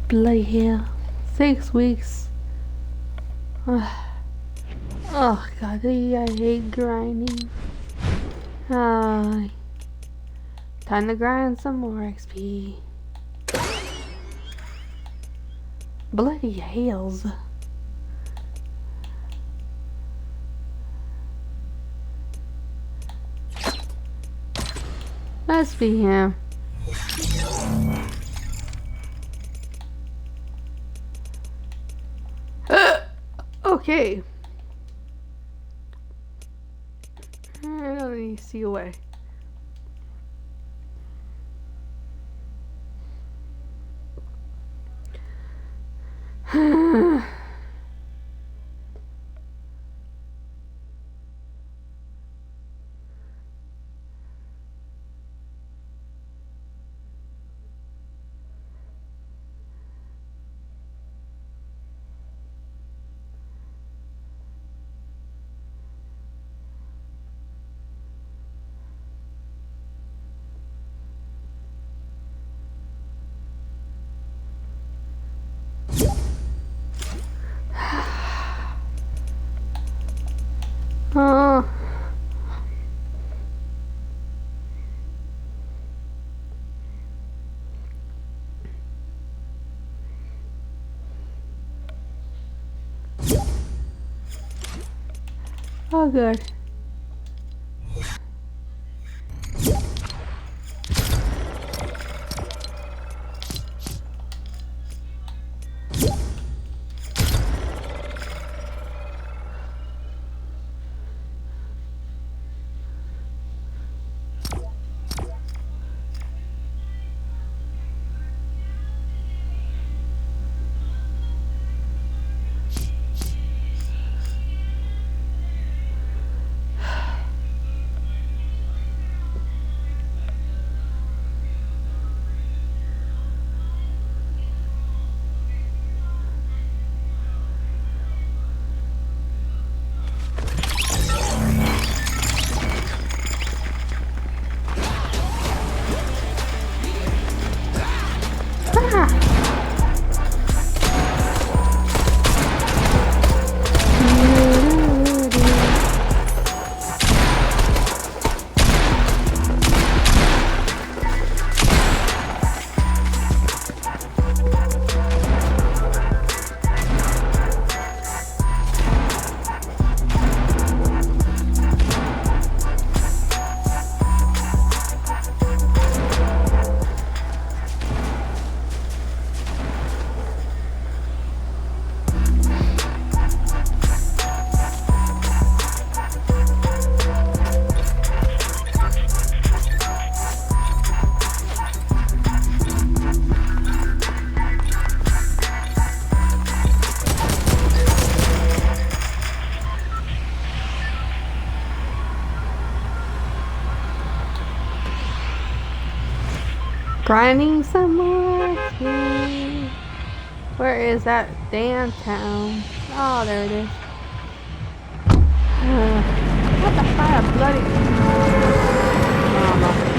Bloody hell. 6 weeks. Oh god, I hate grinding. Time to grind some more XP. Bloody hells. Must be him. Okay. I don't need to see away. Oh. Oh, good. Grinding some more XP. Where is that damn town? Oh, there it is. What the fuck, bloody mama.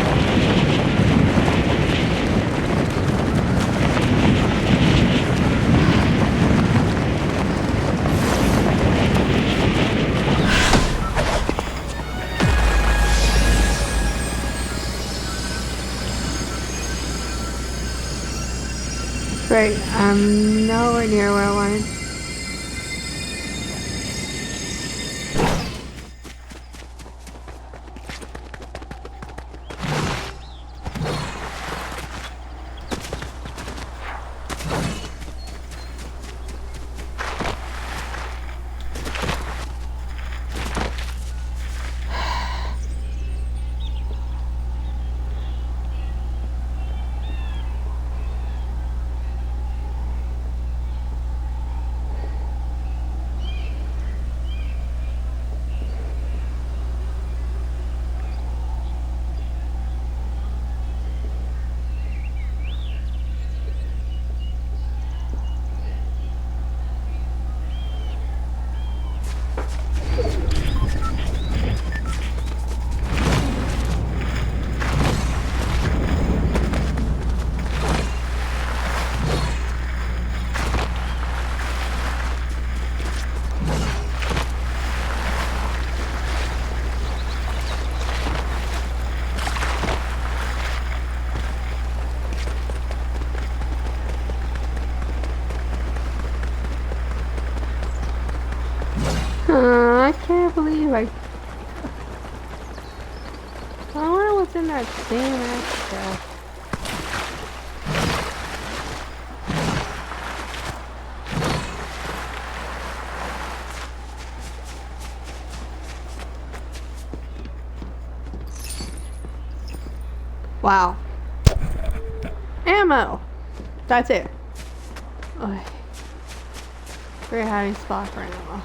Great, I'm nowhere near where I wanted. can't believe I wonder what's in that damn ass chest. Wow. Ammo! That's it. Okay. Very hiding spot for ammo.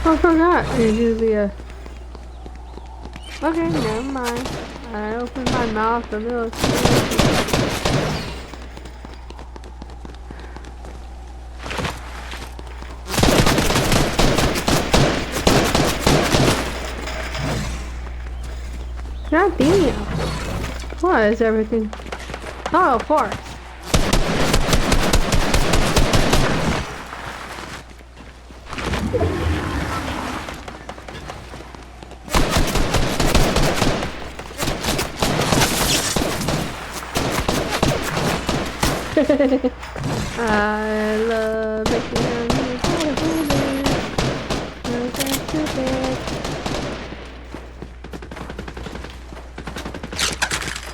I forgot. There's usually a... Okay, never mind. I opened my mouth a little too. God damn. What is everything? Oh, of course. I love making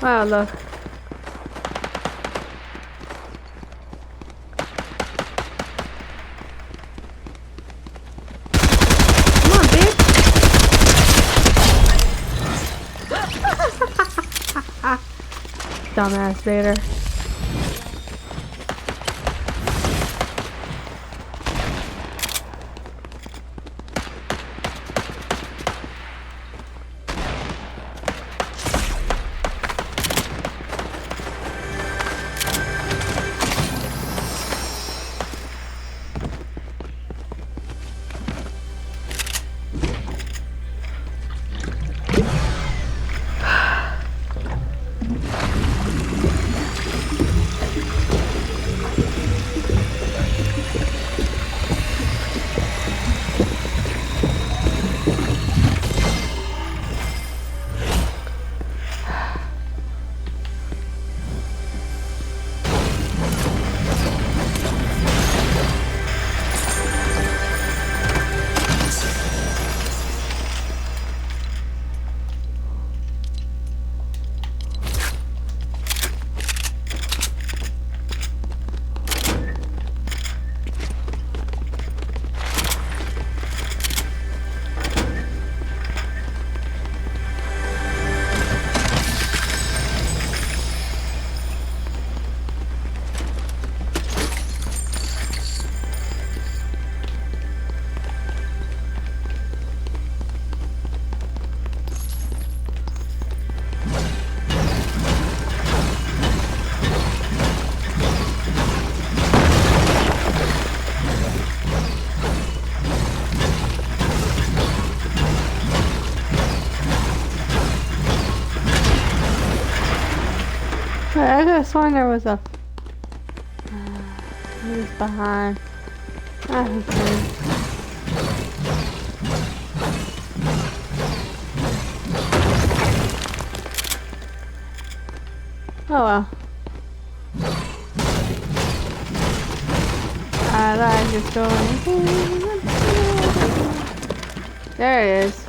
wow, look. Come on, bitch. Dumbass Vader. I could have sworn there was a... He's behind. Okay. Oh well. I like your story. There it is.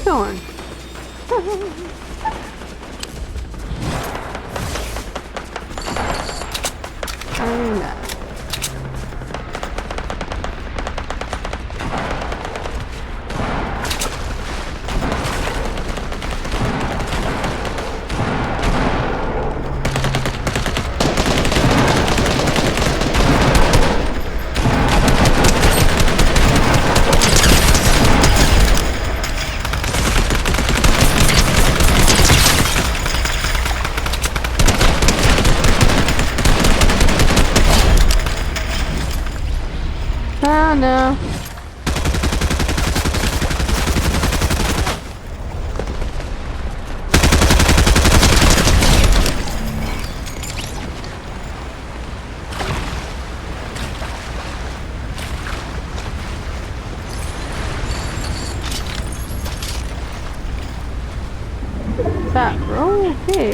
you going? I know. Oh no. What's that? Oh, okay.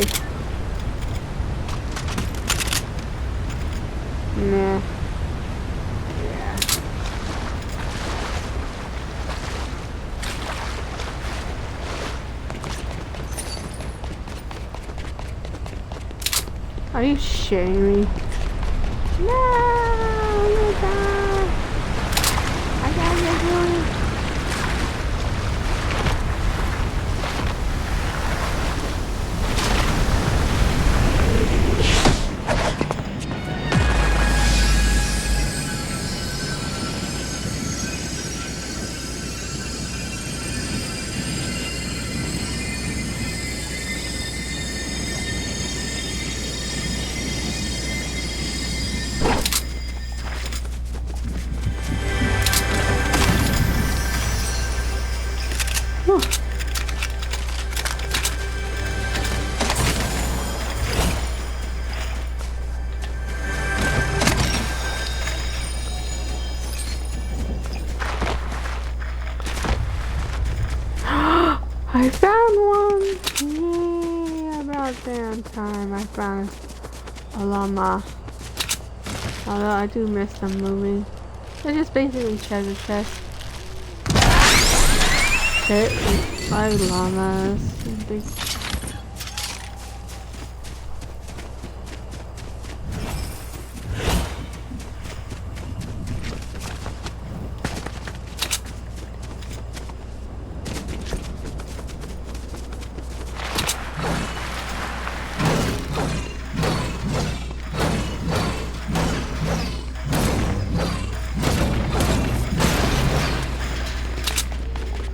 Nah. Yeah. Are you shitting me? No! You die! I gotta get one. I found one! Yay! About damn time I found a llama. Although I do miss them moving. They're just basically treasure chests. They're like llamas. Big.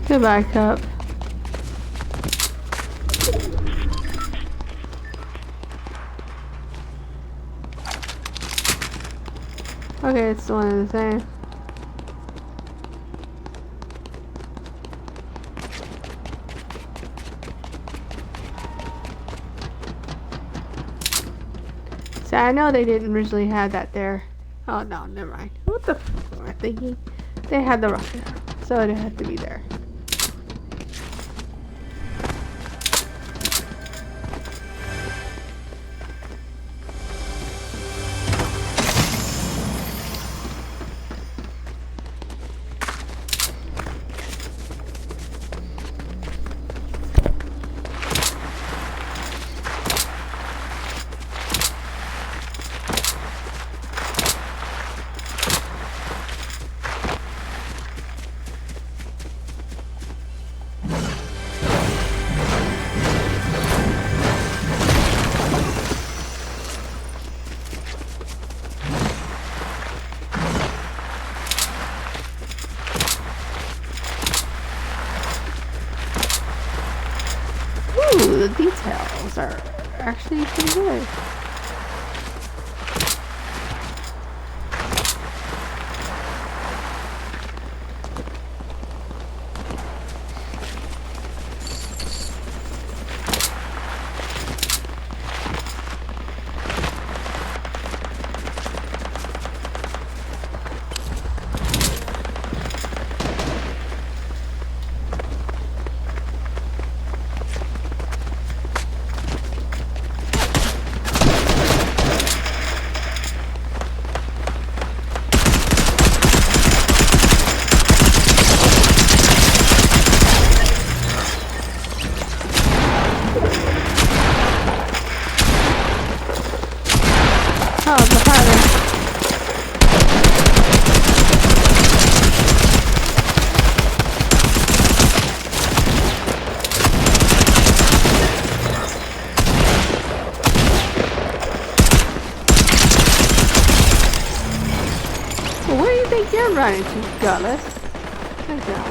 Goodbye, cup. Okay, it's the one and the same. So I know they didn't originally have that there. Oh no, never mind. What the f am I thinking? They had the rocket, so it had to be there. Ooh, the details are actually pretty good. Oh, behind her. Well, where do you think you're running to, gutless? Good job.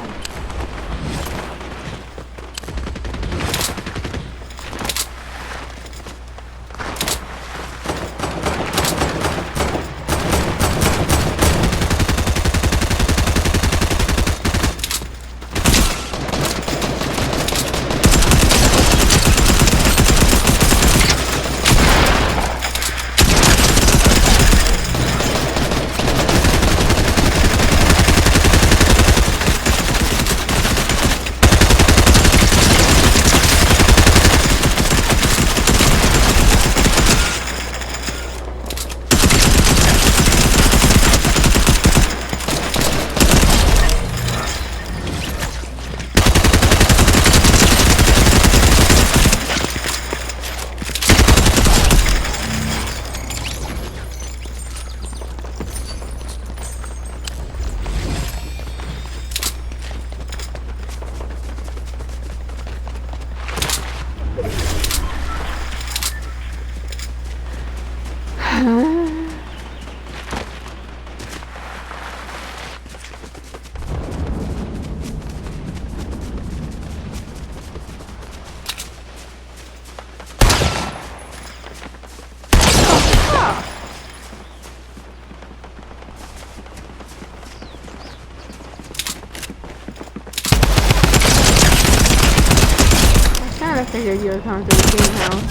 I figured you were coming to the game house.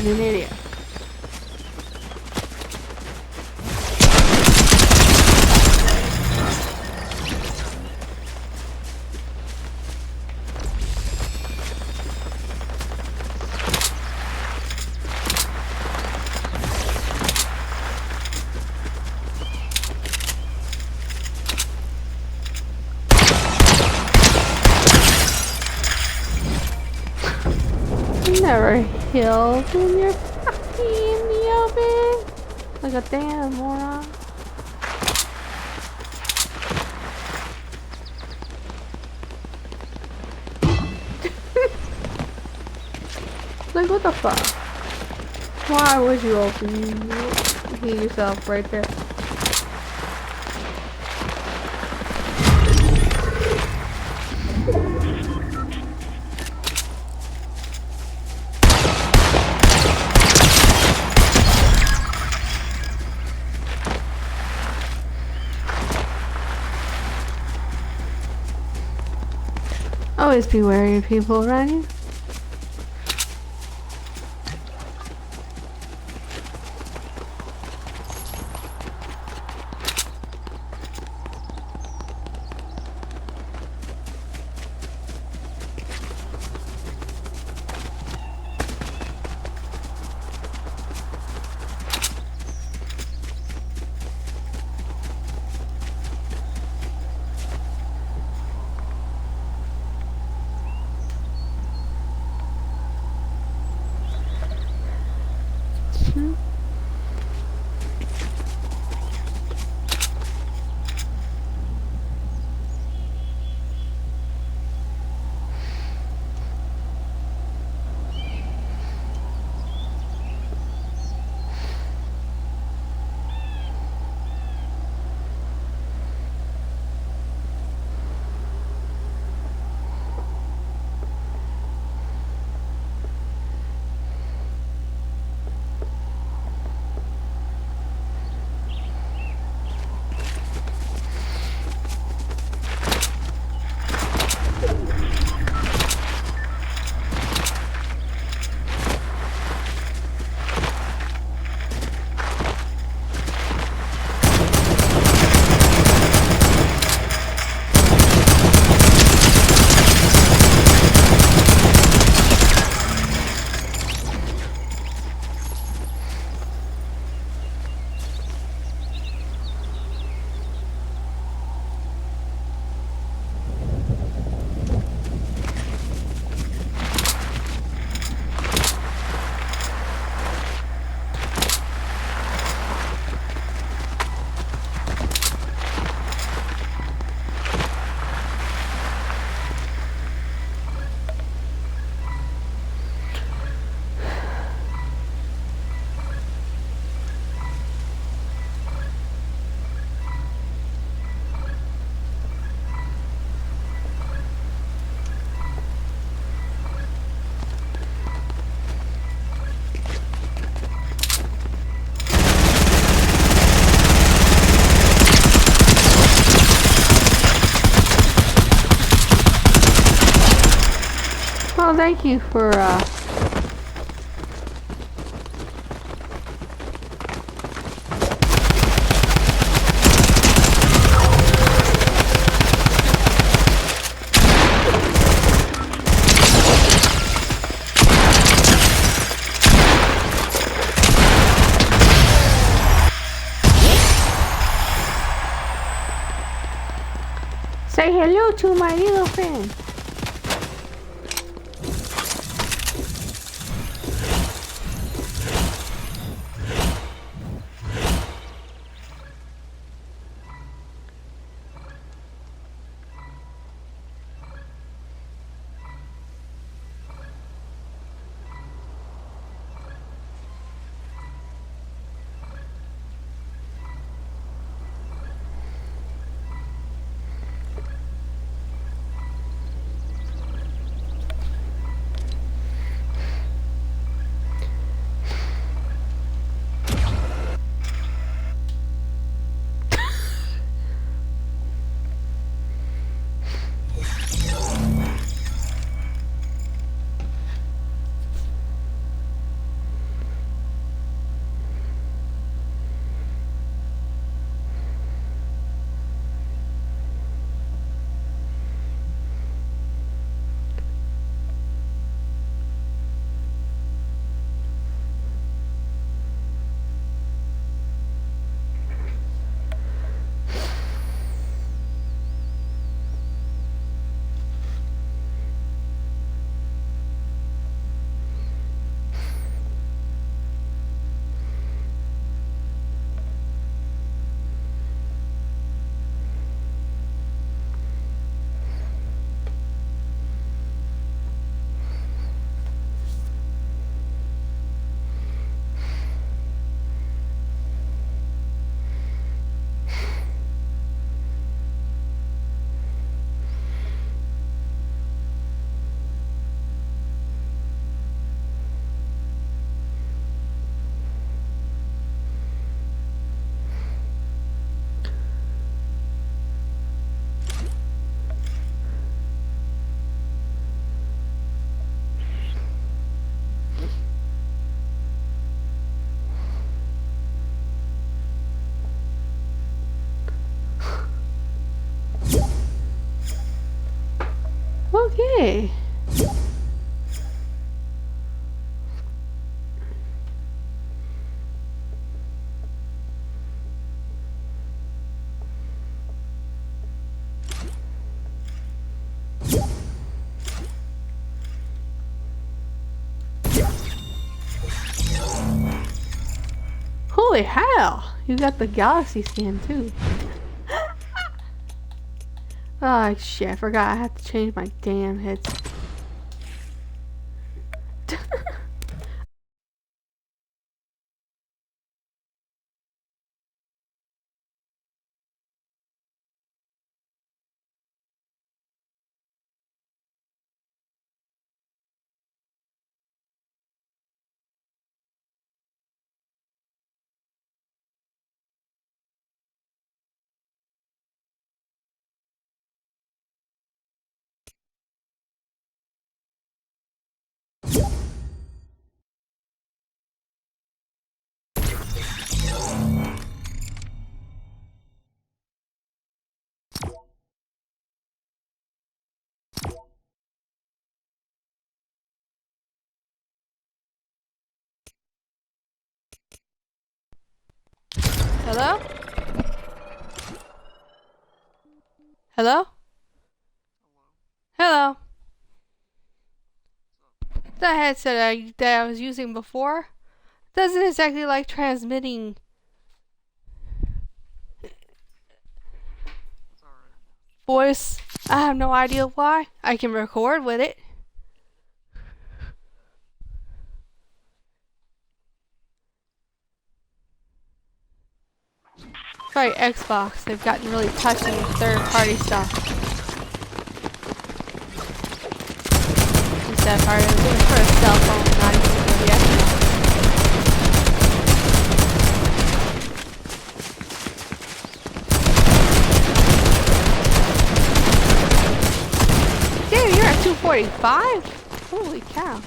You're an idiot. Never healed when you're fucking in the open. Like a damn moron. Like what the fuck? Why would you open? You heal yourself right there. Always be wary of people around you. thank you for say hello to my little friend. Okay. Holy hell! You got the galaxy scan too. Oh shit, I forgot I have to change my damn headset. Hello? Hello? Hello? The headset that I was using before doesn't exactly like transmitting voice. I have no idea why. I can record with it. Try Xbox. They've gotten really touchy with third-party stuff. The sad part is it's for a cell phone, not even for the Xbox. Damn, you're at 245? Holy cow.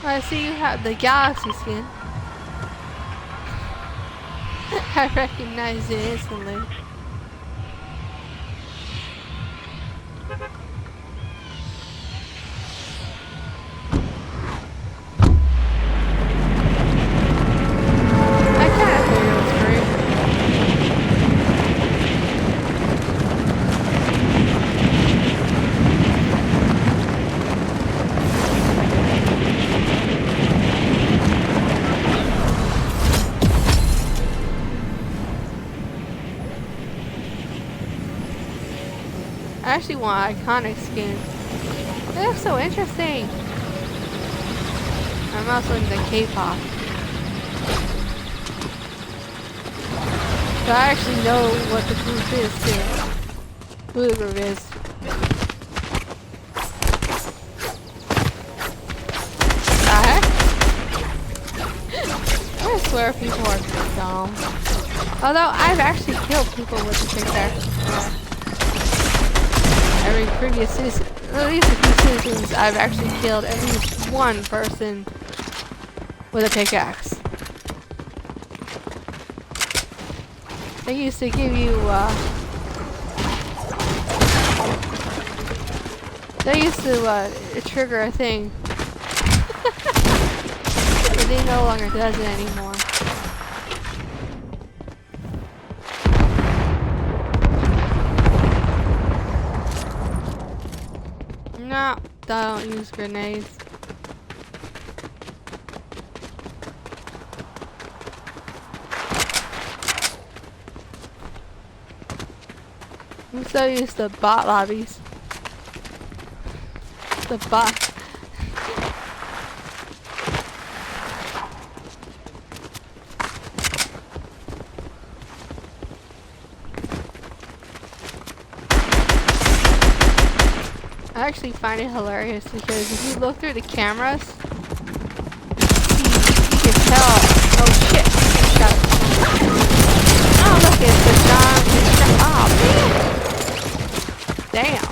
I see you have the galaxy skin. I recognize it instantly. I kind of figured it was free. I actually want iconic skin. They look so interesting. I'm also into K-pop. So I actually know what the group is too. Who the group is. I swear people are dumb. Although I've actually killed people with the pickaxe. Every previous season, at least a few seasons, I've actually killed at least one person with a pickaxe. They used to give you, they used to, trigger a thing. But they no longer does it anymore. No, don't use grenades. I'm so used to bot lobbies. The bot. I actually find it hilarious because if you look through the cameras, you can tell. Oh shit! Oh look, it's the John. Oh man! Damn.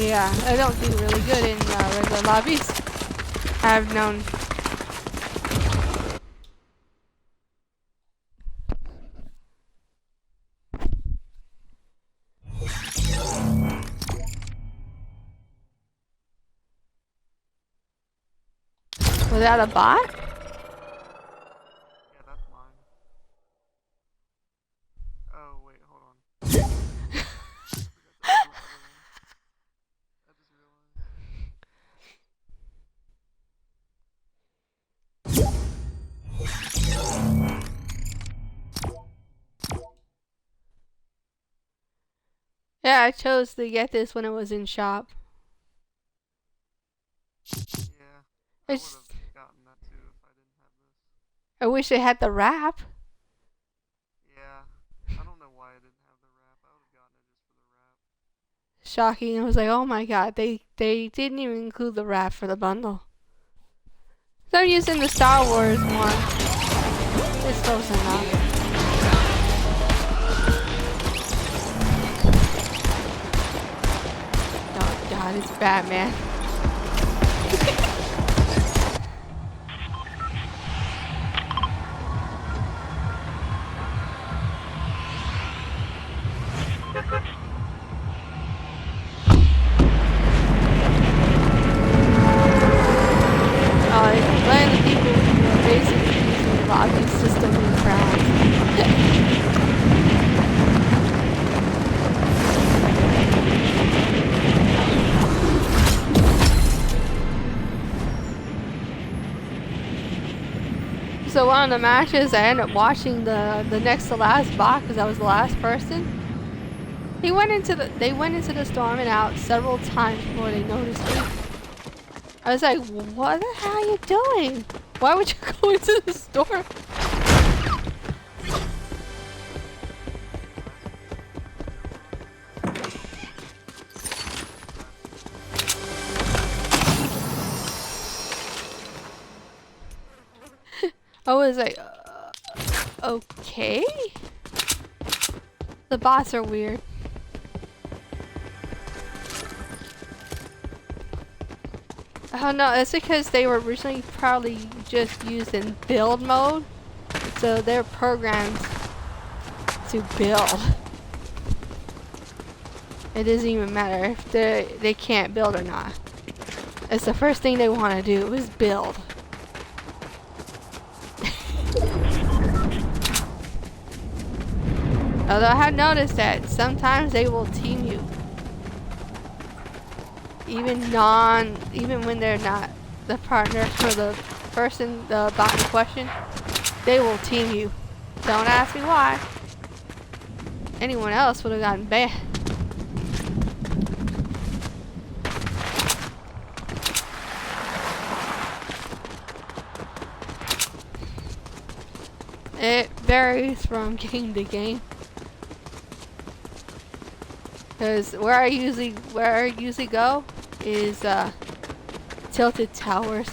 Yeah, I don't do really good in regular lobbies. I've known. Was that a bot? Yeah, that's mine. Oh, wait, hold on. I just realized. Yeah, I chose to get this when it was in shop. Yeah, I would have gotten that too if I didn't have this. I wish it had the wrap. Yeah, I don't know why I didn't have the wrap. I would have gotten it just for the wrap. Shocking. I was like, oh my god, they didn't even include the wrap for the bundle. So I'm using the Star Wars one. It's close enough. Oh god, it's Batman. Letting the people who are basically using the lobby system in crowds. So one of the matches, I ended up watching the next to last bot because I was the last person. They went into the storm and out several times before they noticed me. I was like, what the hell are you doing? Why would you go into the storm? I was like, okay. The bots are weird. I don't know, it's because they were originally probably just used in build mode. So they're programmed to build. It doesn't even matter if they can't build or not. It's the first thing they want to do is build. Although I have noticed that sometimes they will team you. Even when they're not the partner for the person, the bot in question, they will team you. Don't ask me why. Anyone else would have gotten banned. It varies from game to game. Cause where I usually go is tilted towers.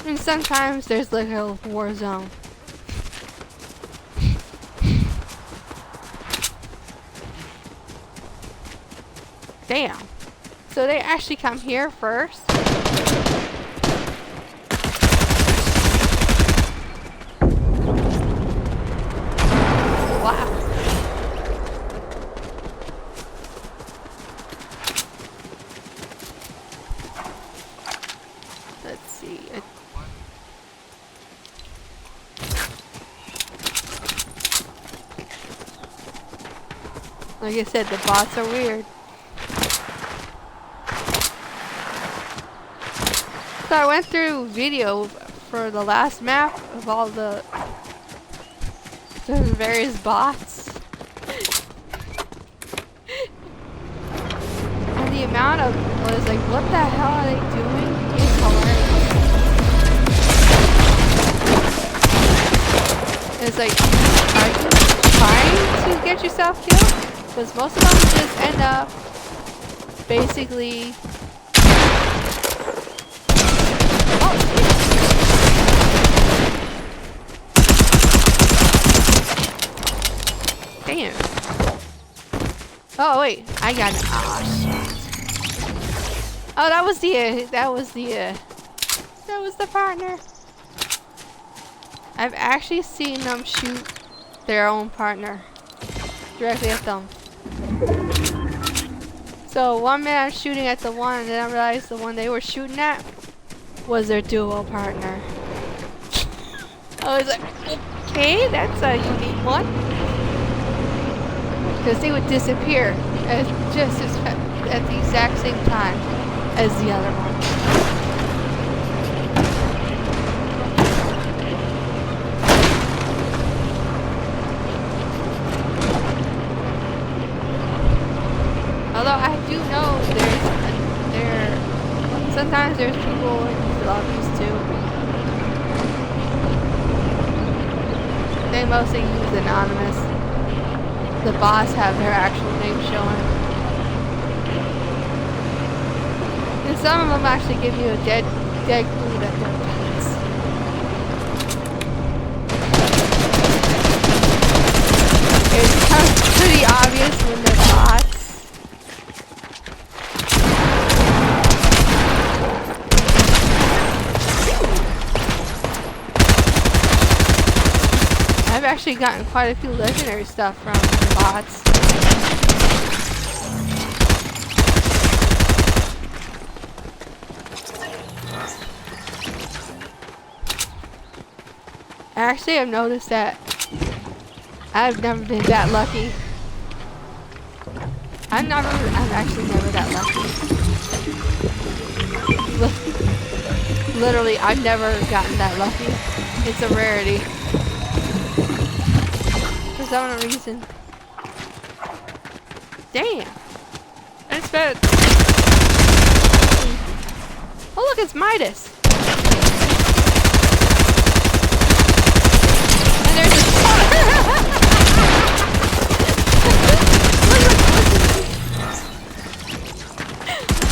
And sometimes there's like a war zone. Damn. So they actually come here first? Wow. Let's see. Like I said, the bots are weird. So I went through video for the last map of all the various bots. And the amount of was like, what the hell are they doing? It's hilarious. It's like, are you trying to get yourself killed? Because most of them just end up basically. Damn. Oh wait, I got it. Oh shit. Oh, that was the partner. I've actually seen them shoot their own partner directly at them. So one minute I'm shooting at the one, and then I realized the one they were shooting at was their duo partner. I was like, okay, that's a unique one. Because they would disappear at the exact same time as the other one. Although I do know sometimes there's people in these lobbies too. They mostly use anonymous. The bots have their actual name showing. And some of them actually give you a dead clue that they're bots. It becomes pretty obvious when they're bots. I've actually gotten quite a few legendary stuff from the bots. Actually, I've noticed that I've never been that lucky. I'm actually never that lucky. Literally, I've never gotten that lucky. It's a rarity. For some reason. Damn. That's bad. Oh look, it's Midas. And there's a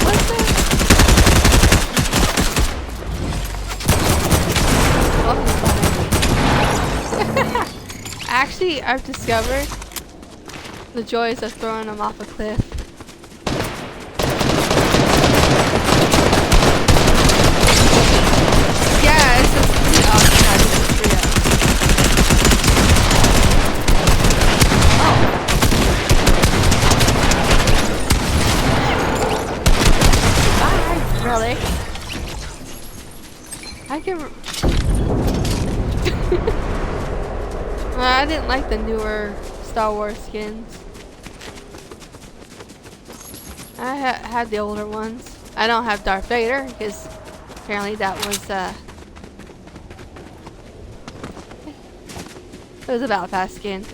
What's that? Oh, Actually, I've discovered the joys of throwing them off a cliff. Yeah, it's just oh god, this is free up. Oh. Bye, relic. I can. Well, I didn't like the newer Star Wars skins. I had the older ones. I don't have Darth Vader because apparently that was it was about fast skin.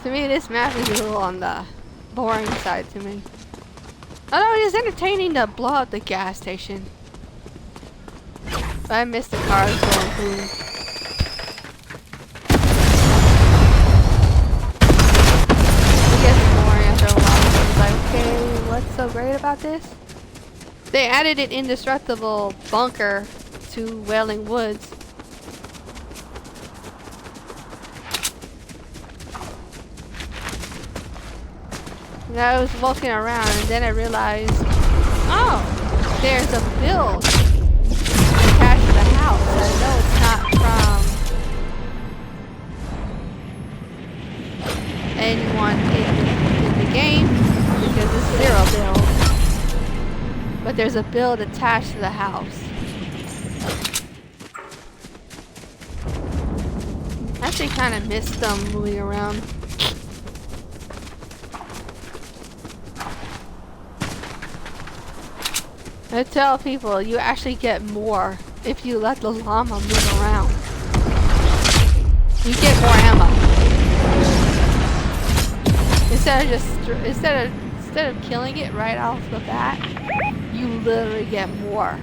To me, this map is a little on the boring side to me. Although it is entertaining to blow up the gas station. But I miss the cars going through. It gets boring after a while. It's like, okay, what's so great about this? They added an indestructible bunker to Wailing Woods. And I was walking around and then I realized, oh, there's a build attached to the house. I know it's not from anyone in the game because it's zero build. But there's a build attached to the house. I actually kind of missed them moving around. I tell people you actually get more if you let the llama move around. You get more ammo. Instead of killing it right off the bat, you literally get more.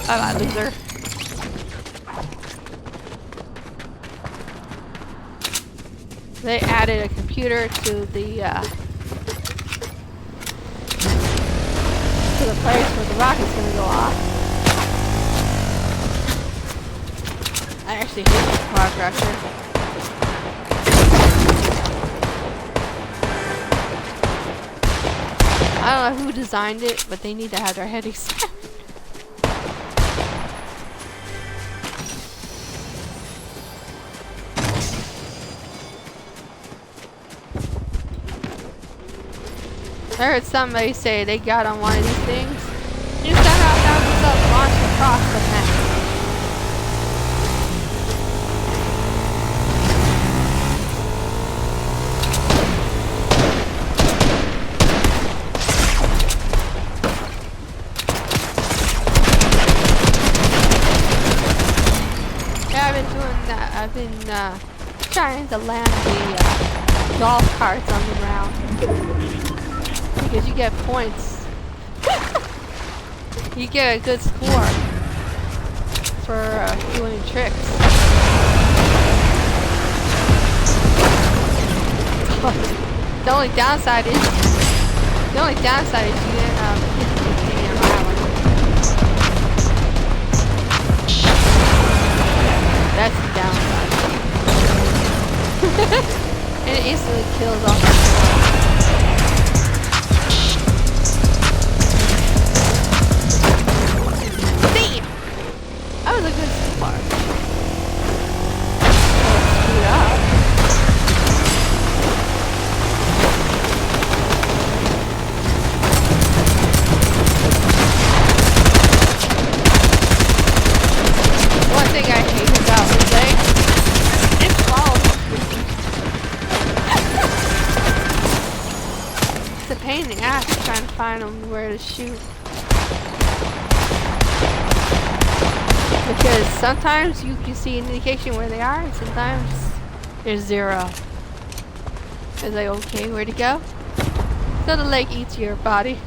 Bye-bye, loser. They added a computer to the place where the rocket's gonna go off. I actually hate this car crusher. I don't know who designed it, but they need to have their head examined. I heard somebody say they got on one of these things. You somehow found yourself launched across the map. Yeah, I've been doing that. I've been trying to land the golf carts on the ground. Because you get points. You get a good score for doing tricks. The only downside is you end up hitting an island. That's the downside. And it instantly kills off the score. That was a good score. Speed up. One thing I hate about this thing, it falls. It's a pain in the ass trying to find them where to shoot. Because sometimes you can see an indication where they are, and sometimes There's 0. It's like, okay, where'd it go? So the lake eats your body.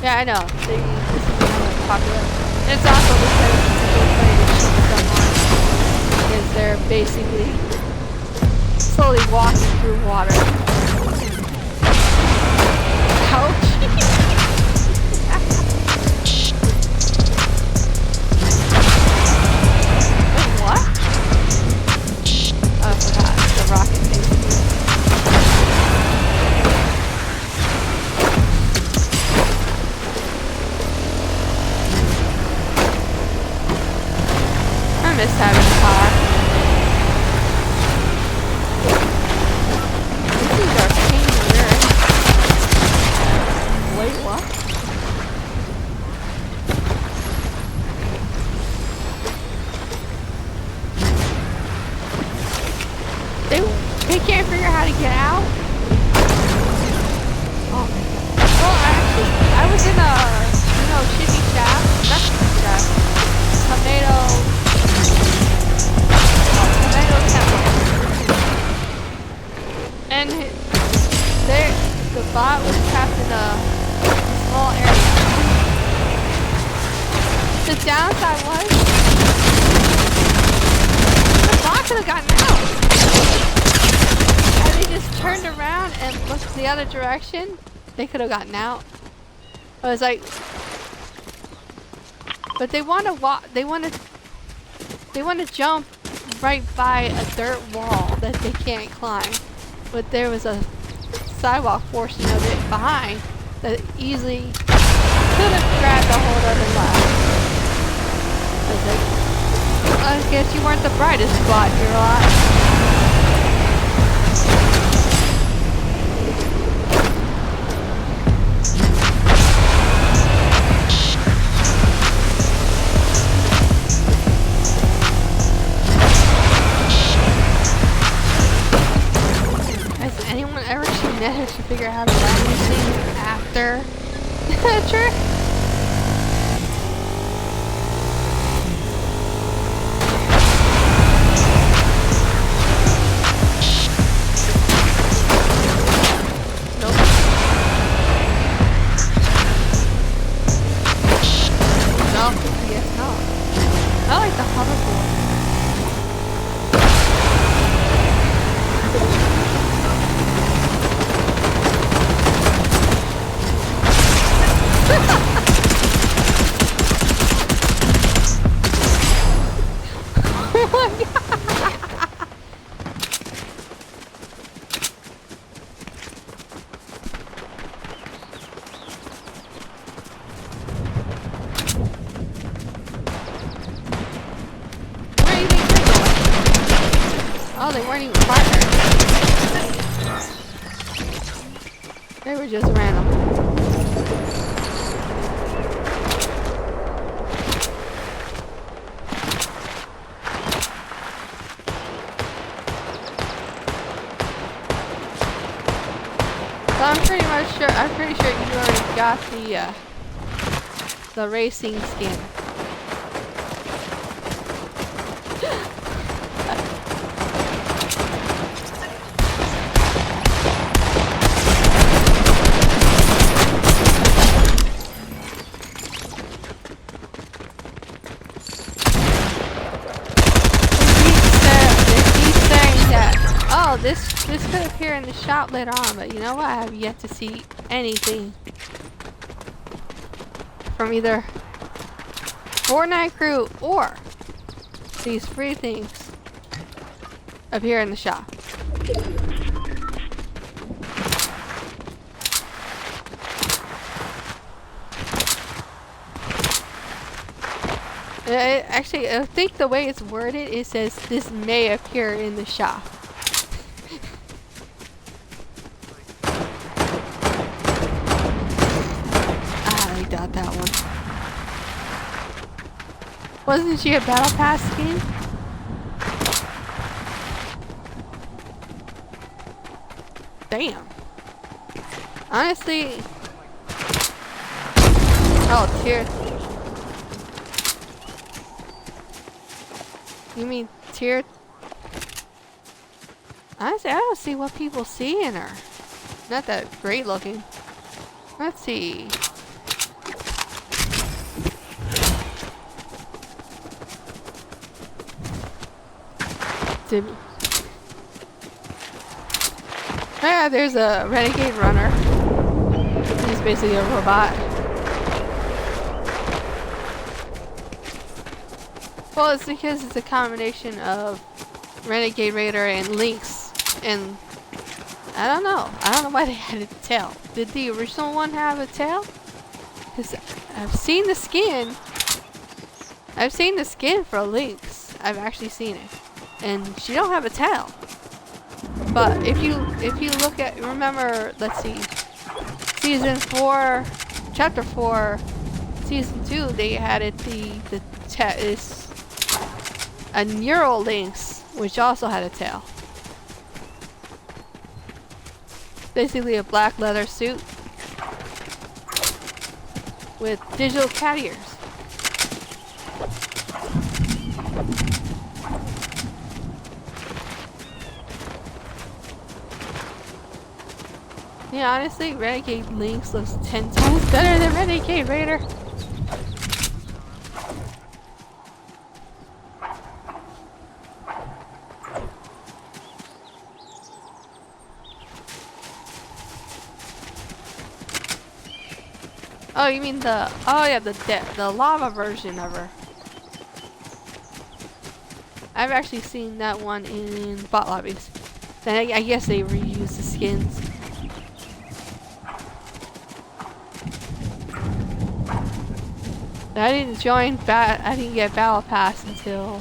Yeah, I know. This is really popular. It's also because people play to shoot someone. Because they're basically slowly walking through water. Ouch! Wait, what? Oh, I forgot. The rocket thing. I miss having a car. These things are a pain in the rear. Wait, what? They can't figure out how to get out? Oh my god. Well, I was in a, shitty shaft. Not shitty shaft. Tomato temple. And the bot was trapped in a small area. The downside was, the bot could have gotten out. Had they just turned around and looked the other direction, they could have gotten out. I was like, but they want to walk. They want to jump right by a dirt wall that they can't climb. But there was a sidewalk portion of it behind that easily could have grabbed a hold of and left. I was like, I guess you weren't the brightest spot in your lot. Managed to figure out how to land these things after the trick. Nope. No, I guess not. I like the hoverboard. Oh, they weren't even partners. They were just random. So I'm pretty sure you already got the racing skin. This could appear in the shop later on, but you know what? I have yet to see anything from either Fortnite crew or these free things appear in the shop. Actually, I think the way it's worded, it says this may appear in the shop. I doubt that one. Wasn't she a battle pass skin? Damn. Honestly. Oh, tears. You mean tier? Honestly, I don't see what people see in her. Not that great looking. Let's see. Yeah, there's a renegade runner. He's basically a robot. Well, it's because it's a combination of Renegade Raider and Lynx, and I don't know. I don't know why they had a tail. Did the original one have a tail? Because I've seen the skin. I've seen the skin for Lynx. I've actually seen it, and she don't have a tail. But if you look at, remember, let's see, season 4, chapter 4, season 2, they had it is a neural lynx, which also had a tail. Basically a black leather suit with digital cat ears. Yeah, honestly, Renegade Lynx looks 10 times better than Renegade Raider. Oh, you mean the, oh yeah, the lava version of her. I've actually seen that one in bot lobbies. Then I guess they reuse the skins. I didn't get Battle Pass until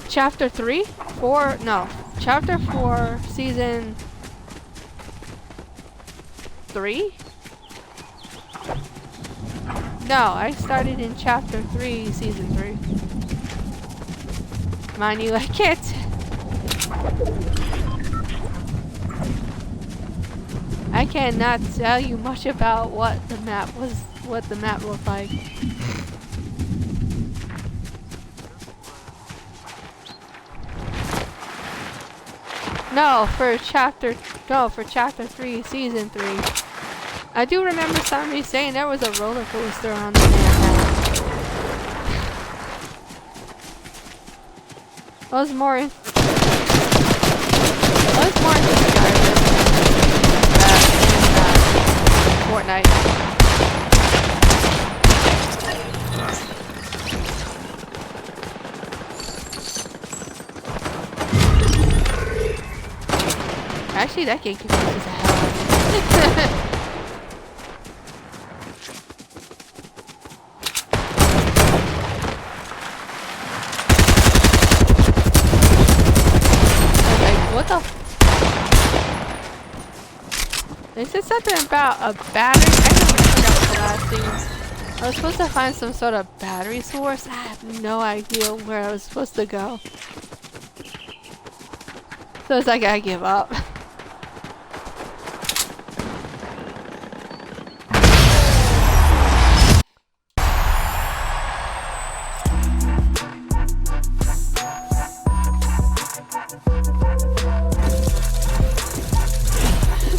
Chapter 3? 4? No. Chapter 4, Season 3? No, I started in Chapter 3, Season 3. Mind you, I can't. I cannot tell you much about what the map looked like. No, for chapter 3, season 3. I do remember somebody saying there was a roller coaster on the map. I was more into Fortnite. Actually, that game confuses the hell out of me. Okay, what the? They said something about a battery. I forgot the last thing. I was supposed to find some sort of battery source. I have no idea where I was supposed to go. So it's like I give up.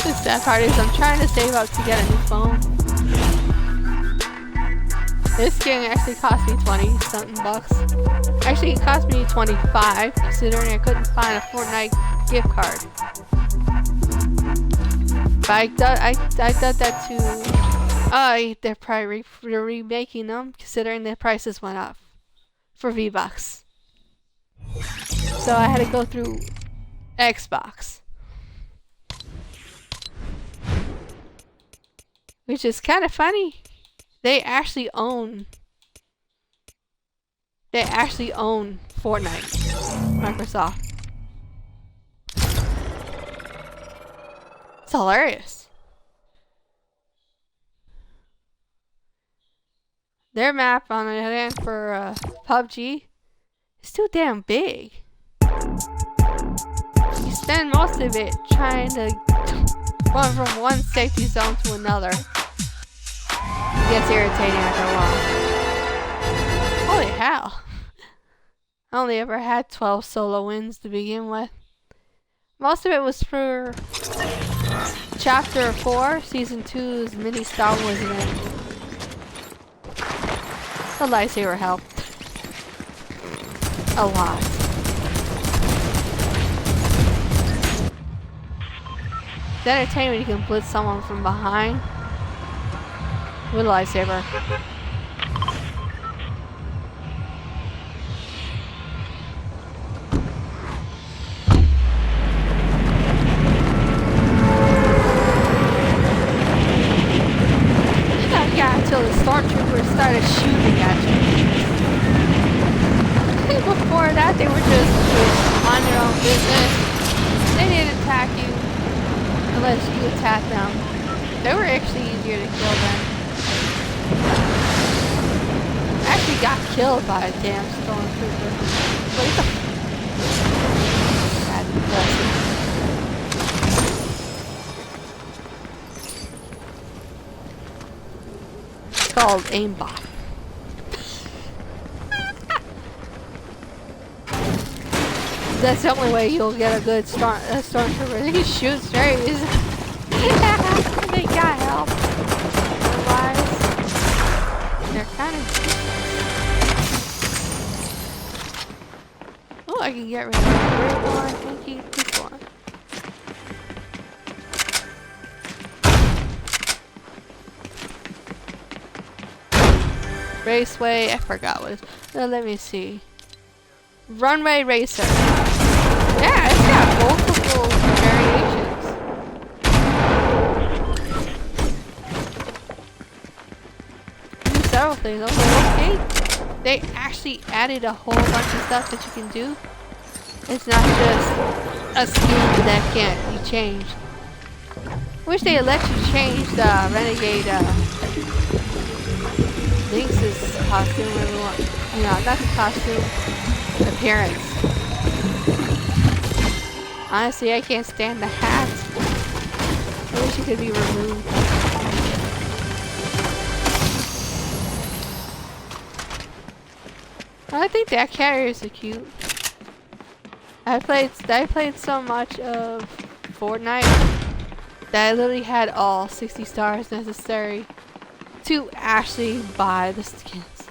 The sad part is I'm trying to save up to get a new phone. This game actually cost me 20 something bucks. Actually, it cost me 25 considering I couldn't find a Fortnite gift card. But I thought that too. They're probably remaking them considering the prices went up for V-Bucks. So I had to go through Xbox. Which is kind of funny. They actually own Fortnite. Microsoft. It's hilarious. Their map on the other hand for PUBG is too damn big. You spend most of it trying to run from one safety zone to another. It gets irritating after a while. Holy hell. I only ever had 12 solo wins to begin with. Most of it was for Chapter 4, Season 2's mini Star Wars event. The lightsaber helped. A lot. It's entertaining when you can blitz someone from behind with a lightsaber. Until the stormtroopers started shooting at you. Before that, they were just on their own business. They didn't attack you unless you attacked them. They were actually easier to kill than. I actually got killed by a damn stormtrooper. What the? That's impressive. Called aimbot. That's the only way you'll get a good stormtrooper. He shoots straight. They got help. Otherwise, they're kind of. Oh, I can get rid of the great one and keep this one. Raceway, I forgot what it's. Let me see. Runway Racer. Yeah, it's got multiple variations. Do several things. I was like, okay. They actually added a whole bunch of stuff that you can do. It's not just a skin that can't be changed. Wish they let you change the Renegade Lynx's costume, everyone. You know, not the costume, appearance. Honestly, I can't stand the hat. I wish it could be removed. I think that carriers are cute. I played so much of Fortnite that I literally had all 60 stars necessary to actually buy the skins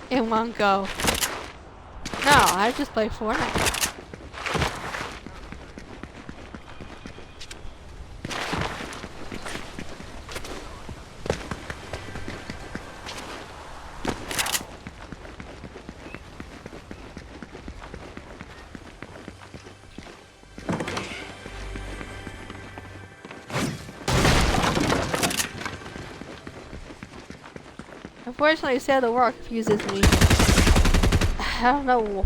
in one go. No, I just play Fortnite. Unfortunately, Save the World confuses me. I don't know.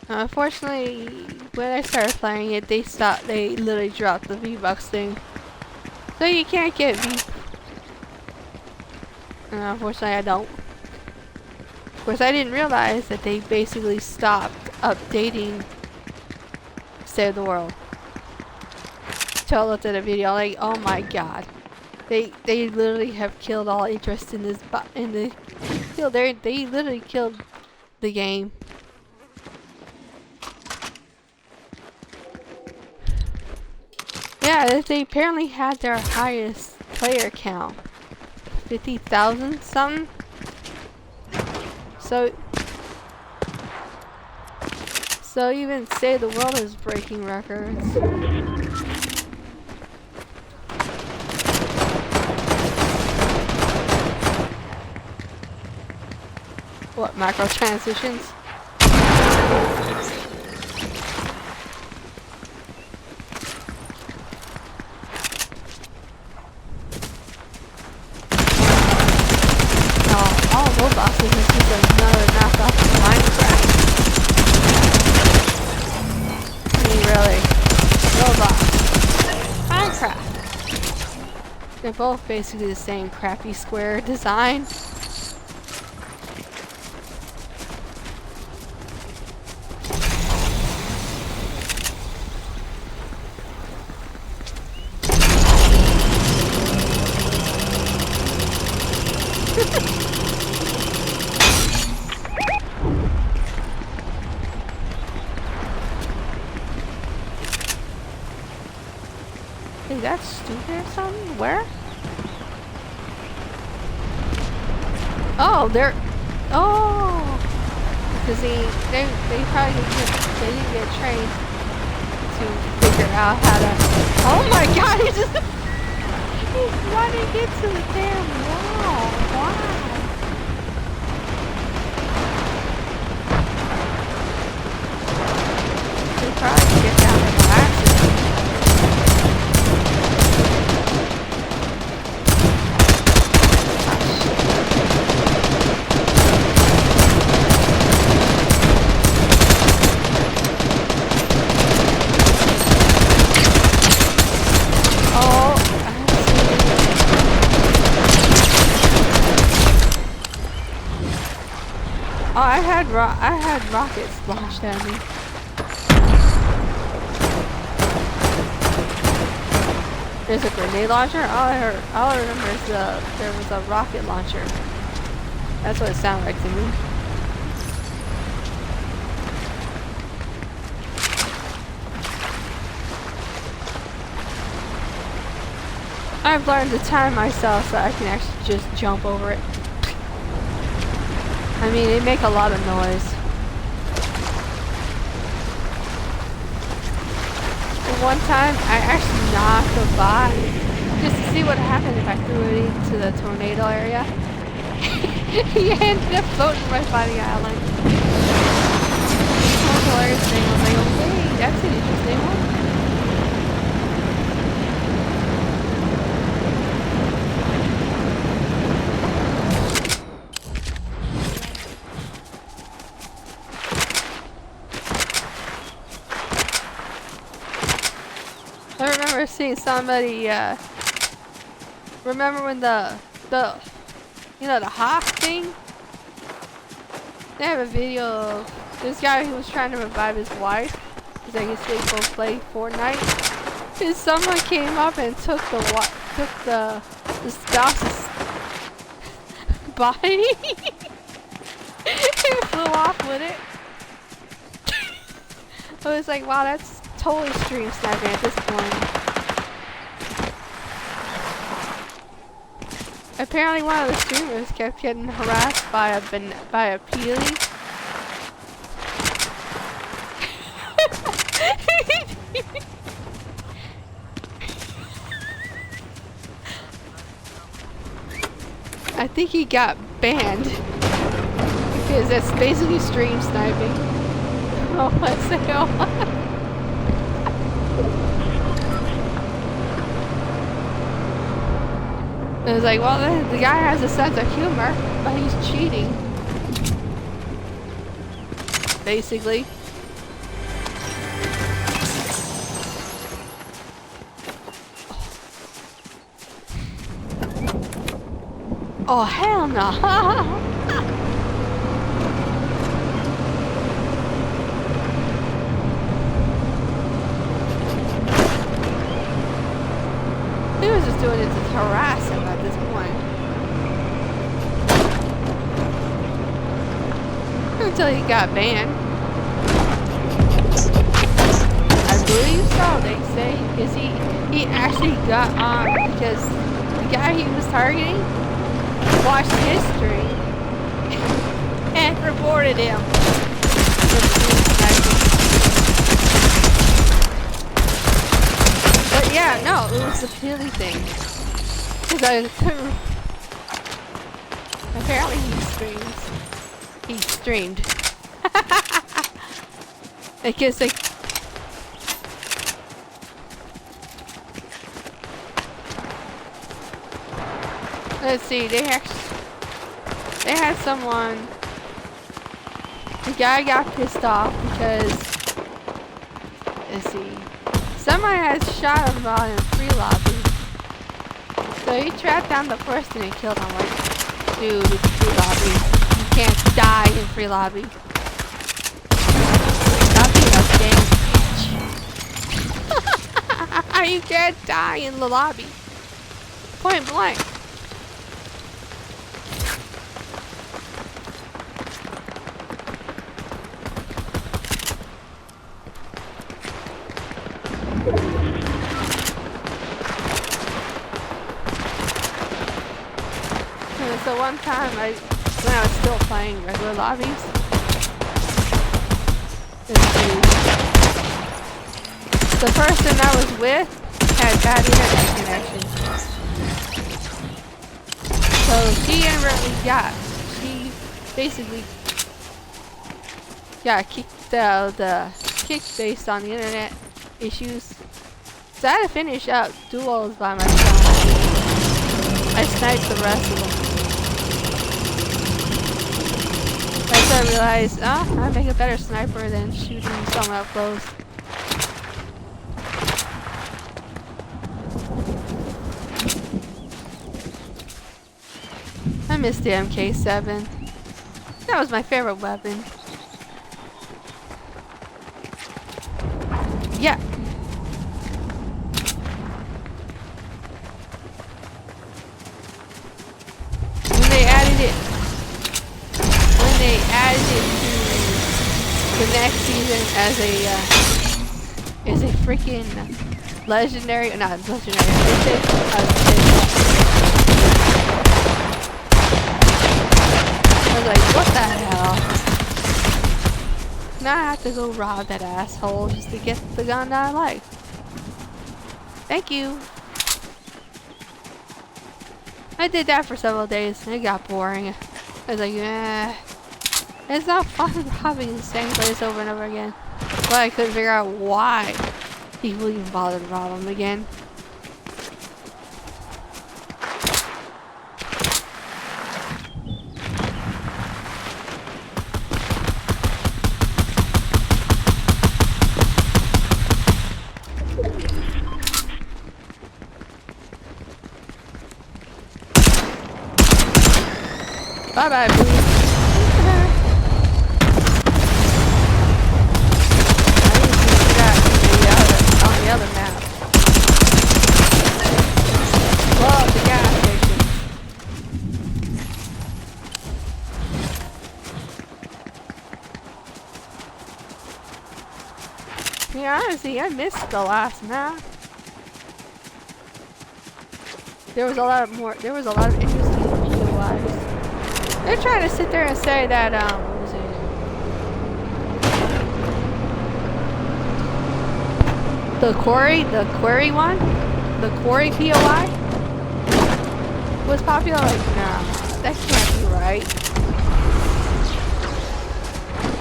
Unfortunately, when I started playing it, they literally dropped the V-Bucks thing. So you can't get V. Unfortunately, I don't. Of course, I didn't realize that they basically stopped updating Save the World. Until I looked at a video, like, oh my god. They literally have killed all interest in this they literally killed the game. Yeah, they apparently had their highest player count. 50,000 something. So even Save the World is breaking records. What, macro transitions? All Roblox is just another knockoff of Minecraft. I mean, really. Roblox. Minecraft. They're both basically the same crappy square design. or something? Where? Oh, they're... Oh! Because they probably they didn't get trained to figure out how to... Oh my god, he's just... He's running into the damn wall. Wow. They probably get down in the accident. Oh, I had rockets launched at me. There's a grenade launcher? All I remember is there was a rocket launcher. That's what it sounded like to me. I've learned to time myself so I can actually just jump over it. I mean, they make a lot of noise. One time, I actually knocked a bot just to see what happened if I threw it into the tornado area. He ended up floating right by the island. That was hilarious thing. I was like, okay, that's an interesting one. I remember seeing somebody, remember when the hawk thing? They have a video of this guy who was trying to revive his wife. He's like, they both play Fortnite. And someone came up and took the spouse's body and flew off with it. I was like, wow, that's totally stream sniping at this point. Apparently one of the streamers kept getting harassed by a peely. I think he got banned because that's basically stream sniping. Oh, let's say It was like, well, the guy has a sense of humor, but he's cheating. Basically. Oh, hell no. He was just doing it to harass him at this point. Until he got banned. I believe so, they say, because he actually got on because the guy he was targeting watched history and reported him. But yeah, no, it was the Peely thing. Because I couldn't... Apparently he streams. He streamed. I guess like... Let's see, they had someone... The guy got pissed off because... Let's see... Someone had shot him while in free lobby. So he tracked down the person and killed him. Like, dude, it's free lobby. You can't die in free lobby. Stop being a damn bitch. You can't die in the lobby. Point blank. one time when I was still playing regular lobbies. The person I was with had bad internet connection. So she basically got kicked out kicked based on the internet issues. So I had to finish out duels by myself. I sniped the rest of them. That's when I realized, I make a better sniper than shooting someone up close. I miss the MK7. That was my favorite weapon. Yeah. When they added it to the next season as a freaking legendary, not legendary, I was like, what the hell? Now I have to go rob that asshole just to get the gun that I like. Thank you. I did that for several days and it got boring. I was like, it's not fun robbing the same place over and over again. But I couldn't figure out why people even bothered to rob them again. Bye bye, boo. On the other map. Love the gas station. Yeah, honestly, I missed the last map. There was a lot of interesting video-wise. They're trying to sit there and say that, what was it? The quarry one? The quarry POI? Was popular? Like, nah, that can't be right.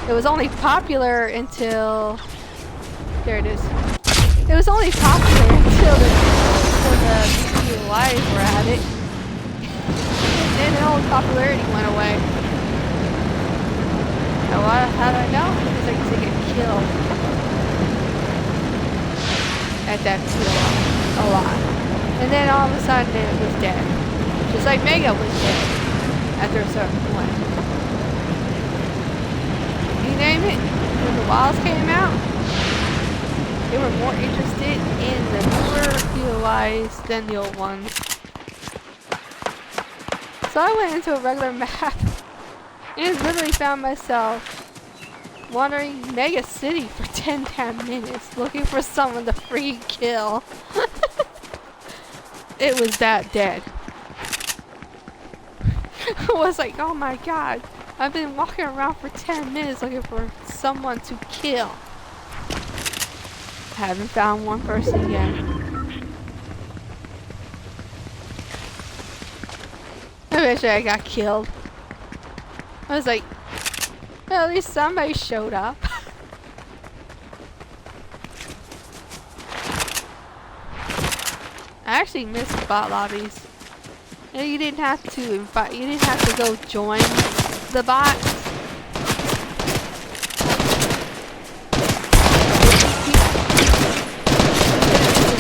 It was only popular until... There it is. It was only popular until the POIs were at it. And the old popularity went away. Now how do I know? Because I used to get killed at that POI a lot. And then all of a sudden it was dead. Just like Mega was dead after a certain point. You name it, when the Wilds came out, they were more interested in the newer POIs than the old ones. So I went into a regular map and literally found myself wandering Mega City for 10 damn minutes looking for someone to freaking kill. It was that dead. I was like, oh my god, I've been walking around for 10 minutes looking for someone to kill. Haven't found one person yet. Eventually I got killed. I was like, well, at least somebody showed up. I actually missed bot lobbies. You didn't have to go join the bots.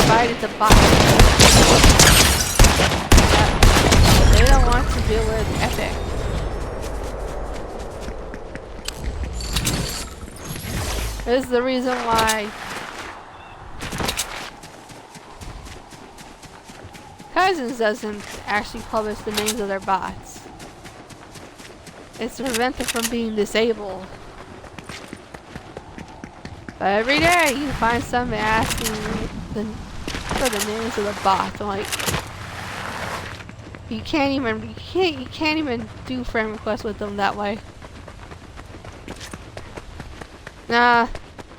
Invited the bots. They don't want to deal with Epic. This is the reason why Cousins doesn't actually publish the names of their bots. It's to prevent them from being disabled. But every day you find somebody asking for the names of the bots. I'm like, You can't even do friend requests with them that way. Nah,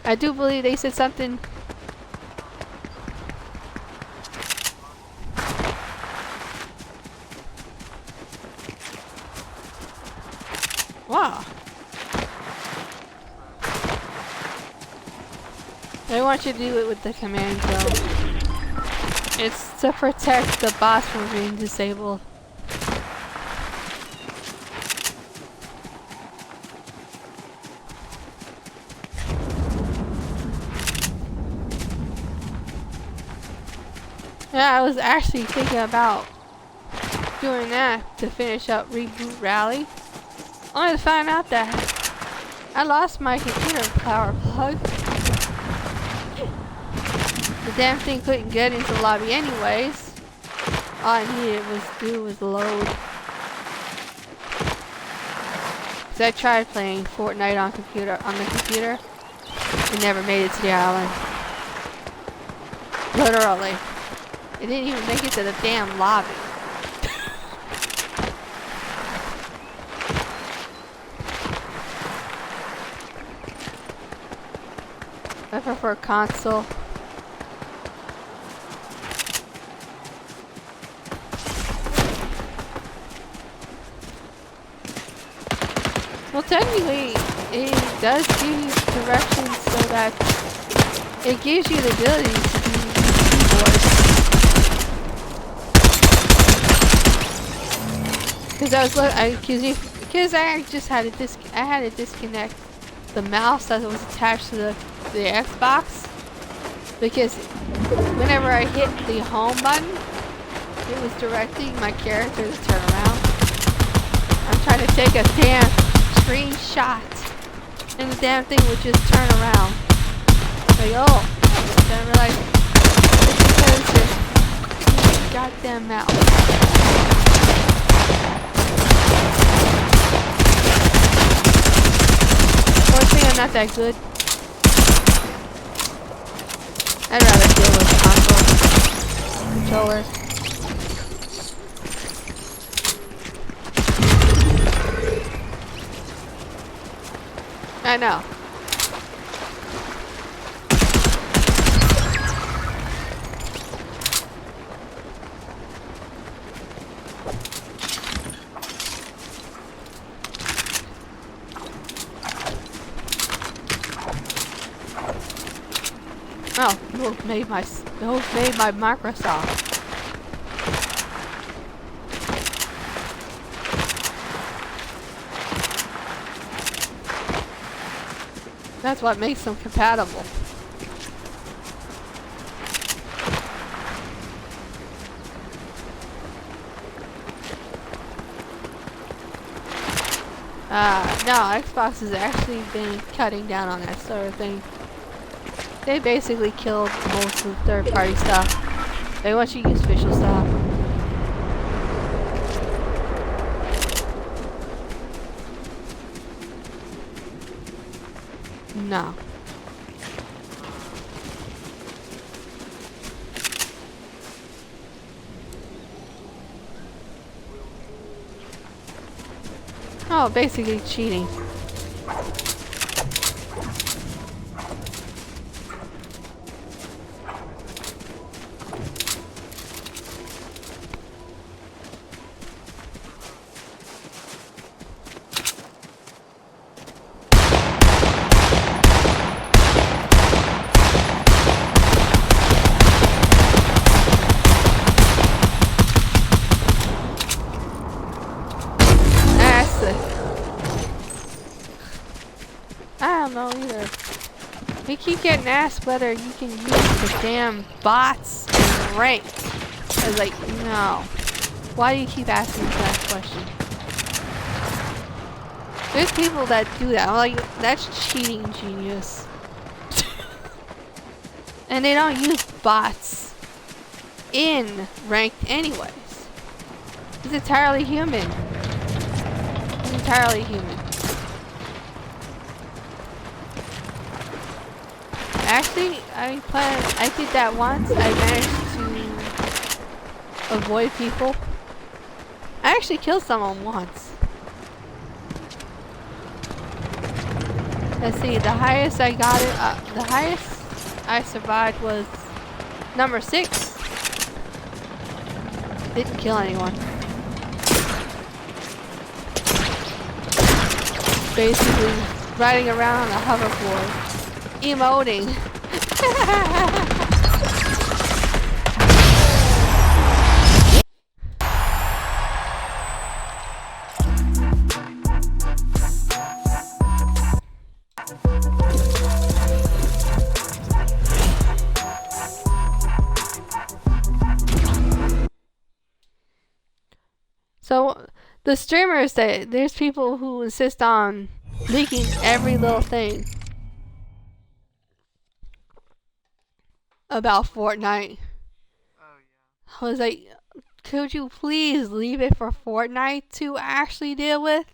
I do believe they said something. Wow. They want you to do it with the command zone. It's to protect the bots from being disabled. Yeah, I was actually thinking about doing that to finish up Reboot Rally. Only to find out that I lost my computer power plug. The damn thing couldn't get into the lobby anyways. All I needed was load. Cause I tried playing Fortnite on the computer. It never made it to the island. Literally. It didn't even make it to the damn lobby. I prefer console. Well, technically, it does give you directions so that it gives you the ability to do keyboards. Because I just had to disconnect the mouse that was attached to the Xbox, because whenever I hit the home button, it was directing my character to turn around. I'm trying to take a damn screenshot, and the damn thing would just turn around. Like, oh, then I realized it's because it's goddamn mouse. Fortunately, I'm not that good. I'd rather deal with console controllers. I know. Oh, move made by Microsoft. That's what makes them compatible. No, Xbox has actually been cutting down on that sort of thing. They basically killed most of the third-party stuff. They want you to use official stuff. No. Oh, basically cheating. I don't know either. We keep getting asked whether you can use the damn bots in ranked. I was like, no. Why do you keep asking that question? There's people that do that. I'm like, that's cheating, genius. And they don't use bots in ranked anyways. It's entirely human. It's entirely human. Actually, I did that once. I managed to avoid people I actually killed someone once. Let's see, the highest I got it, the highest I survived was number 6. Didn't kill anyone. Basically, riding around on a hoverboard, emoting. So, the streamers, there's people who insist on leaking every little thing about Fortnite. Oh yeah. I was like, could you please leave it for Fortnite to actually deal with?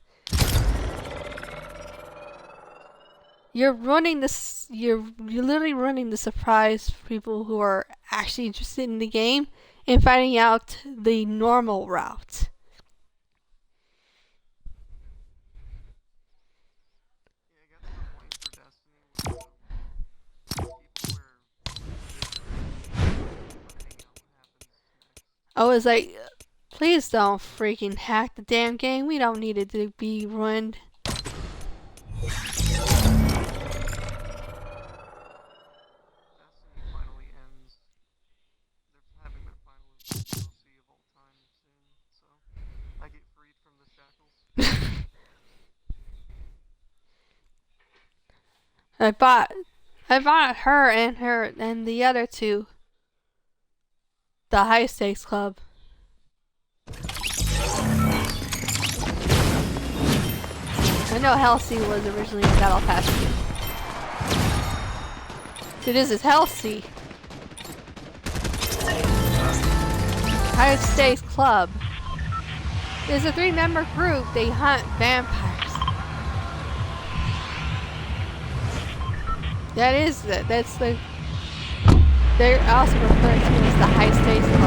You're running this. You're literally running the surprise for people who are actually interested in the game and finding out the normal route. Yeah, I got to the point for Destiny where people were finding out what happens next. I was like, please don't freaking hack the damn game. We don't need it to be ruined. Destiny finally ends. They're having their final DLC of all time soon, so I get freed from the shackles. I bought her and the other two. The high stakes club. I know Halsey was originally a Battle Pass. So this is Halsey. High stakes club. There's a 3-member group. They hunt vampires. That's the. They're also referred to as the high stakes club. In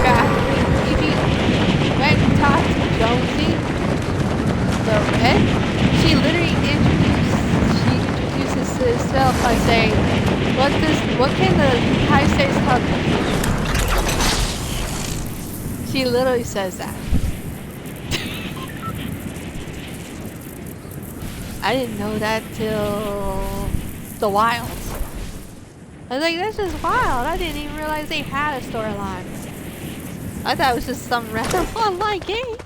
fact, if you went and talked to Jonesy, the red, she literally introduces herself by saying, "What can the high stakes club do?" She literally says that. I didn't know that till the Wilds. I was like, that's just wild. I didn't even realize they had a storyline. I thought it was just some random online game.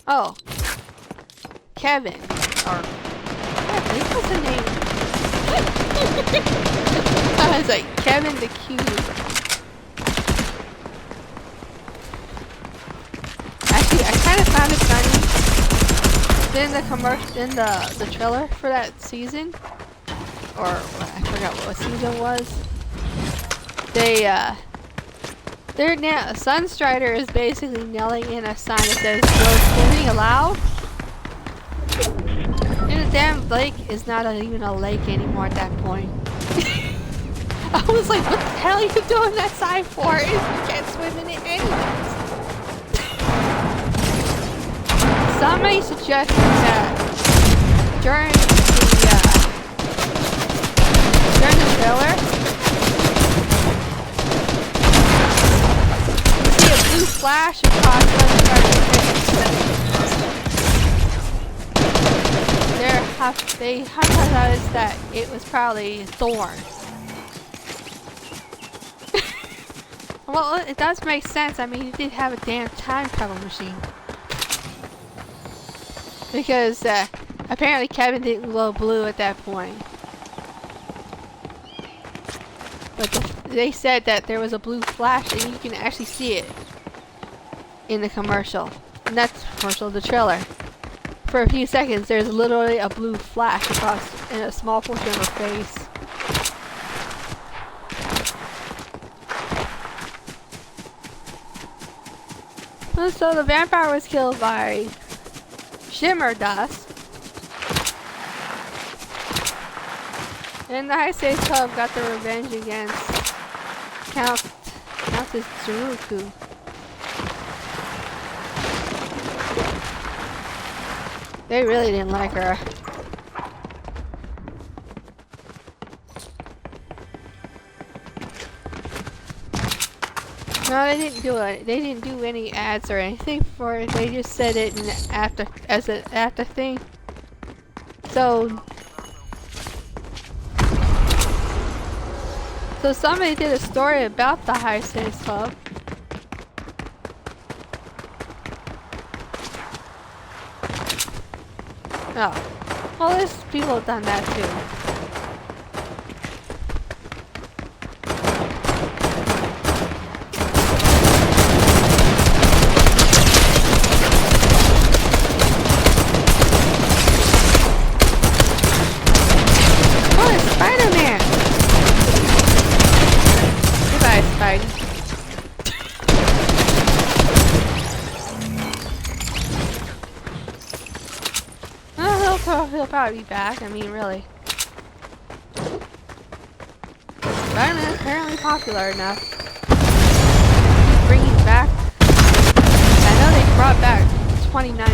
Oh. Kevin. Or Kevin, what's the name? I was like, Kevin the Cube. Actually, I kind of found it funny. In the commercial, in the trailer for that season, or I forgot what season was. Their Sunstrider is basically nailing in a sign that says "No swimming allowed." And the damn lake is not even a lake anymore at that point. I was like, what the hell are you doing that sign for if you can't swim in it anyways? Somebody suggested that during the trailer, you see a blue flash across Sunstar's face. They hypothesized that it was probably Thorn. Well, it does make sense. I mean, he did have a damn time travel machine. Because apparently Kevin didn't glow blue at that point. But they said that there was a blue flash and you can actually see it in the commercial. Not the commercial, the trailer. For a few seconds, there's literally a blue flash across in a small portion of her face. So the vampire was killed by shimmer dust. And the High Stakes Club got their revenge against Countess Tsuruku. They really didn't like her. No, they didn't do it. They didn't do any ads or anything for it. They just said it as an after thing. So somebody did a story about the High Stakes Club. Oh, well, there's people have done that too. He'll probably be back. I mean, really. Spider-Man is apparently popular enough. Keep bringing back. I know they brought back 2099.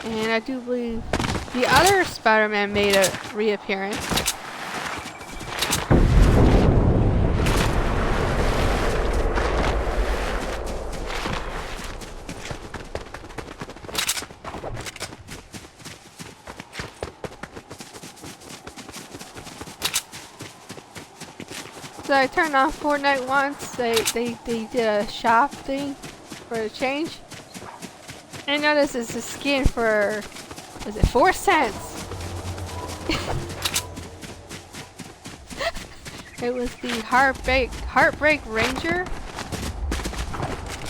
And I do believe the other Spider-Man made a reappearance. So I turned on Fortnite once. They did a shop thing for a change. And I noticed it's a skin for, was it 4 cents? It was the Heartbreak Ranger,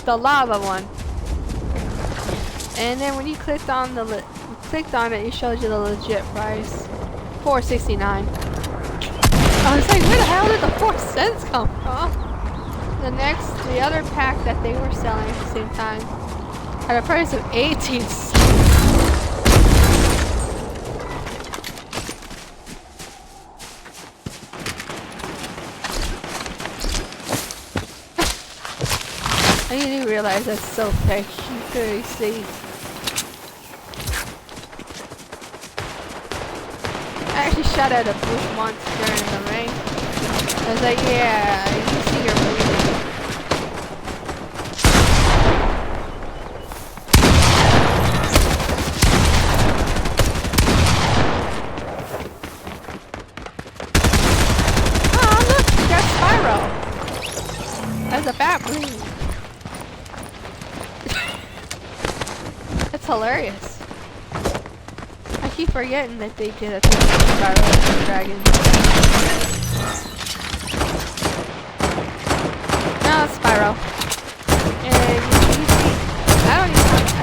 the lava one. And then when you clicked on it, it shows you the legit price, $4.69. I was like, where the hell did the 4 cents come from? The other pack that they were selling at the same time had a price of 18 cents. I didn't realize that's so fake. You could really see. I actually shot at a bush once during the rain. I was like, yeah, you see your movie. Oh, look, you got Spyro. As a bat wing. It's hilarious. I keep forgetting that they did a thing with Spyro the Dragon. No, it's Spyro. And you see, I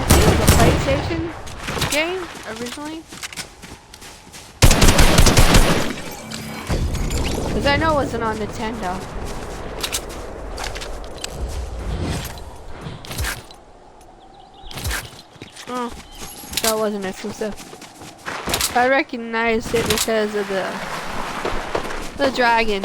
think it was a PlayStation game originally. Because I know it wasn't on Nintendo. Oh, so it wasn't exclusive. I recognized it because of the dragon.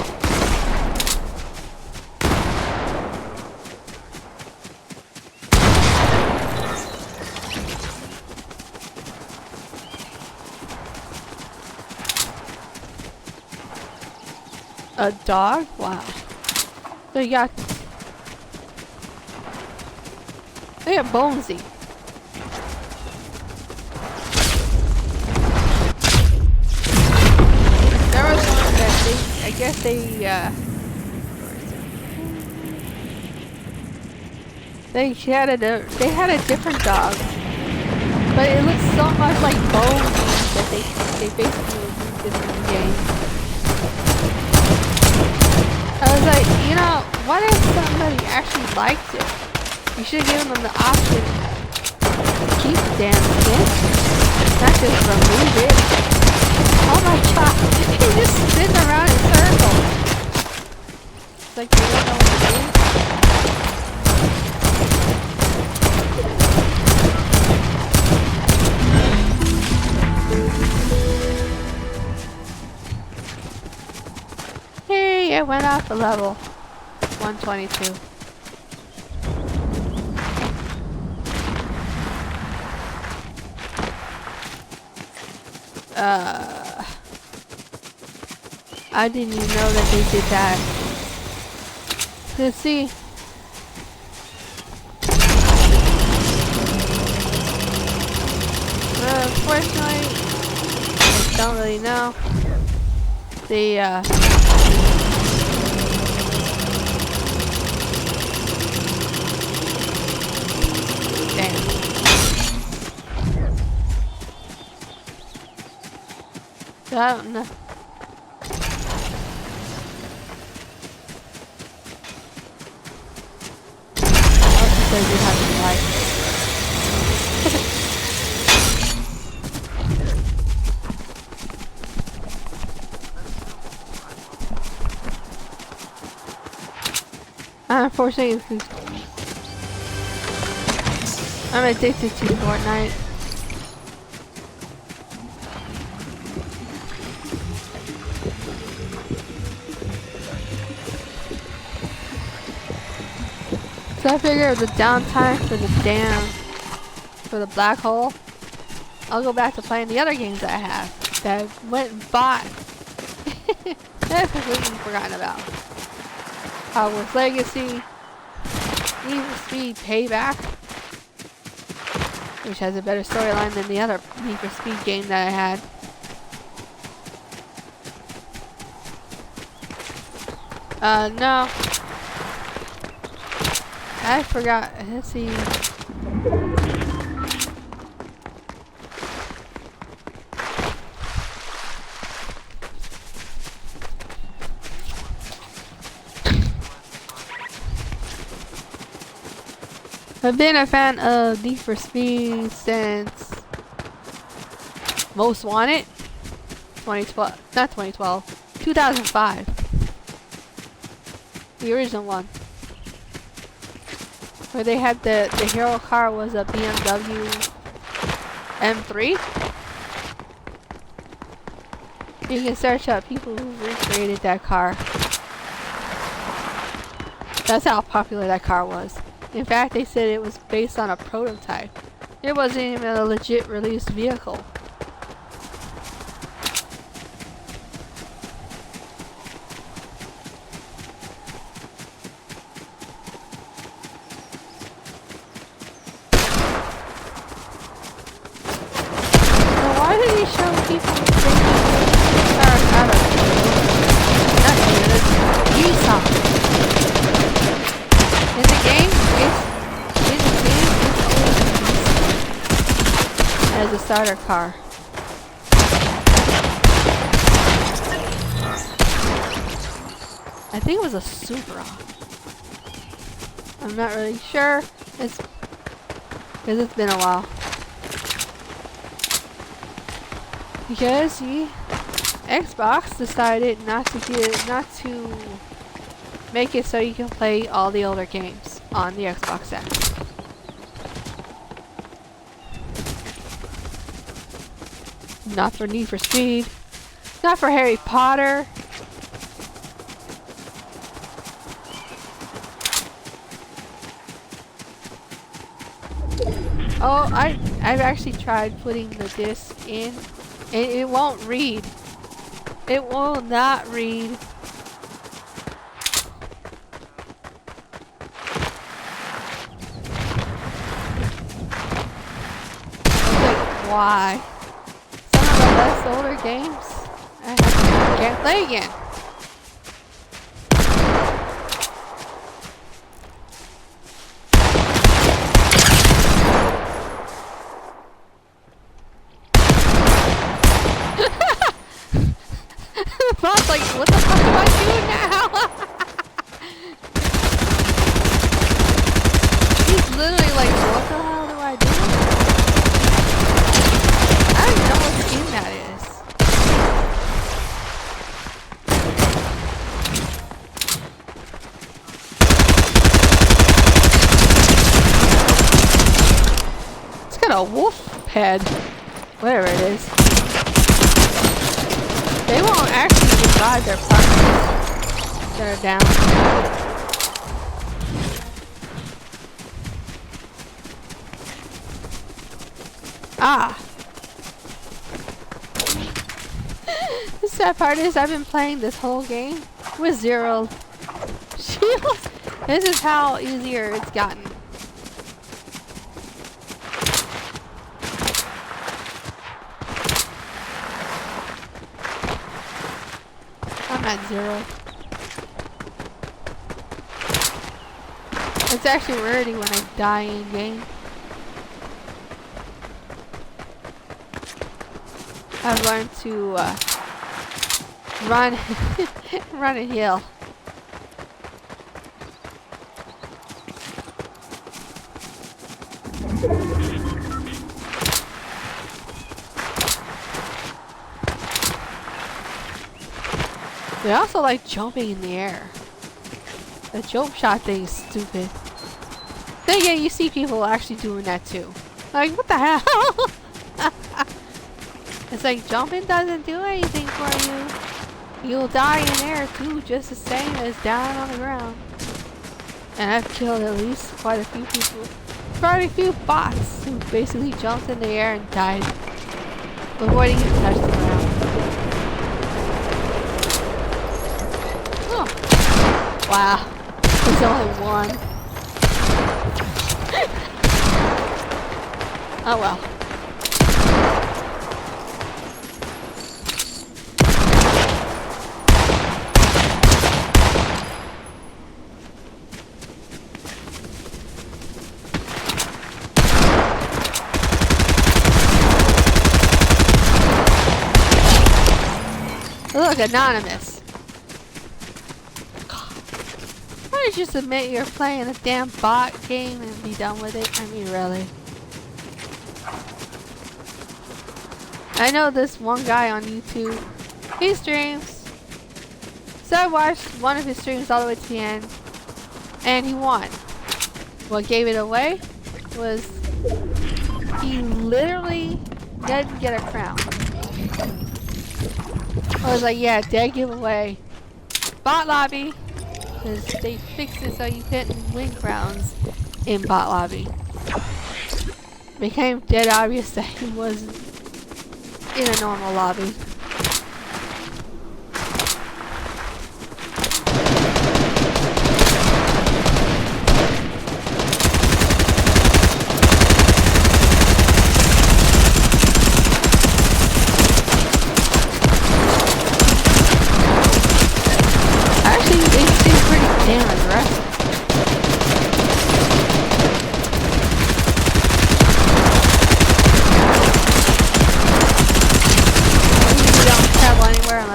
A dog? Wow. They got Bonesy. There was one that I guess they had a different dog, but it looks so much like Bonesy that they basically removed it from the game. I was like, you know, what if somebody actually liked it? You should have given them the option to keep the damn skin, not just remove it. Oh my god, he just spins around in circles. like they don't know what to do. Hey, it went off a level. 122. I didn't even know that they did that. Let's see. Unfortunately, I don't really know. The damn. I don't know. Because you have to like. Unfortunately, I'm addicted to Fortnite. So I figure the downtime for the black hole, I'll go back to playing the other games that I have that I went and bought. That I've completely forgotten about. Hogwarts Legacy, Need for Speed Payback, which has a better storyline than the other Need for Speed game that I had. No. I forgot. Let's see. I've been a fan of Need for Speed since Most Wanted, 2012, not 2012, 2005. The original one. Where they had the hero car was a BMW M3. You can search up people who recreated that car. That's how popular that car was. In fact, they said it was based on a prototype. It wasn't even a legit released vehicle. Now, why did he show people taking cars out of Utah? In the game, as a starter car. I think it was a Supra. I'm not really sure. It's because it's been a while. Because Xbox decided not to make it so you can play all the older games on the Xbox X. Not for Need for Speed. Not for Harry Potter. Oh, I've actually tried putting the disc in and it won't read. It will not read. Why? Some of the best older games I can't play again. The bot's like, what the fuck am I doing now? He's literally like, what the hell do I do? I don't know what game that is. at a wolf head. Whatever it is. They won't actually revive their partners that are down. Ah! The sad part is I've been playing this whole game with 0 shields. This is how easier it's gotten. I'm at 0. It's actually rarity when I die in game. I've learned to run, run and heal. They also like jumping in the air. The jump shot thing is stupid. Then again, you see people actually doing that too. Like, what the hell? It's like jumping doesn't do anything for you. You'll die in air too, just the same as down on the ground. And I've killed at least quite a few people. Quite a few bots who basically jumped in the air and died before they even touched the ground. Oh. Wow. There's only one. Oh well. Look, anonymous. Why don't you just admit you're playing a damn bot game and be done with it? I mean, really. I know this one guy on YouTube. He streams. So I watched one of his streams all the way to the end. And he won. What gave it away was he literally didn't get a crown. I was like, yeah, dead giveaway. Bot lobby. Because they fixed it so you couldn't win crowns in bot lobby. Became dead obvious that he wasn't in a normal lobby.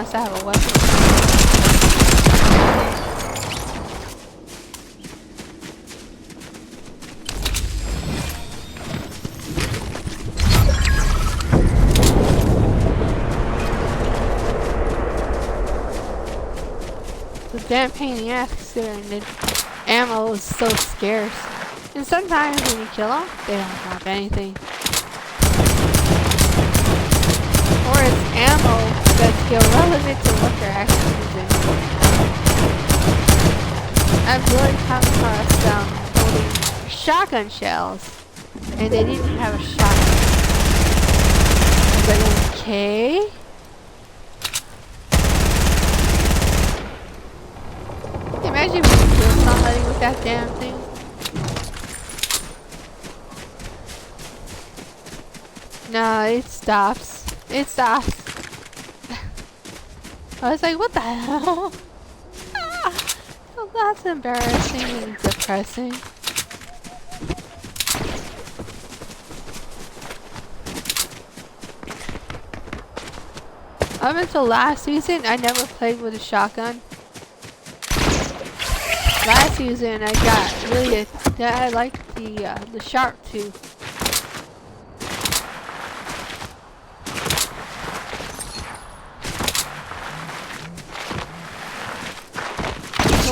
I have a weapon. It's a damn pain in the ass considering the ammo is so scarce. And sometimes when you kill them, they don't drop anything. Or it's ammo that's irrelevant to what they're actually using. I've really come across them holding shotgun shells, and they didn't have a shotgun. I was like, okay. Imagine if you kill somebody with that damn thing. No, it stops. It stops. I was like, what the hell? Well, that's embarrassing and depressing. Up until last season, I never played with a shotgun. Last season, I got really I liked the sharp tooth.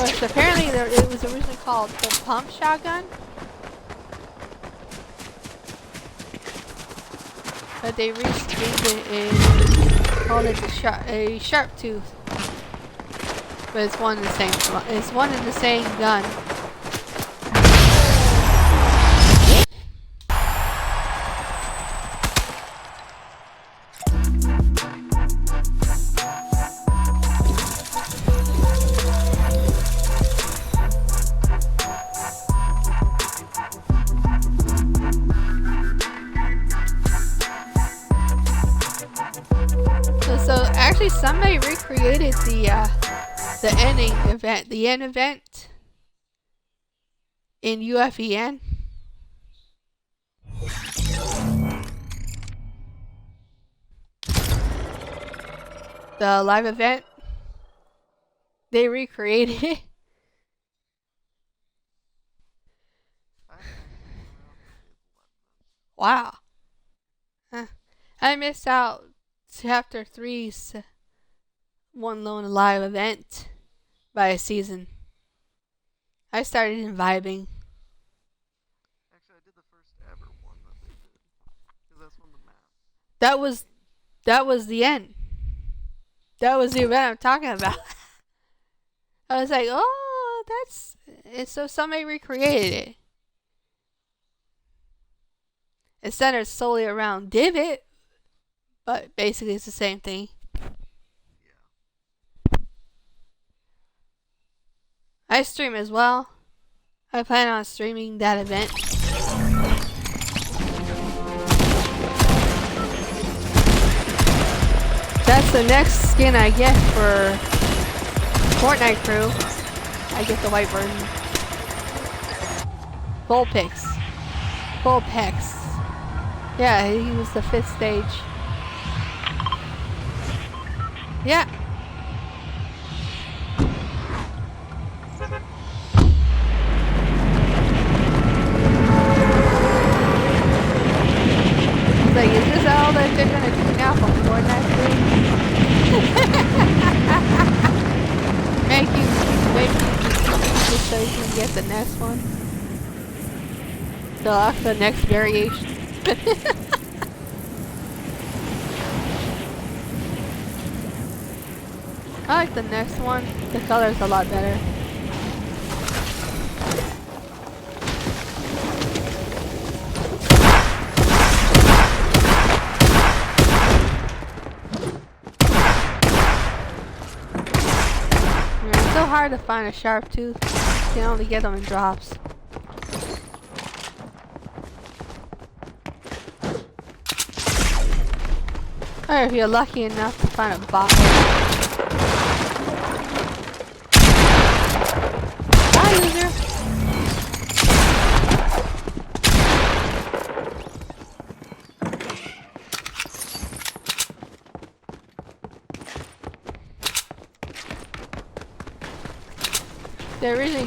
Which apparently it was originally called the pump shotgun. but they renamed it and called it a sharp tooth. But it's one and the same. It's one and the same gun. So actually, somebody recreated the ending event, the end event in UFEN. The live event. They recreated it. Wow. Huh. I missed out chapter 3's one lone live event by a season. I started in vibing. Actually, I did the first ever one that they did. Because that's when the map. That was the end. That was the event I'm talking about. I was like, oh, that's... And so somebody recreated it. It's centered solely around Divot, but basically it's the same thing. Yeah. I stream as well. I plan on streaming that event. That's the next skin I get for Fortnite crew. I get the white version. Vulpix. Vulpix. Yeah, he was the 5th stage. Yeah. It's like, is this all that they're gonna do now for Fortnite crew? make you just so you can get the next one. The next variation. I like the next one. The color's a lot better. It's so hard to find a sharp tooth. You can only get them in drops. Or if you're lucky enough to find a bottle. Bye, loser! They originally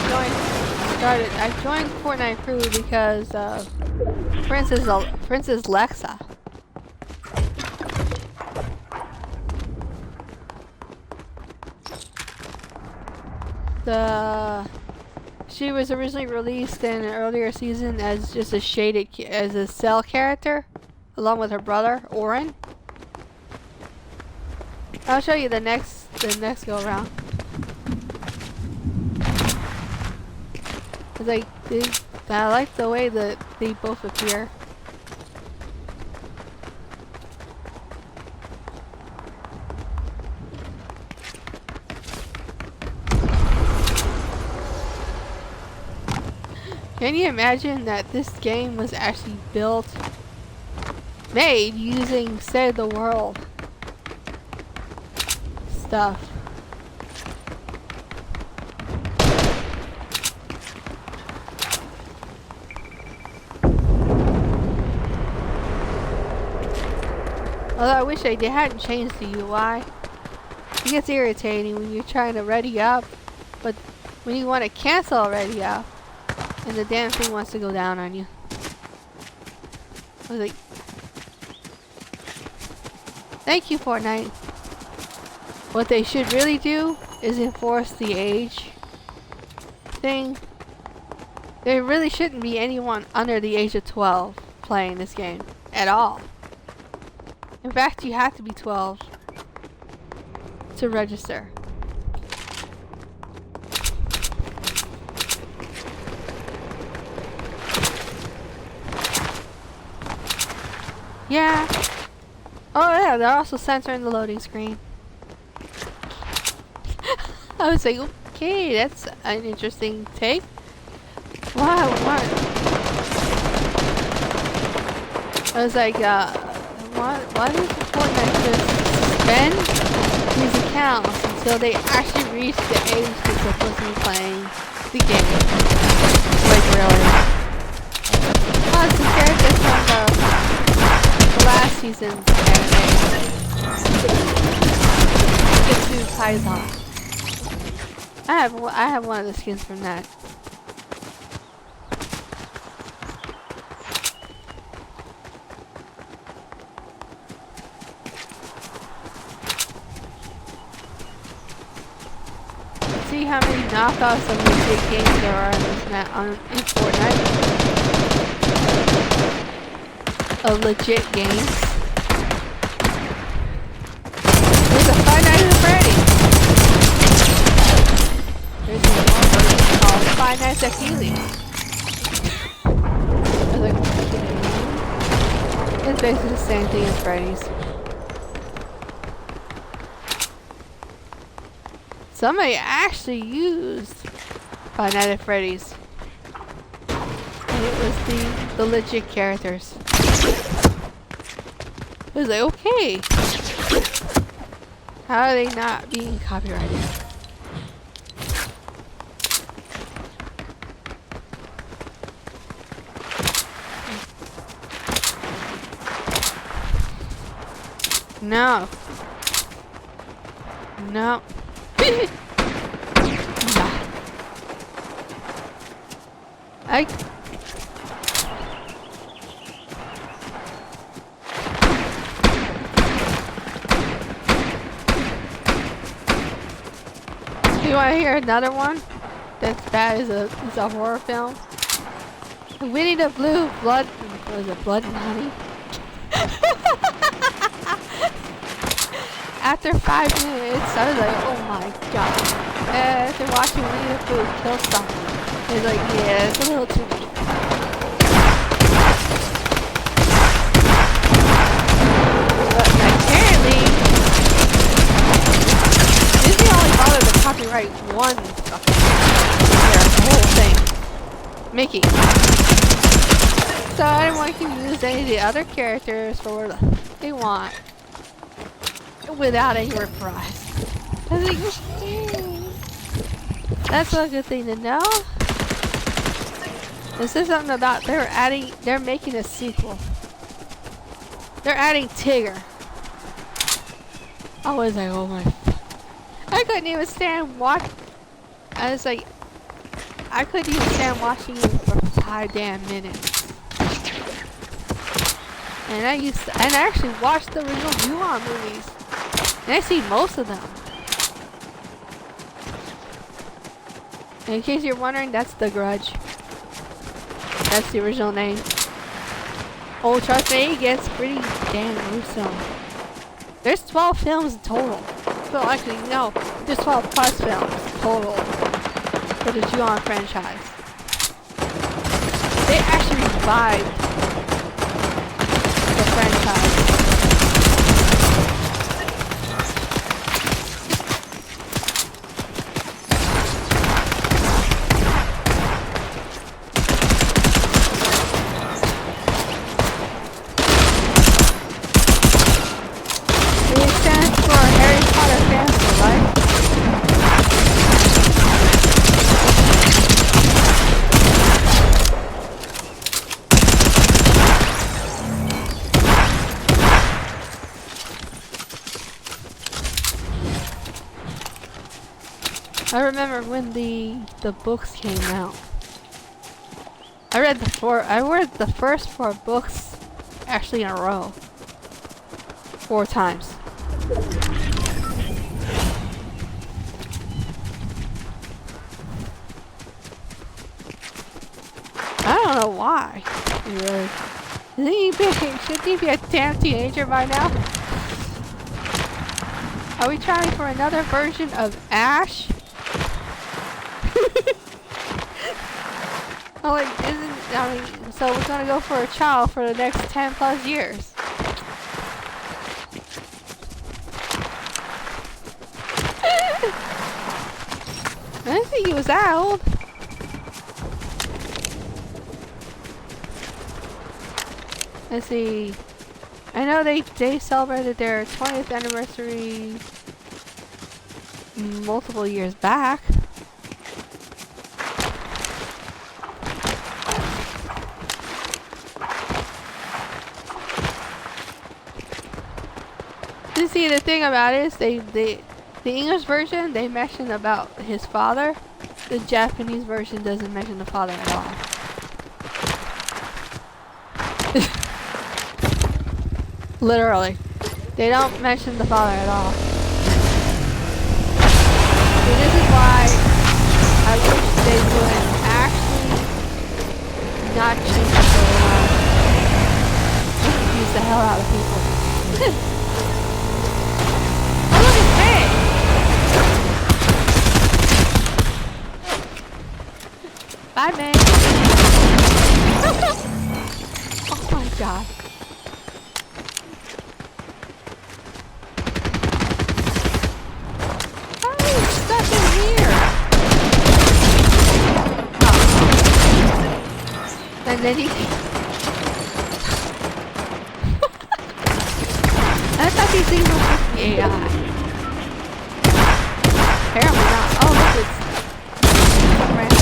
I joined Fortnite crew because of Princess Lexa. She was originally released in an earlier season as just a as a cell character, along with her brother Orin. I'll show you the next go around. It's like I like the way that they both appear. Can you imagine that this game was actually made using Save the World stuff? Although I wish they hadn't changed the UI. It gets irritating when you're trying to ready up, but when you want to cancel a ready up, and the damn thing wants to go down on you. I was like, thank you, Fortnite. What they should really do is enforce the age thing. There really shouldn't be anyone under the age of 12 playing this game at all. In fact, you have to be 12 to register. Yeah. Oh yeah, they're also censoring the loading screen. I was like, okay, that's an interesting take. Wow, what? I was like, why does Fortnite just suspend these accounts until they actually reach the age they're supposed to be playing the game? Like, really? Plus, the characters from the last season's anime get to Kaizen. I have one of the skins from that. See how many knockoffs of legit games there are in this in Fortnite. Of legit games. There's a Five Nights at Freddy's. There's a one version called Five Nights at Freddy's. I was like, it's basically the same thing as Freddy's. Somebody actually used Five Nights at Freddy's. And it was the legit characters. It was like, okay. How are they not being copyrighted? No. No. You want to hear another one that's bad as a horror film? Winnie the Blue Blood, was it Blood and Honey? After 5 minutes, I was like, oh my god. After watching Winnie the Pooh kill something, it's like, yeah, it's a little too much. But apparently, Disney only bothered to copyright one fucking character, the whole thing. Mickey. So anyone can use any of the other characters for what they want. Without any reprise. I think that's a good thing to know. This is something about they're making a sequel. They're adding Tigger. I was like, oh my, I couldn't even stand I was like, I couldn't even stand watching it for 5 damn minutes. And I actually watched the original Mulan movies. And I see most of them. And in case you're wondering, that's The Grudge. That's the original name. Oh, trust me, it gets pretty damn gruesome. There's 12 films in total. Well, actually, no. There's 12 plus films total for the Ju-On franchise. They actually revived the franchise. I remember when the books came out. I read the first 4 books actually in a row. 4 times. I don't know why. Really. Shouldn't he be a damn teenager by now? Are we trying for another version of Ash? Oh, like, so we're gonna go for a child for the next 10 plus years. I didn't think he was that old. Let's see. I know they celebrated their 20th anniversary multiple years back. You see, the thing about it is the English version, they mention about his father. The Japanese version doesn't mention the father at all. Literally. They don't mention the father at all. So this is why I wish they would actually not change the storyline. Confuse the hell out of people. Oh, look at me! Bye, man. Oh my god. And then he... I thought these things were supposed to be AI. Apparently not. Oh, look, it's... random.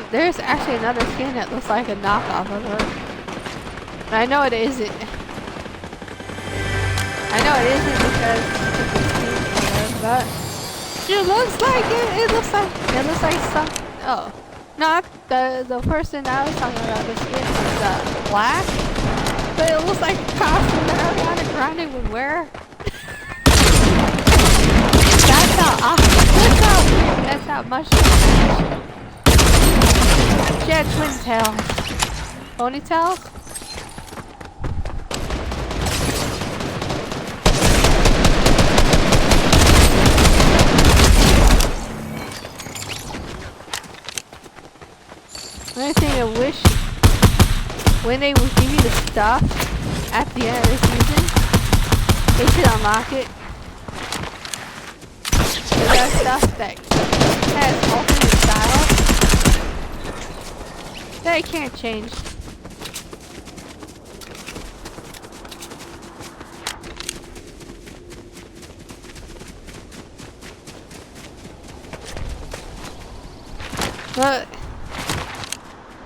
There's actually another skin that looks like a knockoff of her. And I know it isn't. I know it isn't because it's a skin color, but it looks like it looks like some. Oh, no, the person I was talking about, the skin is black, but it looks like a costume that Ariana Grande would wear. That's how much. She had twin tails. Ponytails? Another thing I wish, when they would give you the stuff at the end of the season, they should unlock it. There's stuff that has alternate styles that I can't change. But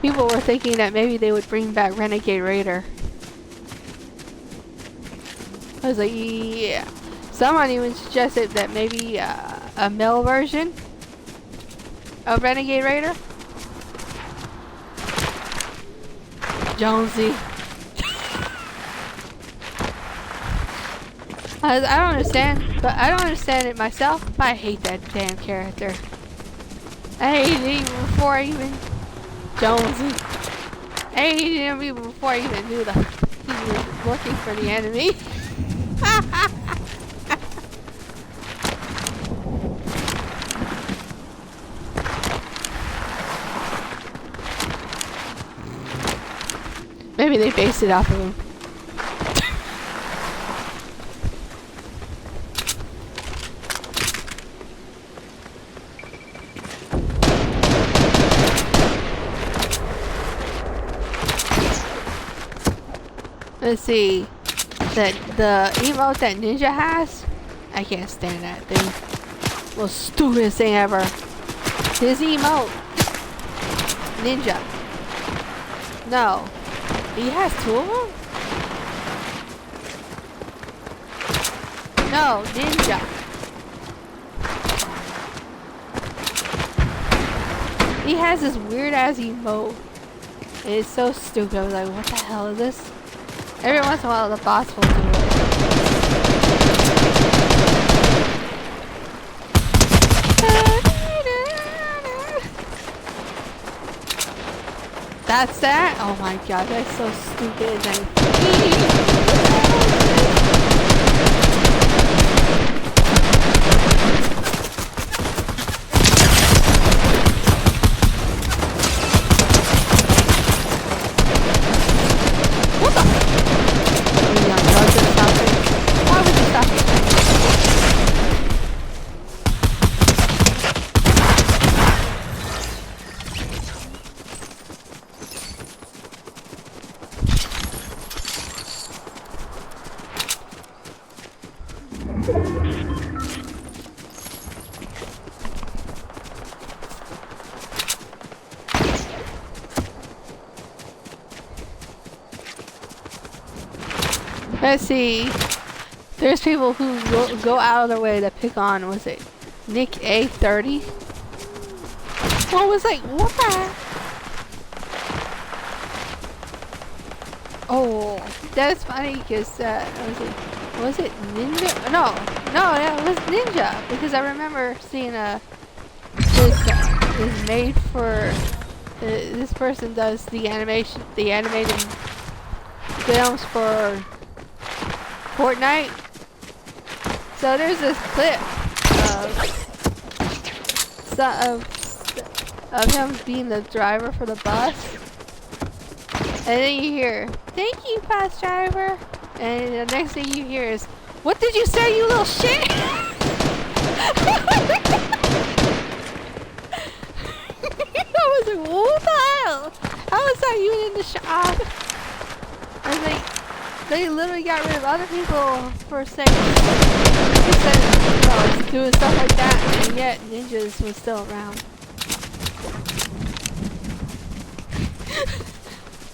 people were thinking that maybe they would bring back Renegade Raider. I was like, yeah. Someone even suggested that maybe a male version of Renegade Raider. Jonesy. I don't understand, but I don't understand it myself. But I hate that damn character. I hated him before I even Jonesy. I hated him even before I even knew that he was working for the enemy. Maybe they based it off of him. Let's see. The emote that Ninja has, I can't stand that thing. Most stupidest thing ever. His emote. Ninja. No. He has two of them? No, Ninja. He has this weird ass emote. It's so stupid. I was like, what the hell is this? Every once in a while the boss will do it. That's that? Oh my god, that's so stupid. What the? Oh yeah, no, just stop it. Why would you stop it? Let's see. There's people who go out of their way to pick on, was it Nick A30? Well, I was like, what the heck? Oh, that's funny because, was it Ninja? No, yeah, it was Ninja because I remember seeing this made for, this person does the animated films for Fortnite. So there's this clip of him being the driver for the bus, and then you hear, "Thank you, bus driver," and the next thing you hear is, "What did you say, you little shit?" I was like, what the hell? How is that even in the shop? I was like, they literally got rid of other people for saying, doing stuff like that, and yet Ninjas was still around.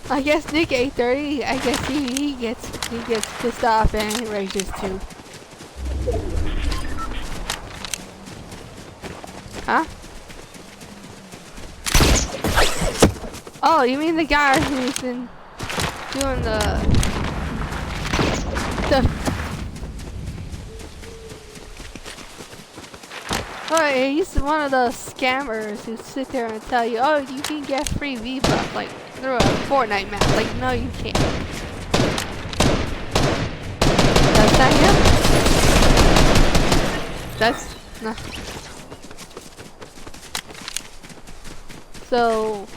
I guess Nick 830, I guess he gets pissed off and he rages too. Huh? Oh, you mean the guy who's been doing the oh, he's one of those scammers who sit there and tell you, oh, you can get free V-Bucks, like, through a Fortnite map. Like, no, you can't. That's not him? That's, no. So,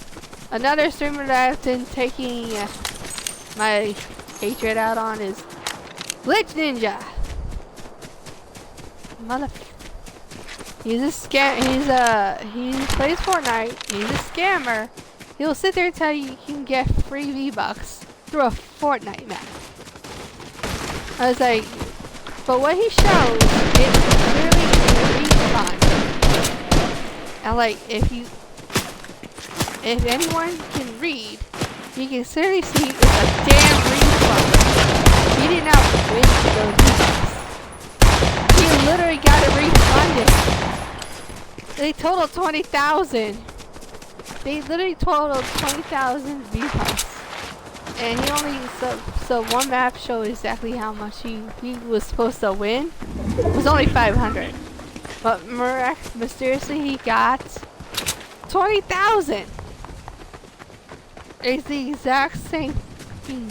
another streamer that I've been taking my hatred out on is Glitch Ninja. He's a he plays Fortnite. He's a scammer. He'll sit there and tell you can get free V-Bucks through a Fortnite map. I was like, but what he shows is clearly a refund. And like, if anyone can read, you can clearly see it's a damn refund. He did not win those V-Bucks. He literally got it refunded. They totaled 20,000. They literally totaled 20,000 V-Bucks. And he only, so one map showed exactly how much he was supposed to win. It was only 500. But mysteriously he got 20,000. It's the exact same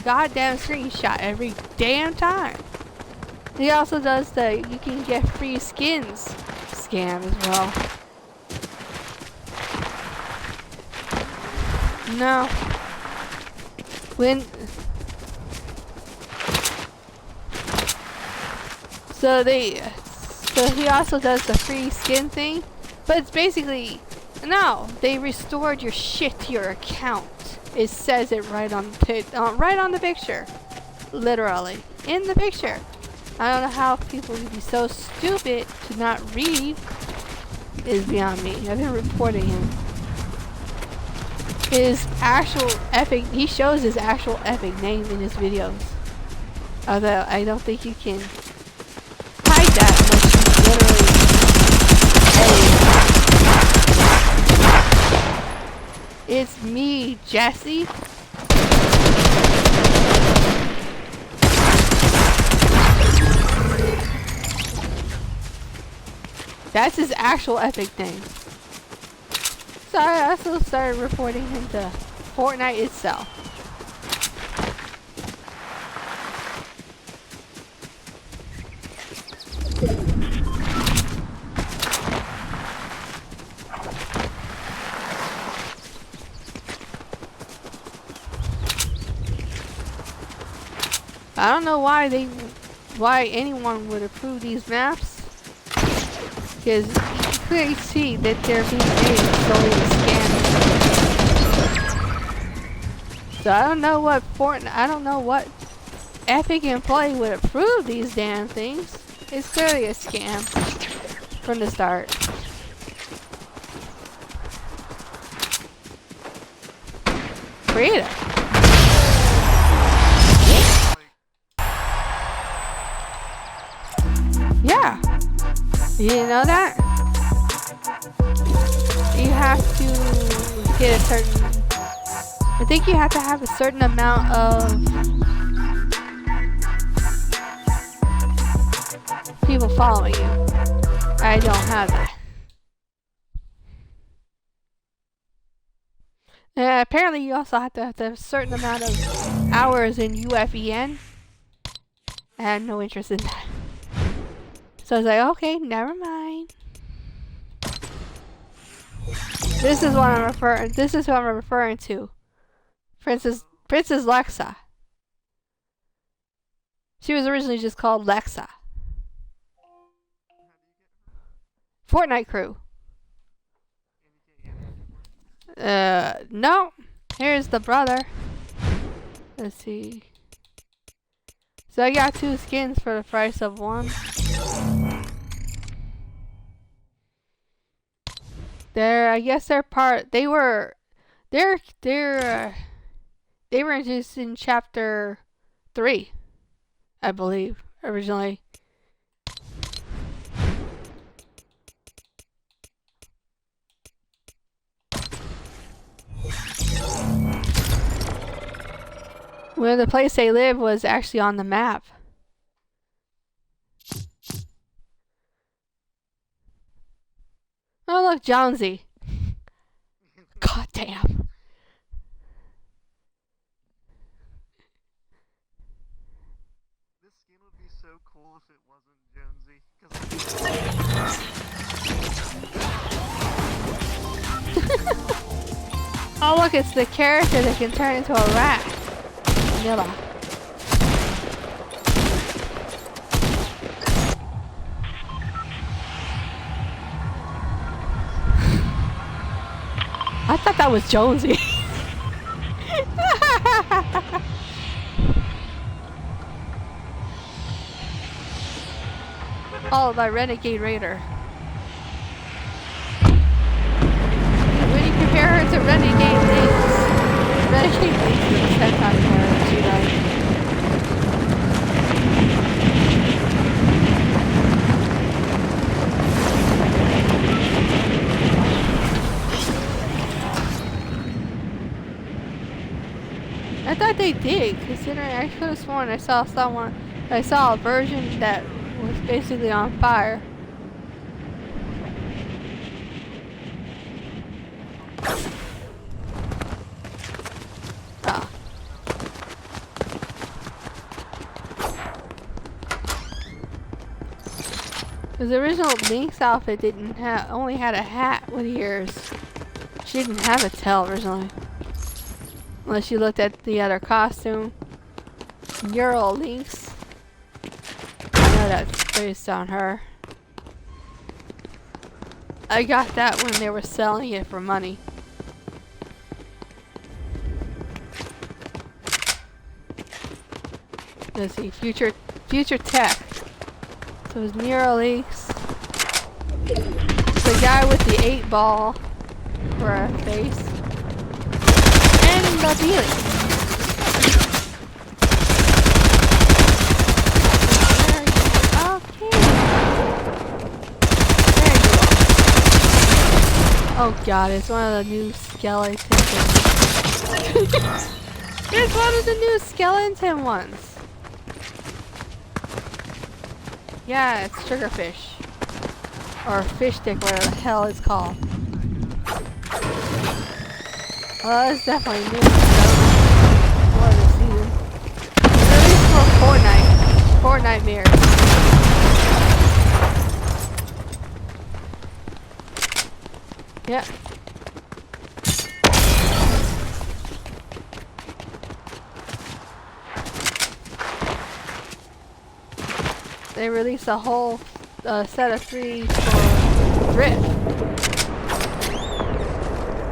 goddamn screenshot every damn time. He also does the you can get free skins scam as well. No. So he also does the free skin thing, but it's basically, no, they restored your shit to your account. It says it right on the picture, literally in the picture. I don't know how people can be so stupid to not read. Is beyond me. I've been reporting him. His actual epic, he shows his actual epic name in his videos. Although I don't think you can hide that unless you literally. It's me, Jesse. That's his actual epic name. So I also started reporting him to Fortnite itself. I don't know why anyone would approve these maps, because you clearly see that they're being made solely to scam. So I don't know what Epic employee would approve these damn things. It's clearly a scam from the start. Creative. Yeah. You didn't know that? You have to get a certain... I think you have to have a certain amount of people following you. I don't have that. And apparently you also have to have a certain amount of hours in UFEN. I had no interest in that. So I was like, okay, never mind. This is what I'm referring to. Princess Lexa. She was originally just called Lexa. Fortnite crew. No. Here's the brother. Let's see. So I got 2 skins for the price of 1. I guess they were just in chapter 3, I believe, originally. Where the place they lived was actually on the map. Oh look, Jonesy. God damn. This skin would be so cool if it wasn't Jonesy. Oh look, it's the character that can turn into a rat. Vanilla. I thought that was Jonesy. Followed by Renegade Raider. When you compare her to Renegade Lynx, Renegade Lynx is 10 times more than she does. I thought they did, considering I could have sworn I saw a version that was basically on fire. Ah. Because the original Lynx outfit only had a hat with ears. She didn't have a tail originally. Unless you looked at the other costume. Neural Lynx. I know that's based on her. I got that when they were selling it for money. Let's see, future tech. So it's Neural Lynx. The guy with the 8-ball for a face. And the Bealing. Okay. There you are. Oh god, it's one of the new skeletons. it's one of the new skeleton ones. Yeah, it's sugarfish. Or fish stick, whatever the hell it's called. Well, it's definitely new. For the season. At least for Fortnite. Fortnite mirrors. Yeah. They released a whole set of 3 for Drift.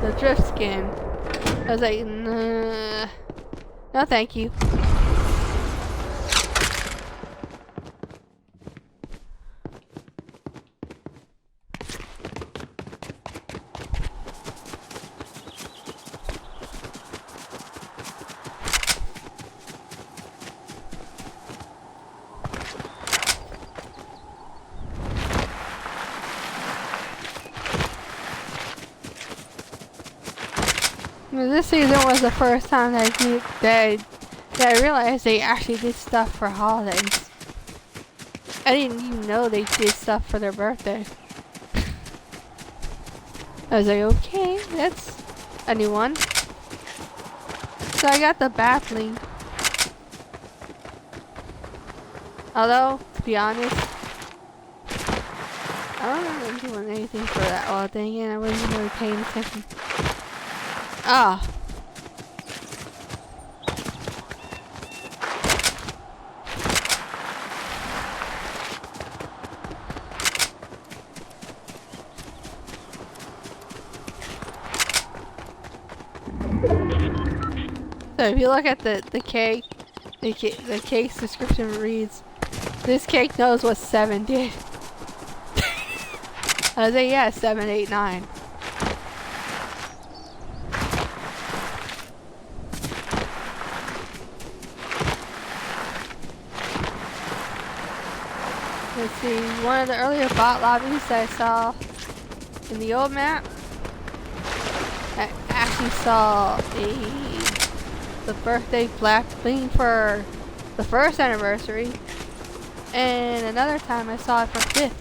The Drift skin. I was like, nah, no thank you. This season was the first time that I realized they actually did stuff for holidays. I didn't even know they did stuff for their birthday. I was like, okay, that's a new one. So I got the baffling. Although, to be honest, I don't remember doing anything for that. Oh, dang it, I wasn't really paying attention. Ah. So if you look at the cake, the cake's description reads, "This cake knows what 7 did." I was like, yeah, 7, 8, 9. Let's see, one of the earlier bot lobbies that I saw in the old map, I actually saw the birthday black thing for the 1st anniversary, and another time I saw it for 5th.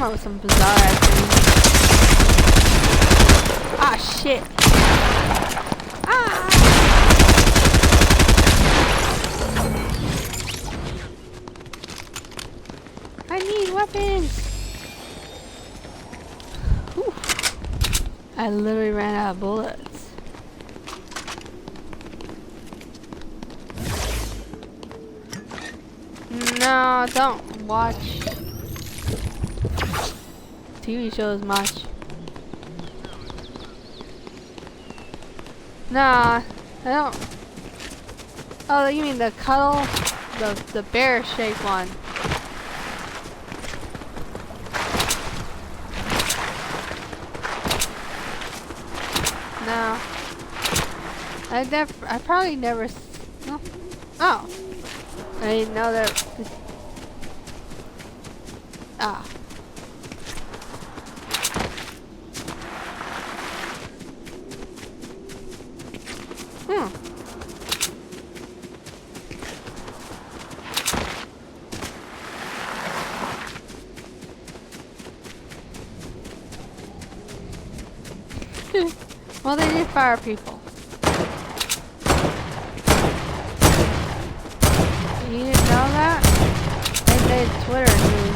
With some bizarre ass things. Ah, shit. Ah. I need weapons. Whew. I literally ran out of bullets. No, don't watch TV shows much. Nah, I don't. Oh, you mean the cuddle? The bear shaped one. No. I probably never. No. Oh. I didn't know that. Ah. Well, they did fire people. You didn't know that? They made Twitter news.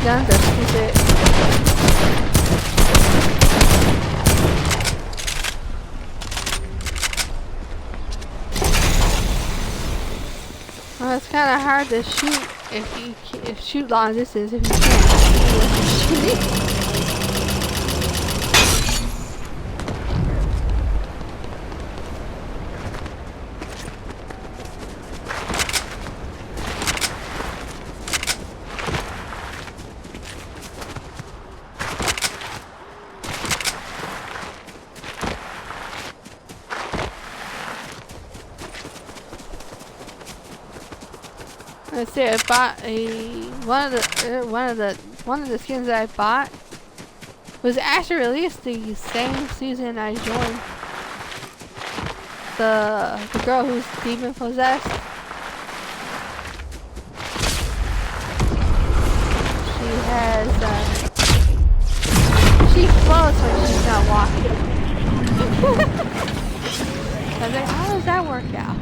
Guns are stupid. it's kind of hard to shoot if shoot long distance if you can't see what you're shooting. Let's see. I bought one of the skins that I bought was actually released the same season I joined. The girl who's demon possessed. She has she floats when she's not walking. I was like, how does that work out?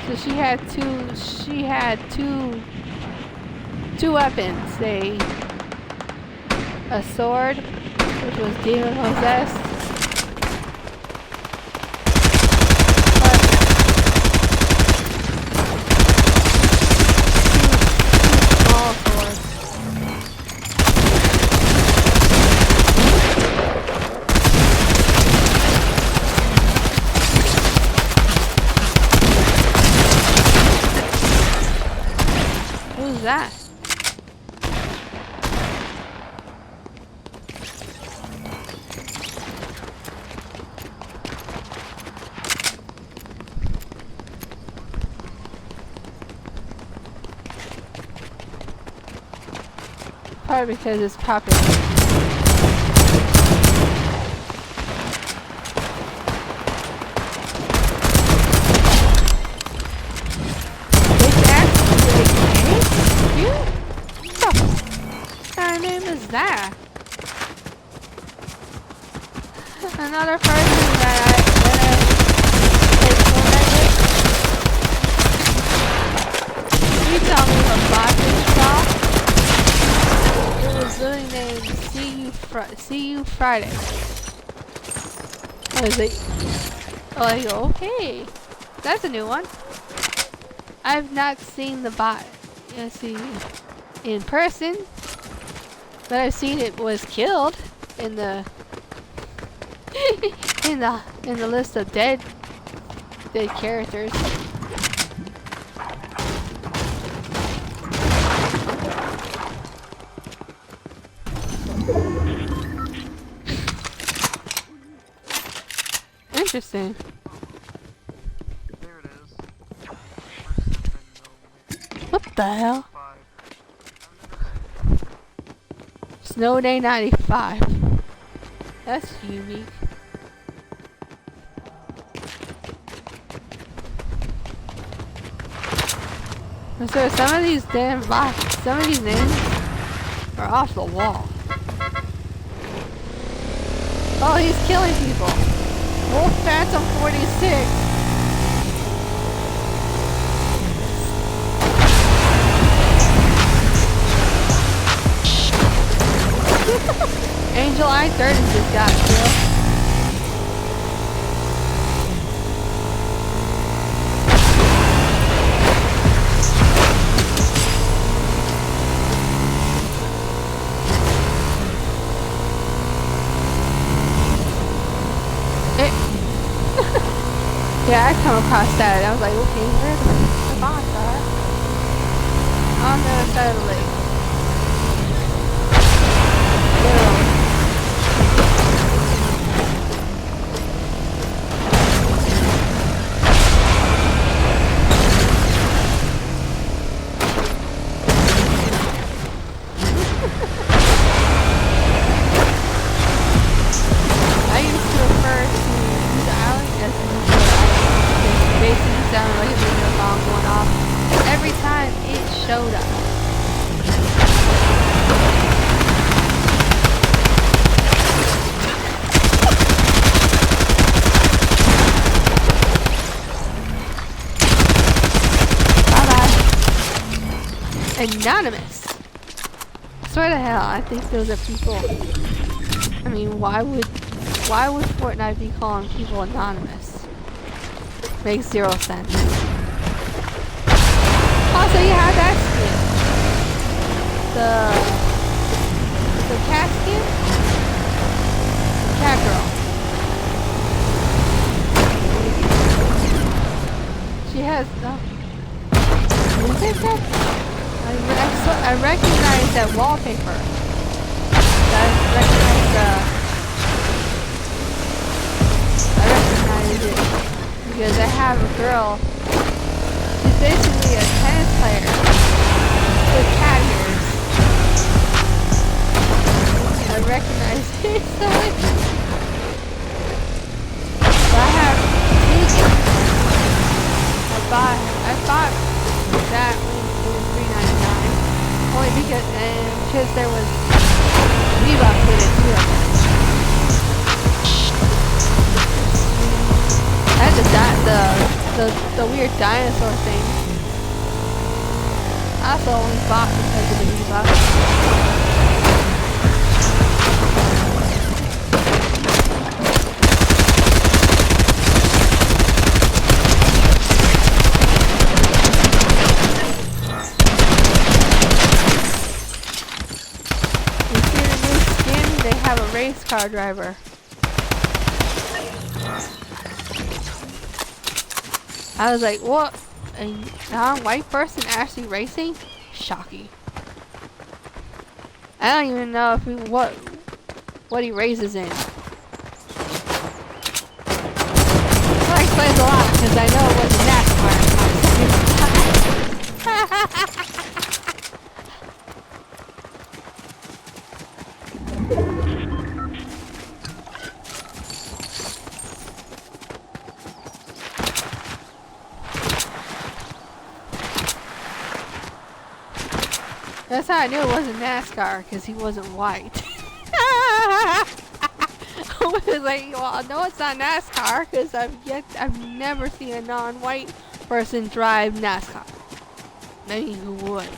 So she had two weapons. A sword, which was demon possessed. Two small swords. Who's that? Probably because it's popular. What kind of name is that? Another person that I played Fortnite with? Can you tell me what bot this called? It was literally named See You Friday. I was like, okay, that's a new one. I've not seen the bot. In person, but I've seen it was killed in the in the list of dead characters. Interesting. There it is. What the hell? Snow Day 95. That's unique. And so some of these damn bots, some of these names are off the wall. Oh, he's killing people. Wolf Phantom 46. Angel I-30 just got killed. Yeah, I come across that and I was like, okay, where the bots are? On the other side of the lake. Anonymous. Swear to hell, I think those are people. I mean, why would Fortnite be calling people anonymous? Makes 0 sense. Also, you have that skin. The cat skin? Cat girl. She has the... What is that? I recognize that wallpaper. I recognize it because I have a girl. She's basically a tennis player with cat ears. I recognize it so much. But I have Tegan. I bought that when it was $3.99. Only because there was V-Bucks with it too. I had the weird dinosaur thing. I also only bought because of the V-Bucks. Have a race car driver. I was like, what? A non-white person actually racing? Shocking. I don't even know if what he races in. That explains a lot because I know it wasn't NASCAR. That's how I knew it wasn't NASCAR, because he wasn't white. I was like, well, no, it's not NASCAR, because I've never seen a non-white person drive NASCAR. Maybe who would.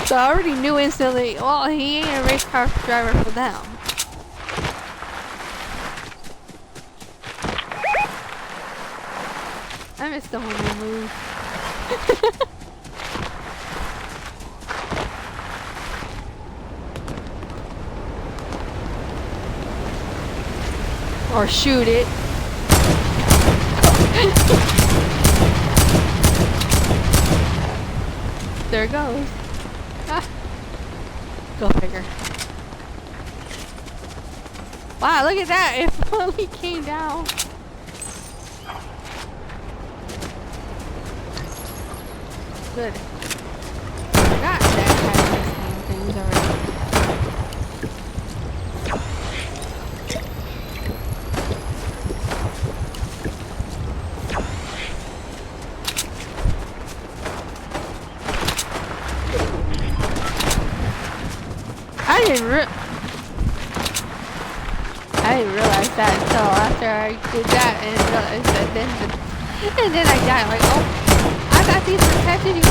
So I already knew instantly, well, he ain't a race car driver for them. I missed the one they moved. Or shoot it. There it goes. Ah. Go figure. Wow, look at that. It finally came down. Good. Forgot that had these things already. I didn't realize that until after I did that and then I died. Like, oh. I thought these protected you from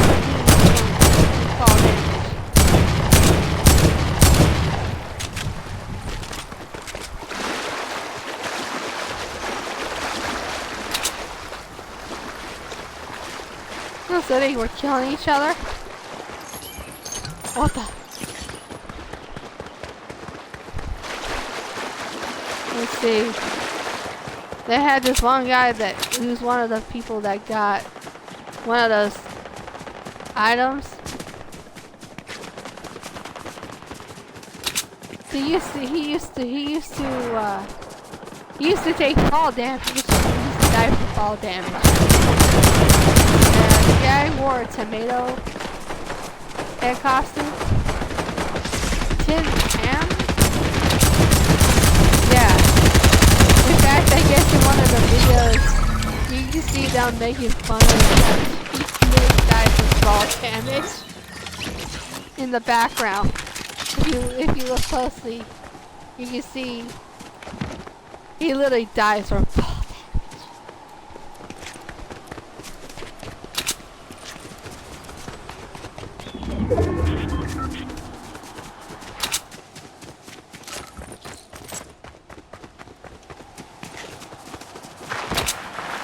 fall damage. Oh, so they were killing each other? What the? Let's see. They had this one guy who's one of the people that got one of those items. He used to take fall damage. He used to die from fall damage. And the guy wore a tomato head costume. Tin Ham? Yeah. In fact, I guess in one of the videos, you can see them making fun of him. He died from fall damage in the background. If you look closely, you can see he literally dies from fall damage.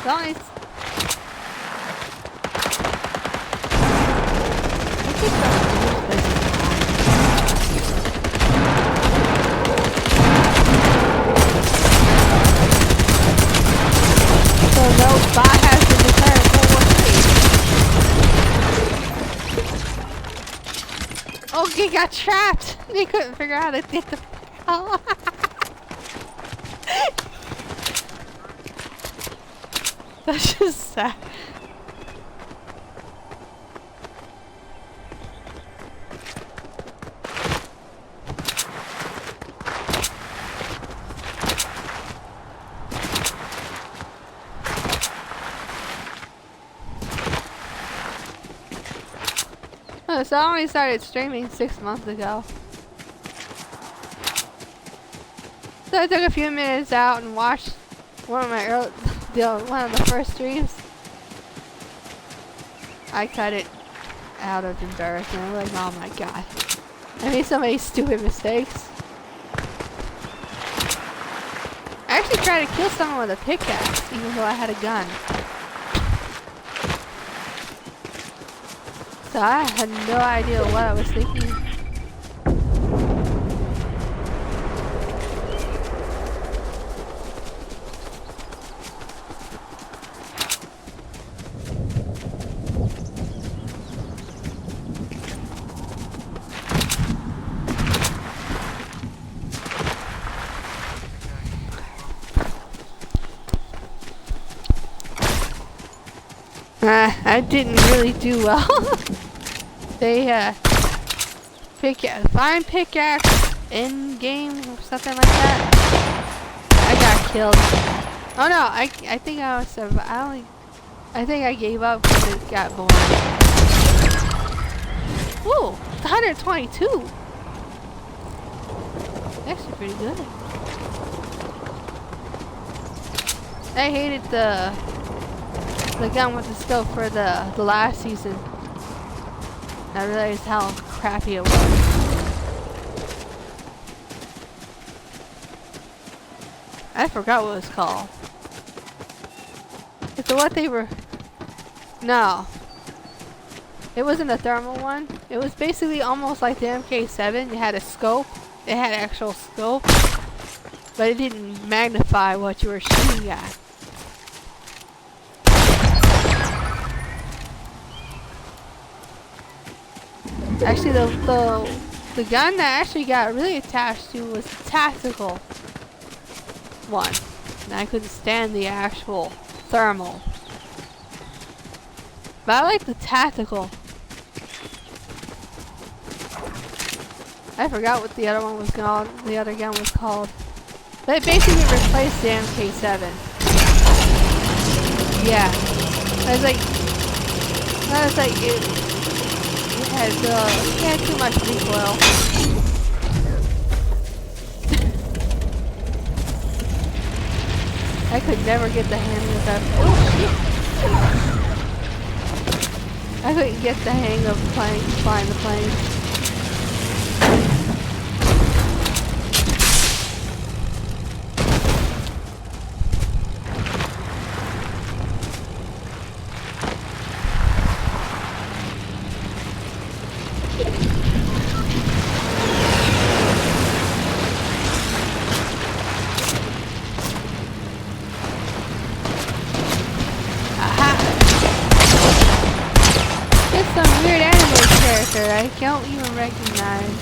only. So no bot has to declare World War III. Oh, he got trapped. He couldn't figure out how to get the hell. That's just sad. Oh, so I only started streaming 6 months ago. So I took a few minutes out and watched one of my one of the first streams. I cut it out of embarrassment. I'm like, oh my god. I made so many stupid mistakes. I actually tried to kill someone with a pickaxe, even though I had a gun. So I had no idea what I was thinking. I didn't really do well. They find pickaxe in game or something like that. I got killed. Oh no, I think I was I think I gave up because it got boring. Ooh, it's 122. Actually pretty good. I hated the gun with the scope for the last season. I realized how crappy it was. I forgot what it was called. It's what they were. No. It wasn't a thermal one. It was basically almost like the MK7. It had a scope. It had actual scope. But it didn't magnify what you were shooting at. Actually, the gun that actually got really attached to was the tactical one. And I couldn't stand the actual thermal. But I like the tactical. I forgot what the other one was called. The other gun was called. But it basically replaced the MK7. Yeah. I was like, it had too much recoil. I could never get the hang of that. Oh shit! I couldn't get the hang of flying the plane. I don't even recognize.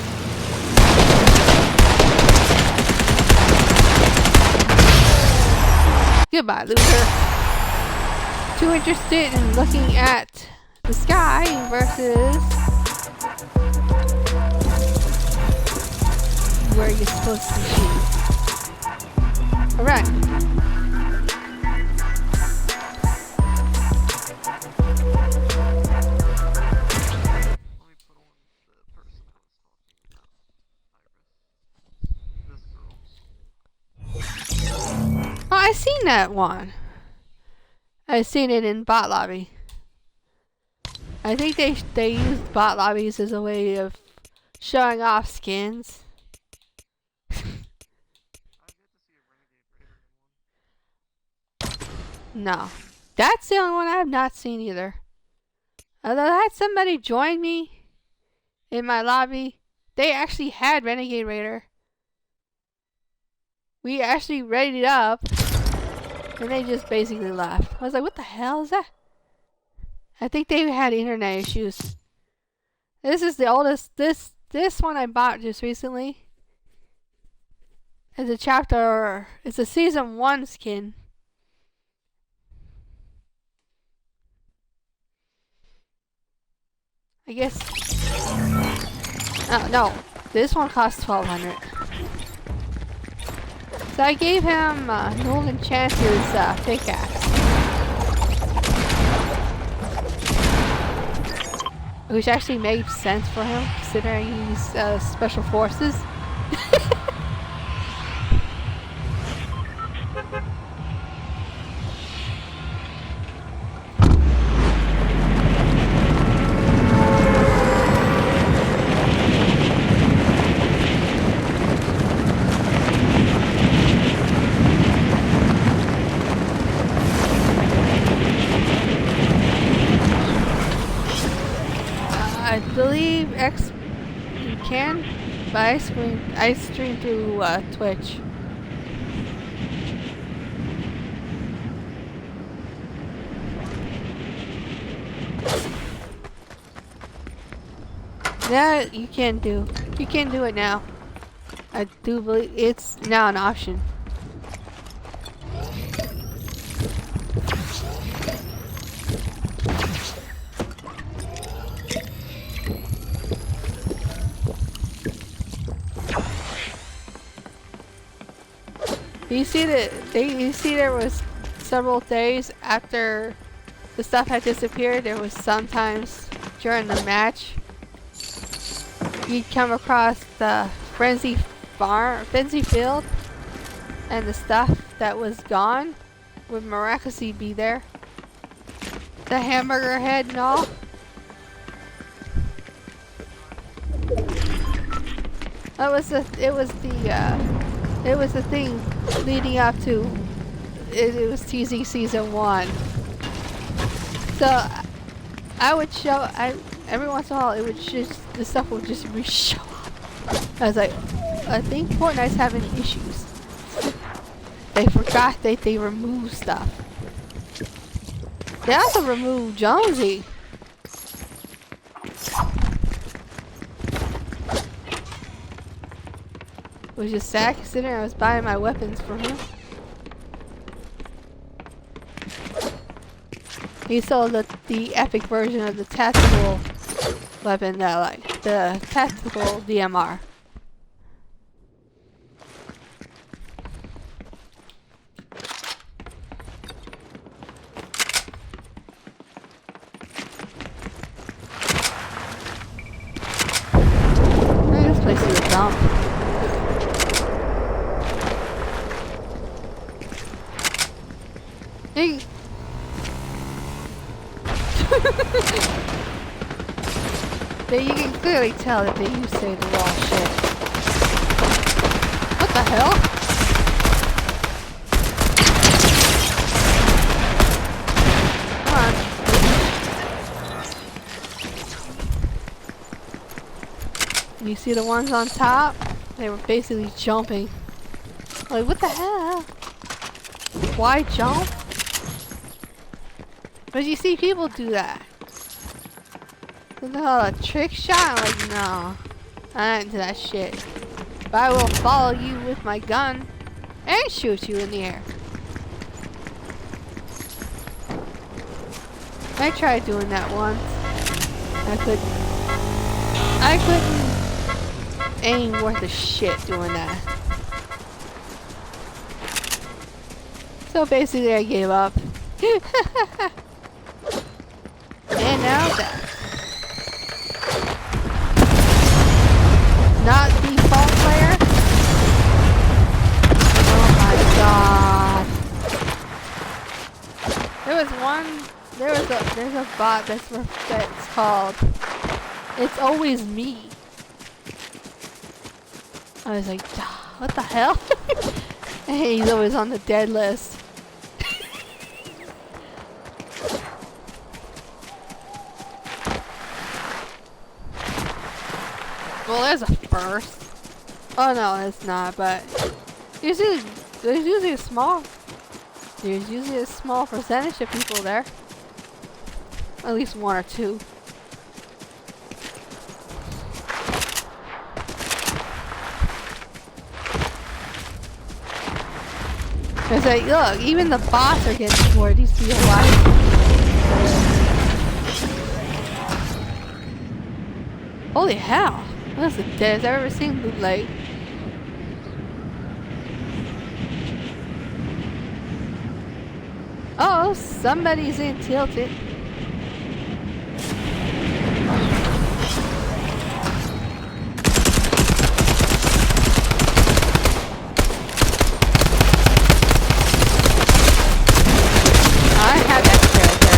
Goodbye, loser. Too interested in looking at the sky versus where you're supposed to shoot. Alright. Oh, I seen that one. I seen it in bot lobby. I think they used bot lobbies as a way of showing off skins. No. That's the only one I have not seen either. Although I had somebody join me in my lobby. They actually had Renegade Raider. We actually readied up. And they just basically left. I was like, what the hell is that? I think they had internet issues. This is the oldest. This one I bought just recently. It's a chapter. It's a season 1 skin. I guess. Oh no, this one costs 1,200. So I gave him Nolan Chance's pickaxe. Which actually made sense for him, considering he's special forces. I believe you can, but I stream through Twitch. Yeah, you can do it now. I do believe it's now an option. You see there was several days after the stuff had disappeared. There was sometimes during the match you'd come across the frenzy field, and the stuff that was gone would miraculously be there. The hamburger head and all. It was the thing leading up to it was teasing season 1. So I would show every once in a while it would just the stuff would just re-show up. I was like, I think Fortnite's having issues. They forgot that they removed stuff. They also removed Jonesy. Which is sad considering I was buying my weapons from him. He sold the epic version of the tactical weapon that I like. The tactical DMR. This place is a dump. Hey. But you can clearly tell that they used to say the wrong shit. What the hell? Come on. You see the ones on top? They were basically jumping. Like, what the hell? Why jump? But you see people do that. Isn't that a trick shot? I'm like, no. I'm not into that shit. But I will follow you with my gun and shoot you in the air. I tried doing that once. I couldn't aim worth a shit doing that. So basically I gave up. And now that. Not default player? Oh my god. There's a bot that's called It's Always Me. I was like, what the hell? And he's always on the dead list. Well, there's a first. Oh no, it's not. But there's usually a small percentage of people there. At least one or two. It's like, look, even the bots are getting bored. These people Holy hell! That's the deadest I've ever seen Blue Lake. Oh, somebody's in Tilted. I had that character.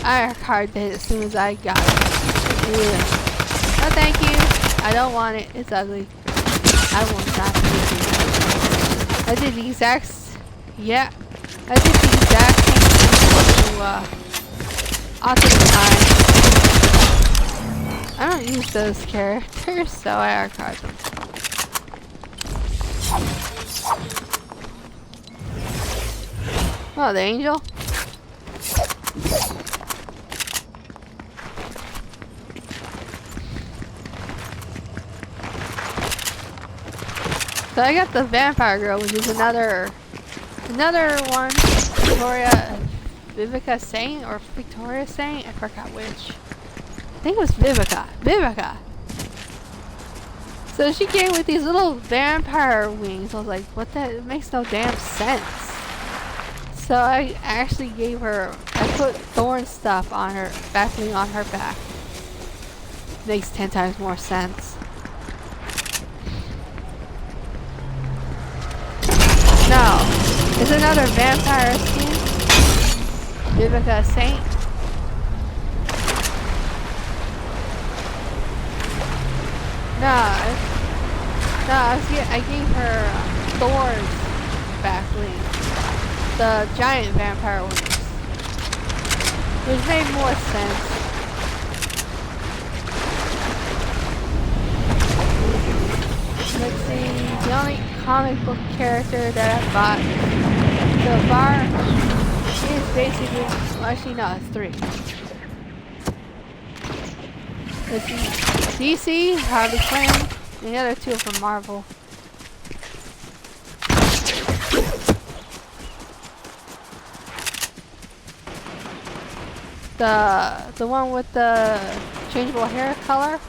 I carded it as soon as I got it. Yeah. No, thank you. I don't want it. It's ugly. I will not use it. I did the exact. Yeah, I did the exact same thing to Optimus Prime. I don't use those characters, so I archive them. Oh, the angel? So I got the vampire girl, which is another one, Vivica Saint or Victoria Saint, I forgot which. I think it was Vivica. So she came with these little vampire wings. I was like, what the, it makes no damn sense. So I actually gave her, I put thorn stuff on her, Vaseline on her back. Makes 10 times more sense. No, it's another vampire skin. Vivica Saint. I gave her Thor's backbling. The giant vampire wings. Which made more sense. Let's see, the only comic book character that I bought so far is basically, well, actually no, it's 3. Let's see, DC, Harley Quinn, and the other 2 are from Marvel. The one with the changeable hair color,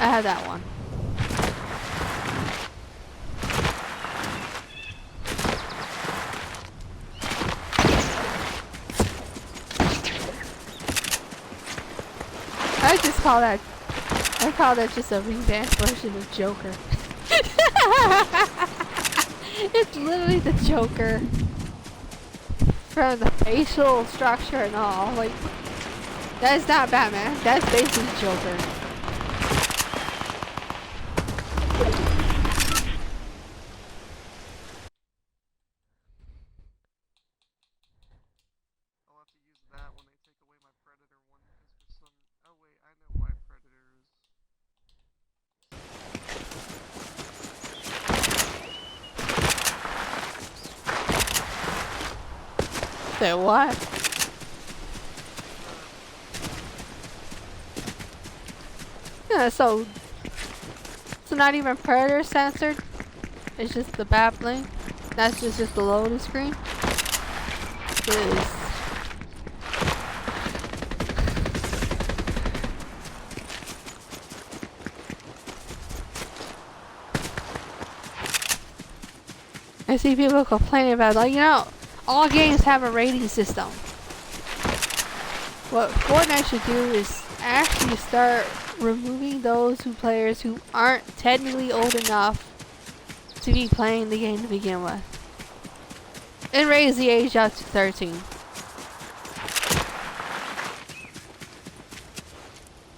I had that one. I call that just a revamped version of Joker. It's literally the Joker. From the facial structure and all. Like, that is not Batman. That's basically Joker. Say what? Yeah, so not even Predator censored. It's just the baffling. That's just the loading screen. I see people complaining about, like, you know, all games have a rating system. What Fortnite should do is actually start removing those players who aren't technically old enough to be playing the game to begin with. And raise the age up to 13.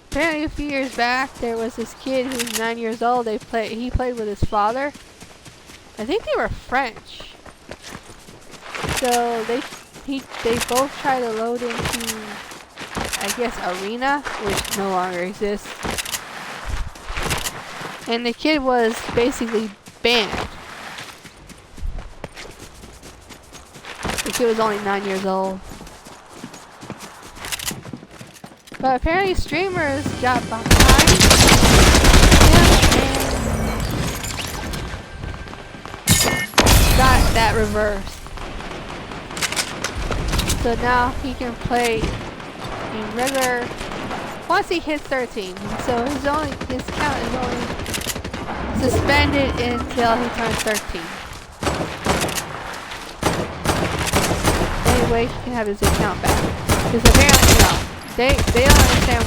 Apparently a few years back there was this kid who was 9 years old. He played with his father. I think they were French. So they both tried to load into I guess, arena, which no longer exists. And the kid was basically banned. The kid was only 9 years old. But apparently streamers got behind him and got that reversed. So now he can play in regular once he hits 13. So his count is only suspended until he turns 13. Anyway, he can have his account back. Because apparently, they don't understand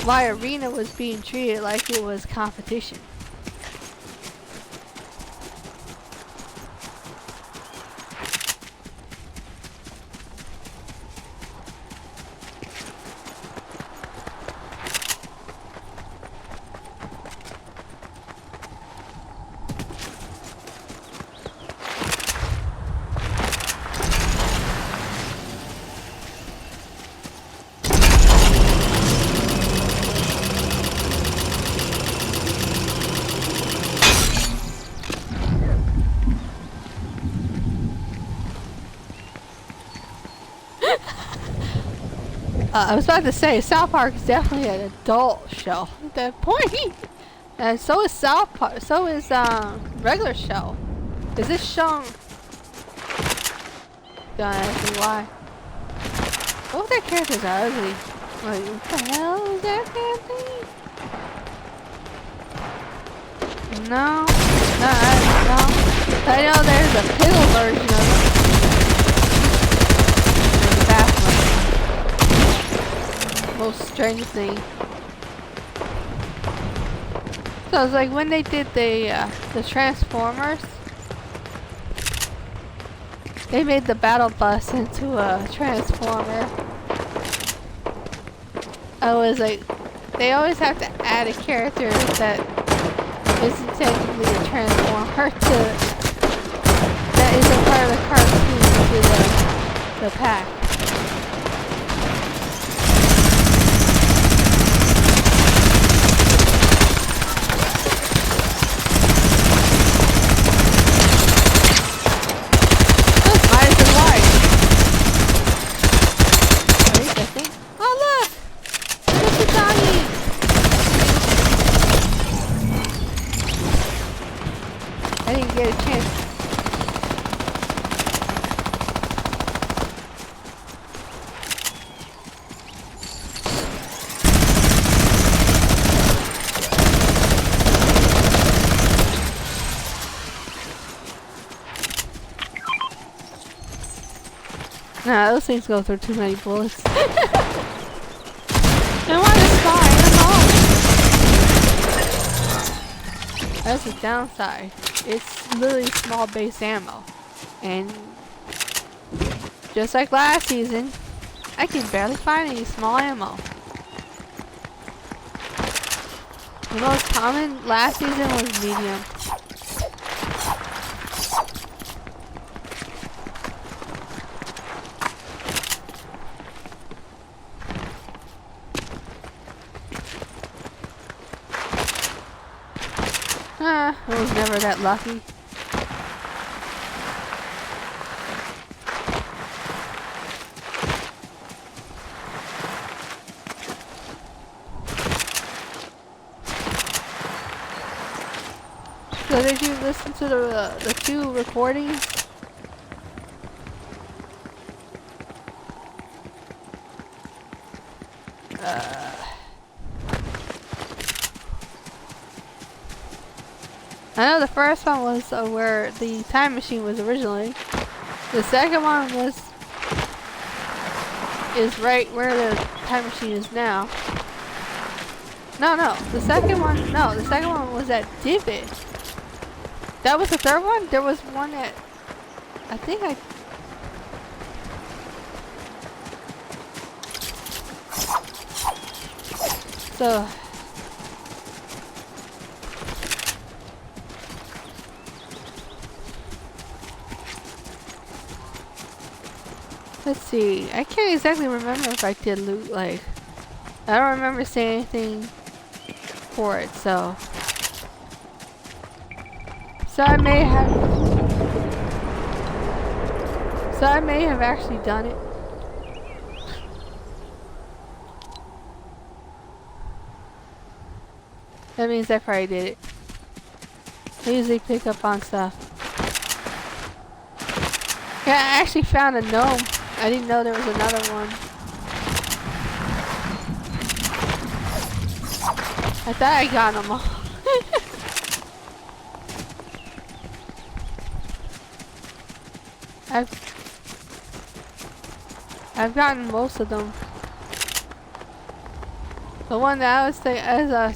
why Arena was being treated like it was competition. I was about to say, South Park is definitely an adult show. At that point, and so is South Park. So is regular show. Is this show? Don't ask me why. Both their characters are ugly. Like, what the hell is that damn thing? No, no. I know there's a pill version of it. In the bathroom. Most strange thing. So it's like when they did the Transformers, they made the battle bus into a transformer. I was like, they always have to add a character that isn't technically a transformer that isn't part of the cartoon to the pack. I didn't get a chance. Nah, those things go through too many bullets. I want to fire them all. That's the downside. It's literally small base ammo. And just like last season, I can barely find any small ammo. The most common last season was medium. I was never that lucky. So did you listen to the two recordings? I know the first one was where the time machine was originally. The second one is right where the time machine is now. No, the second one was at Divot. That was the third one? There was one at, I think so Let's see. I can't exactly remember if I did loot, like... I don't remember saying anything for it, so... So I may have actually done it. That means I probably did it. I usually pick up on stuff. Yeah, I actually found a gnome. I didn't know there was another one. I thought I got them all. I've gotten most of them. The one that I was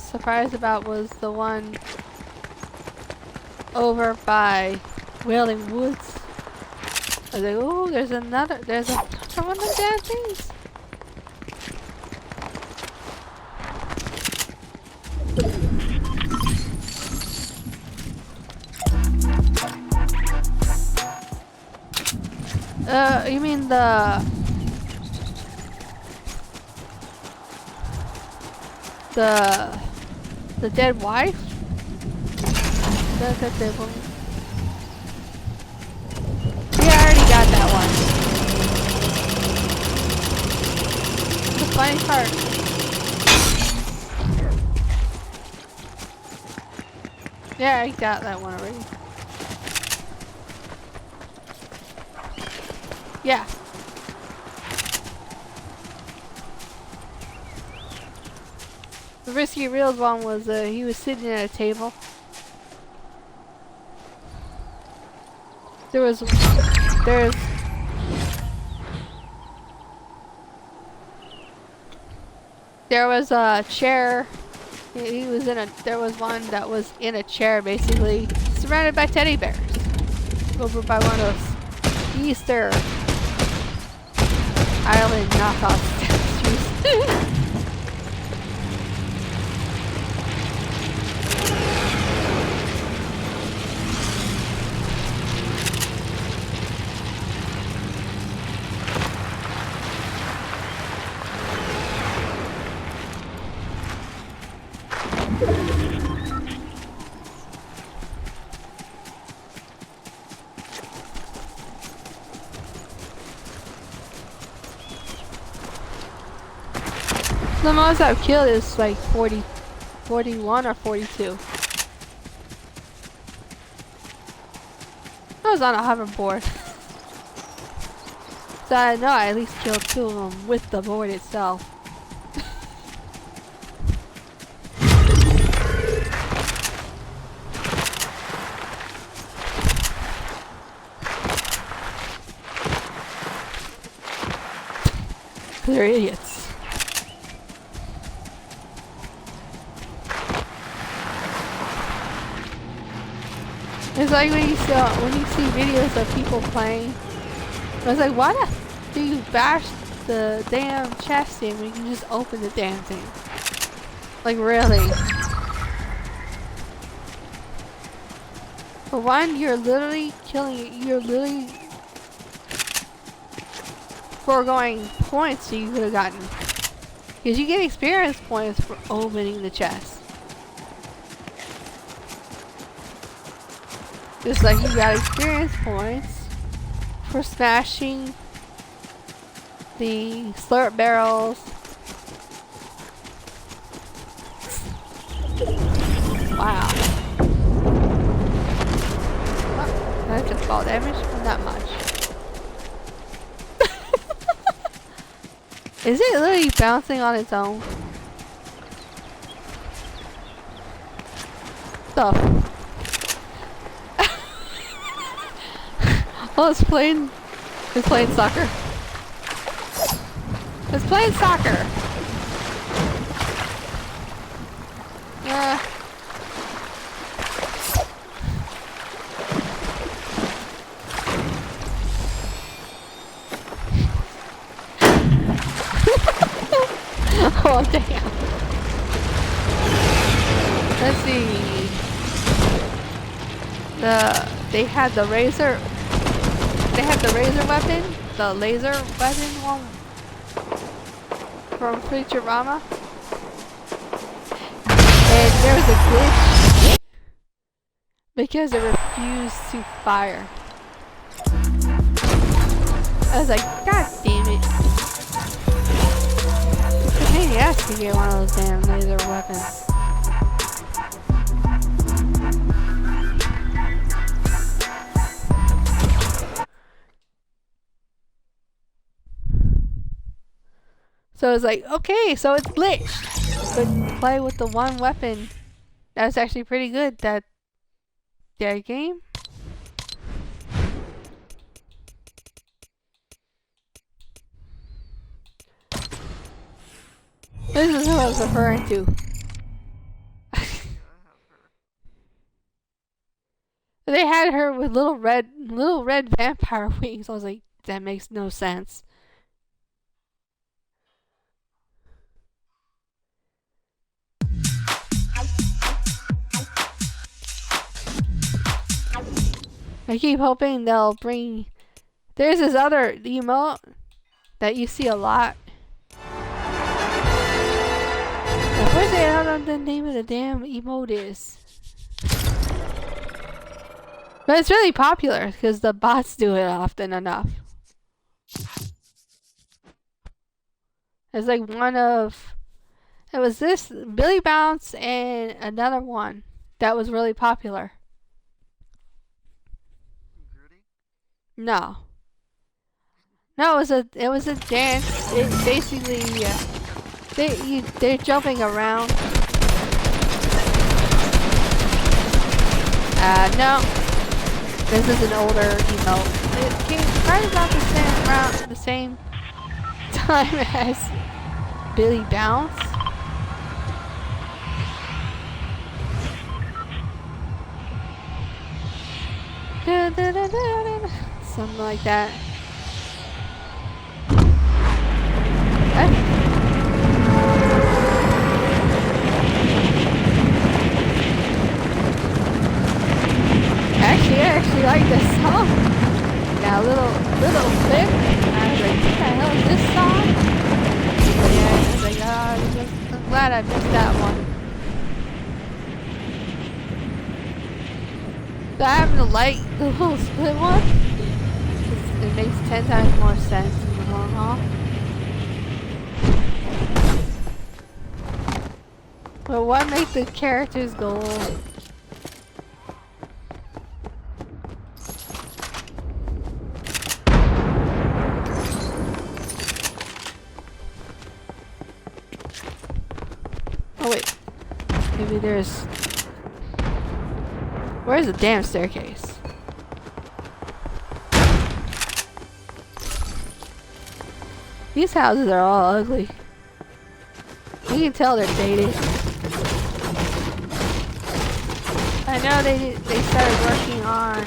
surprised about was the one over by Wailing Woods. I was like, oh, there's another one of them damn things. You mean the dead wife? That's a dead woman. Yeah, I already got that one. The funny part. Yeah, I got that one already. Yeah. The Risky Reels one was, he was sitting at a table. There was a chair. He was in a, there was one that was in a chair basically, surrounded by teddy bears. Over by one of those Easter Island knockoff statues. The most I've killed is like 41 or 42. I was on a hoverboard. So I know I at least killed 2 of them with the board itself. They're idiots. It's like when you see videos of people playing. I was like, why the do you bash the damn chest in when you can just open the damn thing? Like really? For one, you're literally killing it. You're literally foregoing points that you could have gotten. Because you get experience points for opening the chest. Just like you got experience points for smashing the slurp barrels. Wow. Oh, that just fall damage? Not that much. Is it literally bouncing on its own? Stuff. Oh, it's playing soccer. It's playing soccer. Oh damn. Let's see. They had the razor weapon, the laser weapon one from Futurama. And there was a glitch because it refused to fire. I was like, God damn it. It's a pain in the ass to get one of those damn laser weapons. So it's like, okay, so it's glitched. But play with the one weapon that's actually pretty good, that game. This is who I was referring to. They had her with little red vampire wings. I was like, that makes no sense. I keep hoping they'll bring. There's this other emote that you see a lot. Unfortunately, I don't know the name of the damn emote is. But it's really popular because the bots do it often enough. It's like one of. It was this Billy Bounce and another one that was really popular. No. No, it was a dance. It basically they're jumping around. No. This is an older emote. It came right about the same time as Billy Bounce. Something like that. I actually like this song. Got a little bit. I was like, what the hell is this song? But yeah, I was like, I'm glad I missed that one. So I happen to like the little split one. It makes 10 times more sense in the long haul. But what makes the characters go? Oh wait, maybe there's. Where's the damn staircase? These houses are all ugly. You can tell they're dated. I know they started working on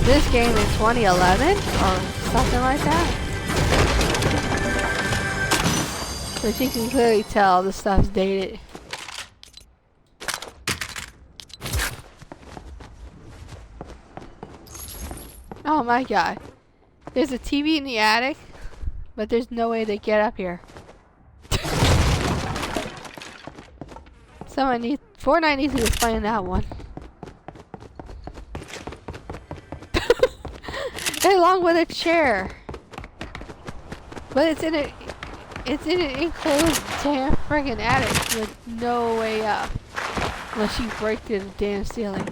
this game in 2011 or something like that. But you can clearly tell the stuff's dated. Oh my god. There's a TV in the attic, but there's no way to get up here. Fortnite needs to be playing that one. Along with a chair. But it's in an enclosed damn friggin' attic with no way up. Unless you break through the damn ceiling.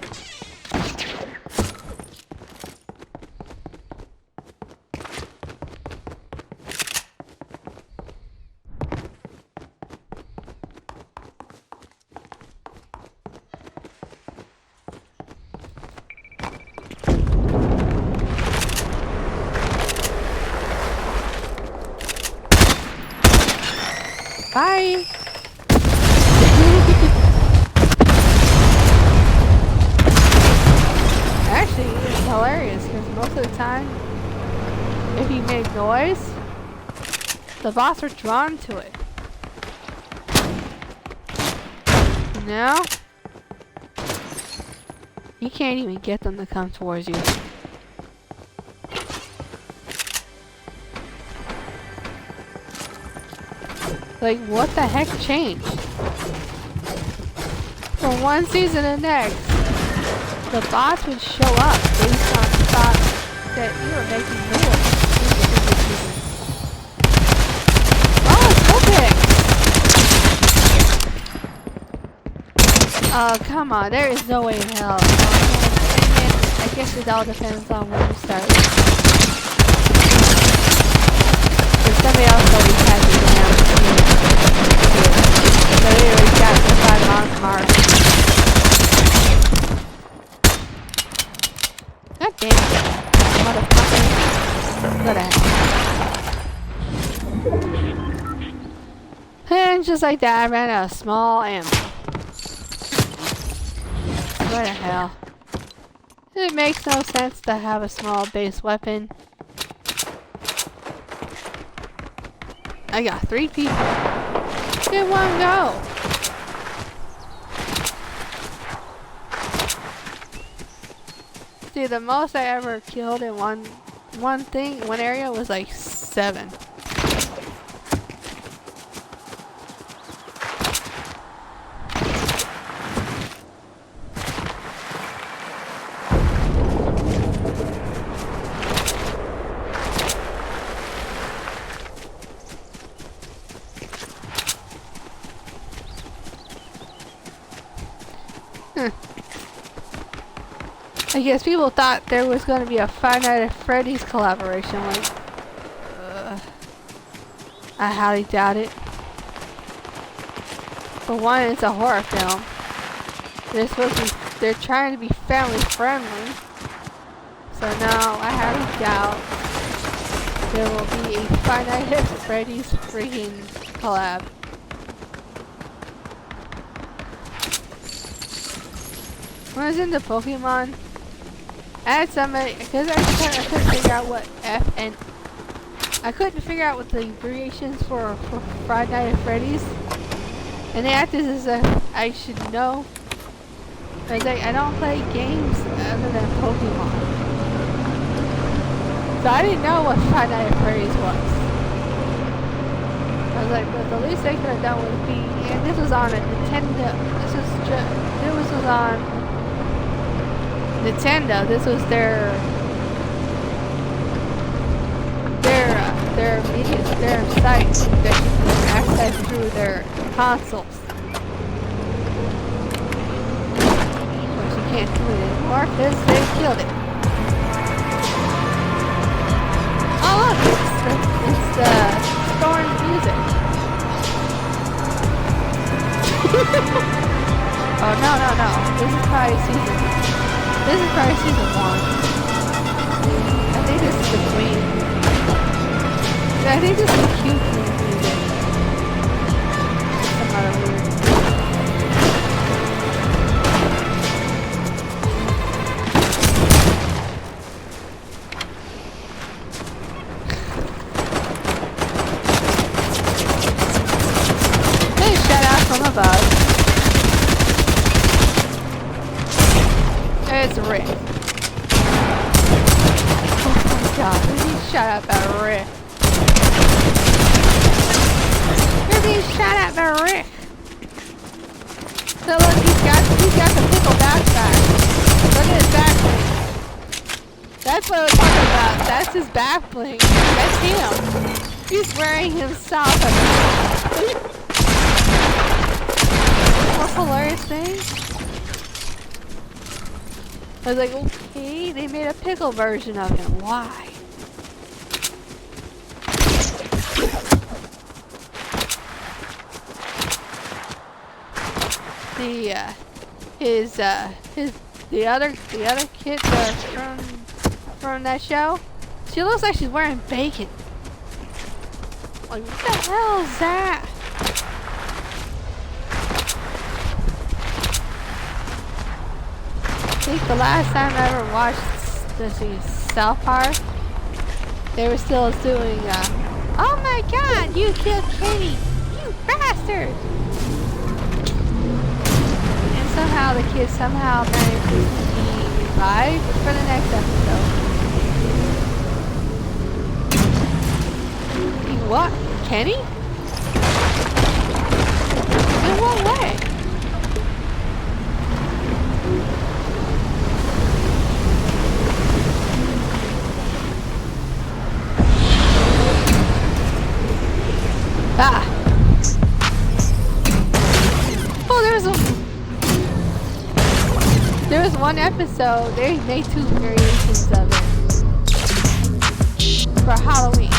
Bye! Actually, it's hilarious because most of the time, if you make noise, the bots are drawn to it. You can't even get them to come towards you. Like, what the heck changed? From one season to the next, the bots would show up based on thoughts that you were making noise. Oh, it's so big! Oh, come on, there is no way in hell. I guess it all depends on when you start. If somebody else always has it down. So they already got the 5 mark. God damn it. Motherfucker. What a And just like that, I ran out of small ammo. What the hell? It makes no sense to have a small base weapon. I got 3 people in one go. See, the most I ever killed in one area was like 7. I guess people thought there was going to be a Five Nights at Freddy's collaboration. Like, I highly doubt it. For one, it's a horror film. They're trying to be family friendly. So no, I highly doubt there will be a Five Nights at Freddy's freaking collab. When I was into Pokemon, I had somebody, because I couldn't figure out what I couldn't figure out what the abbreviations for Five Nights at Freddy's. And they acted as if I should know. I was like, I don't play games other than Pokemon. So I didn't know what Five Nights at Freddy's was. I was like, but the least they could have done would be, and this was on a Nintendo, this was on Nintendo, this was their site that you can access through their consoles. But you can't do it anymore because they killed it. Oh look, it's the Storm music. Oh no. This is probably season 1. I think this is the Queen. I think this is the cute Queen music. Some other weird. Hey, shout out from above. It's Rick. Oh my god, he shot up at Rick. You're being shot at by Rick. So look, he's got the pickle backpack. Look at his back bling. That's what I'm talking about. That's his back bling. That's him. He's wearing himself. What's the hilarious thing? I was like, okay, they made a pickle version of him. Why? The other kid from that show, she looks like she's wearing bacon. Like, what the hell is that? I think the last time I ever watched South Park, they were still doing, oh my god, you killed Katie, you bastard! And somehow the kid managed to be survive for the next episode. What? Kenny? In what way? Ah! Oh, there was one episode. They made 2 variations of it for Halloween.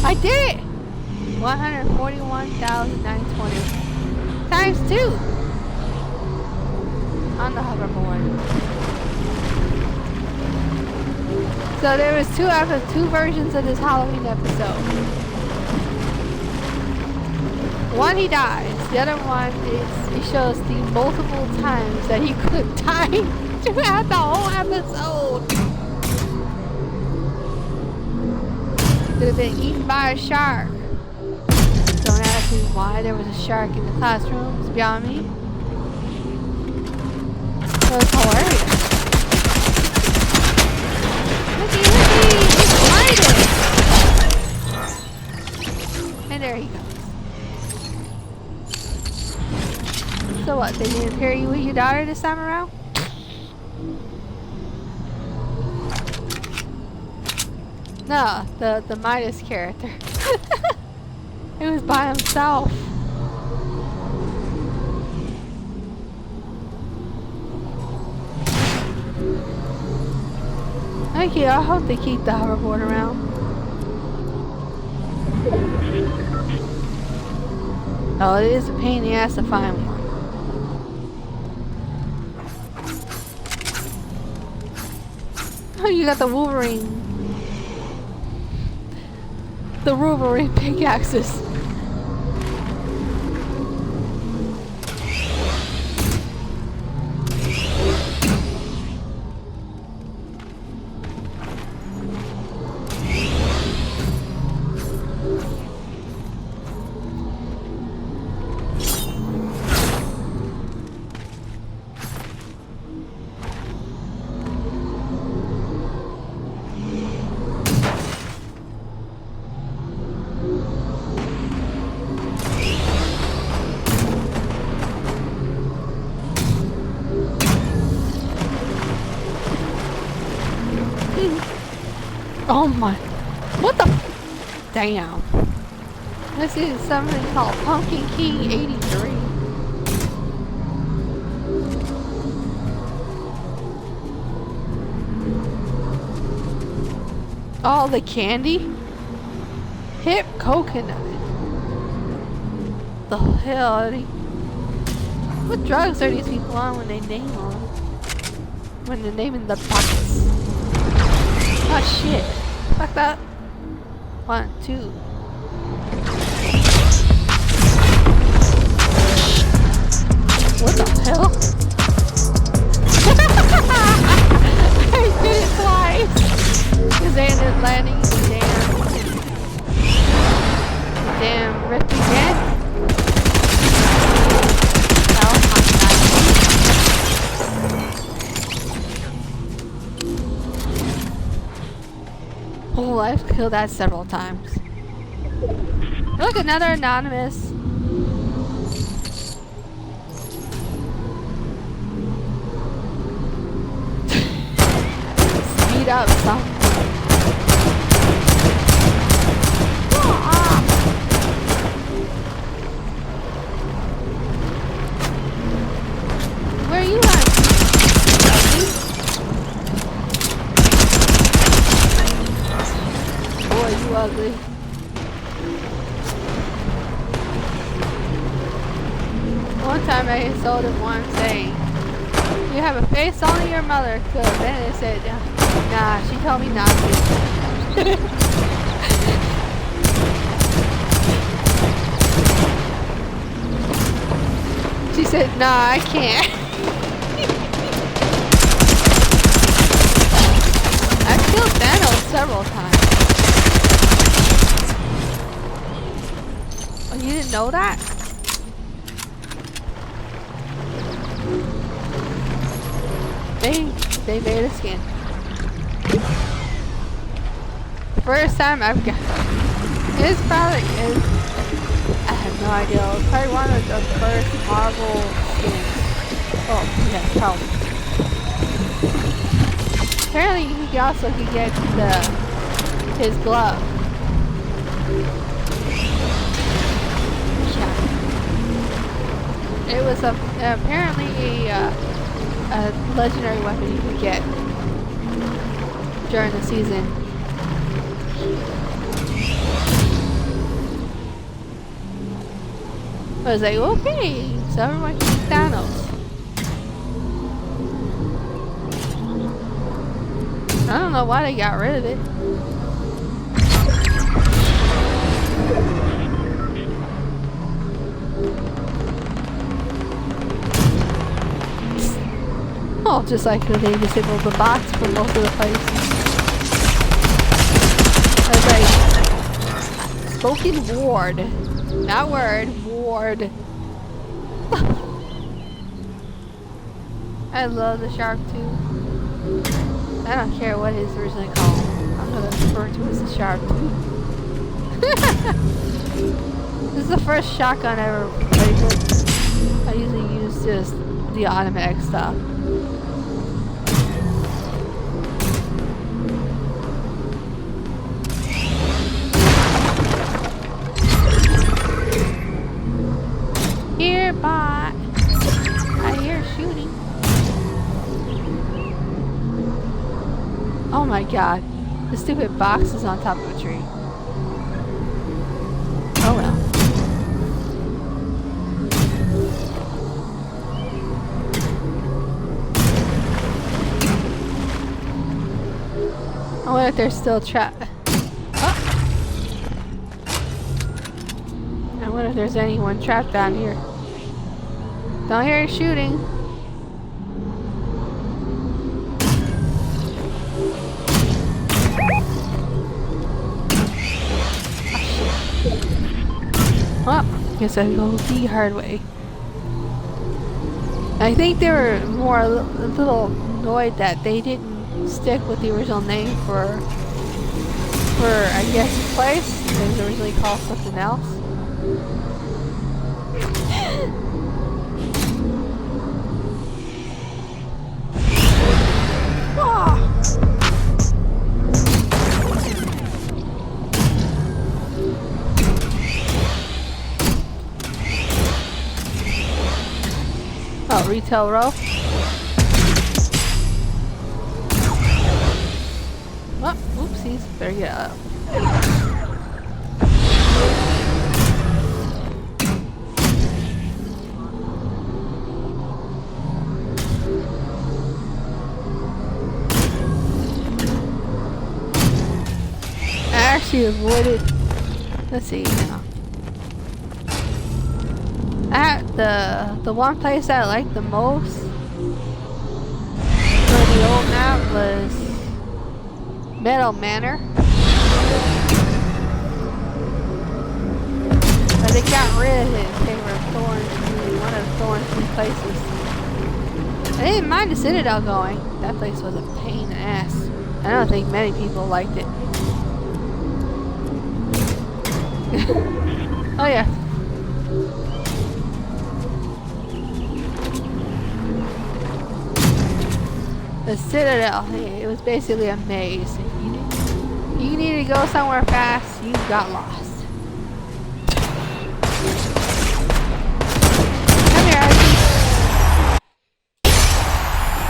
I did it! 141,920 times 2 on the hoverboard. So there was 2 versions of this Halloween episode. One he dies, the other one is it shows the multiple times that he could die throughout the whole episode. Could have been eaten by a shark. Don't ask me why there was a shark in the classroom. It's beyond me. It was hilarious. Looky, it's Midas! And there he goes. So what, they didn't pair you with your daughter this time around? No, the Midas character. He was by himself. Thank you. I hope they keep the hoverboard around. Oh, it is a pain in the ass to find one. Oh, you got the Wolverine. The Wolverine pickaxes. Oh my, what the, damn. This is something called Pumpkin King 83. All the candy? Hip coconut. The hell are they? What drugs are these people on when they name them? When they're naming the buckets? Oh shit. Fuck that. 1, 2. What the hell? I did it twice. Because they ended up landing the damn rift again. Oh, I've killed that several times. Look, another anonymous. Speed up, son. Where are you at? Boy, you ugly. One time I insulted one saying, "You have a face only your mother could." Then it said, "Nah, she told me not to." She said, "Nah, I can't." I've killed Thanos several times. Oh, you didn't know that? they made a skin. First time I've got it's probably is I have no idea. It was probably one of the first Marvel skins. Oh yeah, probably. Apparently he also could get his glove. Yeah. It was apparently a legendary weapon you could get during the season. I was like, okay, so everyone can use Thanos. I don't know why they got rid of it. Oh, just like they disabled the bots for most of the fights. I was like, spoken ward. Not word, ward. I love the shark too. I don't care what it's originally called. I'm gonna refer to it as the shark too. This is the first shotgun I ever played with. I usually use just the automatic stuff. Here, bot. I hear shooting. Oh my god. The stupid box is on top of a tree. Oh well. I wonder if they're still trapped. Oh. I wonder if there's anyone trapped down here. Don't hear you shooting. Well, guess I go the hard way. I think they were more a little annoyed that they didn't stick with the original name for I guess the place. It was originally called something else. Oh, retail row. Oh, oopsies. Better get out. I actually avoided. Let's see now. The one place I liked the most for the old map was Meadow Manor. But they got rid of it in favor of Thorns, one of Thorns' new places. I didn't mind the Citadel going. That place was a pain in the ass. I don't think many people liked it. Oh yeah. The Citadel, it was basically a maze. If you needed to go somewhere fast, you got lost. Come here, Ivy.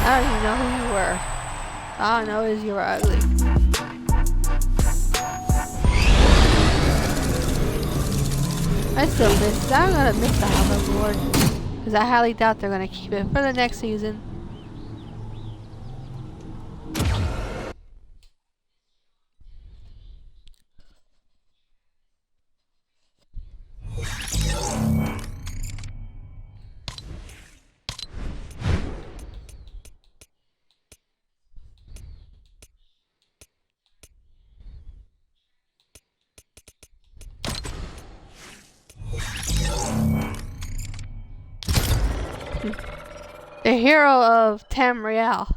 I don't even know who you were. All I know is you were ugly. I still miss. I'm gonna miss the hoverboard because I highly doubt they're gonna keep it for the next season. The hero of Tamriel.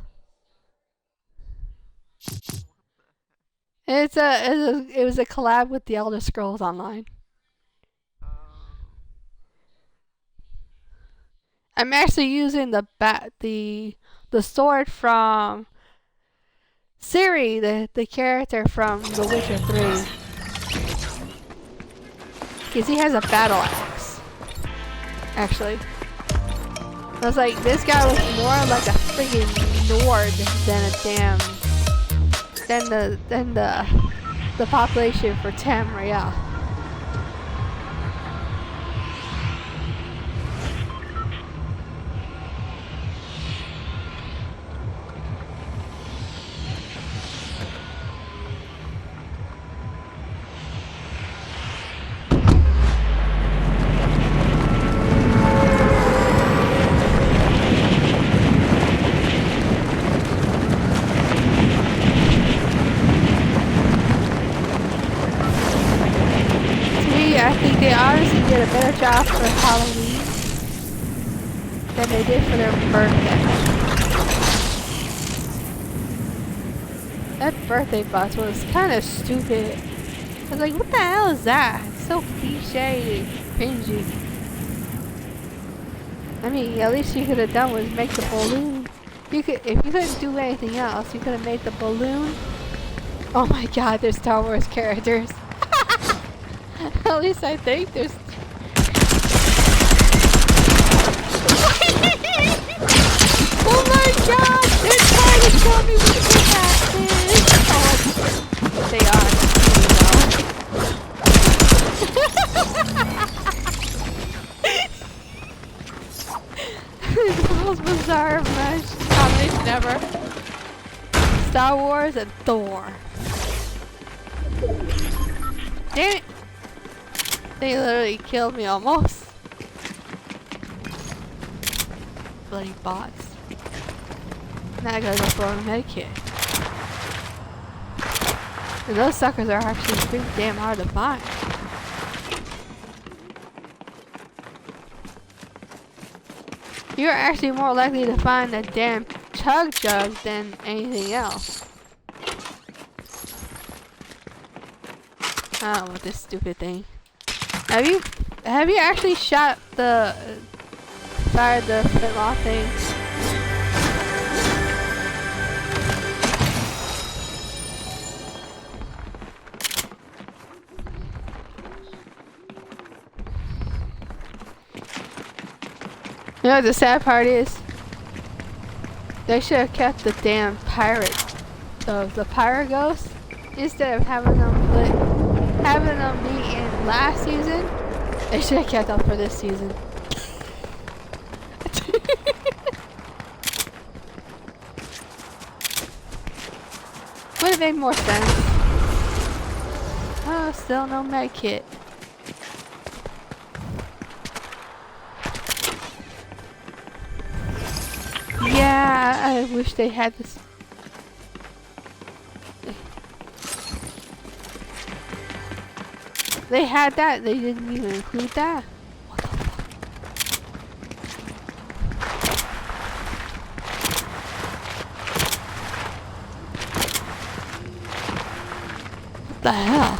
It was a collab with the Elder Scrolls Online. I'm actually using the sword from Ciri, the character from The Witcher 3. Because he has a battle axe. Actually. I was like, this guy was more like a freaking Nord than a damn than the population for Tamriel. I think they honestly did a better job for Halloween than they did for their birthday. That birthday bus was kind of stupid. I was like, what the hell is that? It's so cliche and cringy. I mean, at least you could have done was make the balloon. If you couldn't do anything else, you could have made the balloon. Oh my god, they're Star Wars characters. At least I think there's... Oh my god! They're trying to tell me what the heck is! Oh, they are. It's the most bizarre combination ever. Star Wars and Thor. Damn it! They literally killed me almost. Bloody bots. Now I gotta go for a medkit. And those suckers are actually pretty damn hard to find. You're actually more likely to find a damn chug jug than anything else. I don't know what this stupid thing. Have you actually shot fired the flintlock thing? You know what the sad part is? They should have kept the damn pirate, the pirate ghost, instead of having them be in last season. They should have kept them for this season. Would have made more sense. Oh, still no med kit. Yeah, I wish they had this. They had that, they didn't even include that. What the fuck? What the hell?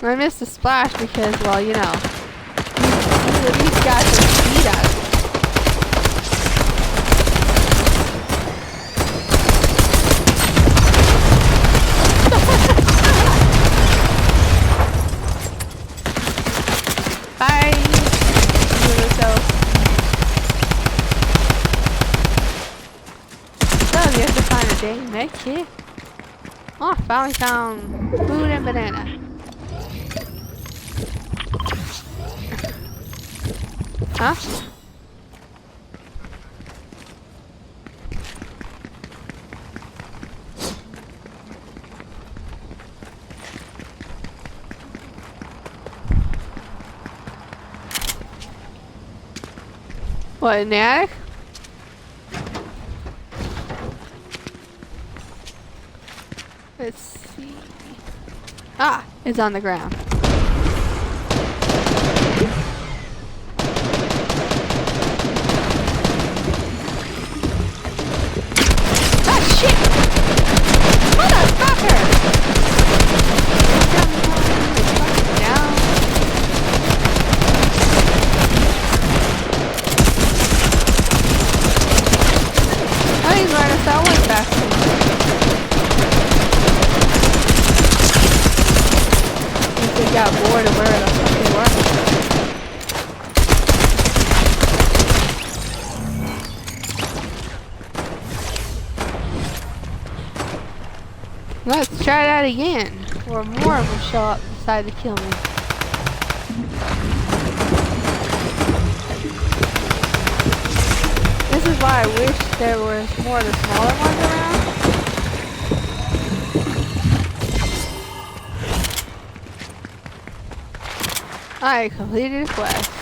I missed the splash because, well, you know, these guys are speed us. Bye! So, you have to find a dang med kit. Oh, I finally found food and banana. Huh? What, in the attic? Let's see. Ah, it's on the ground. Let's try that again. Or more of them show up and decide to kill me. This is why I wish there was more of the smaller ones around. I completed a quest.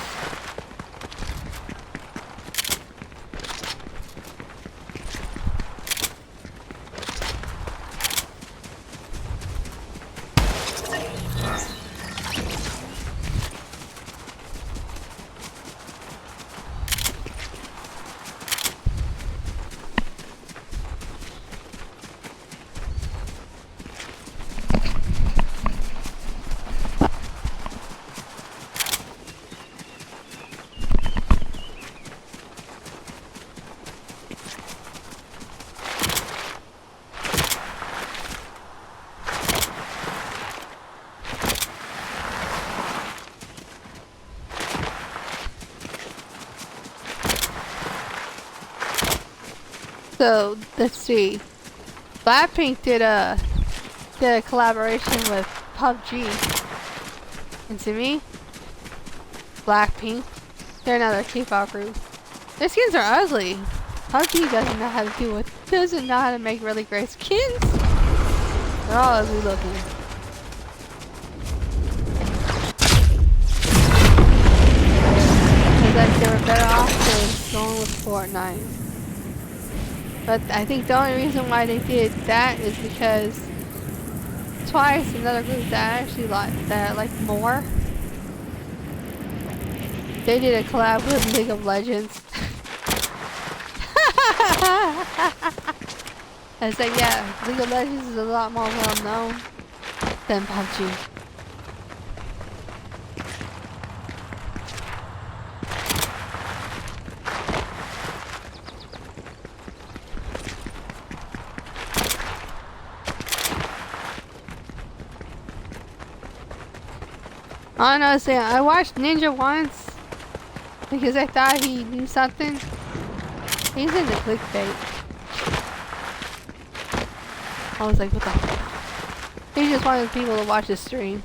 So let's see. Blackpink did a collaboration with PUBG. And to me, Blackpink, they're another K-pop group. Their skins are ugly. PUBG doesn't know how to doesn't know how to make really great skins. They're all ugly looking. Because like they were better off than going with Fortnite. But I think the only reason why they did that is because Twice, another group that I actually like more, they did a collab with League of Legends. I was like, yeah, League of Legends is a lot more well known than PUBG. Honestly, I watched Ninja once because I thought he knew something. He's into clickbait. I was like, what the fuck? He just wanted people to watch his stream.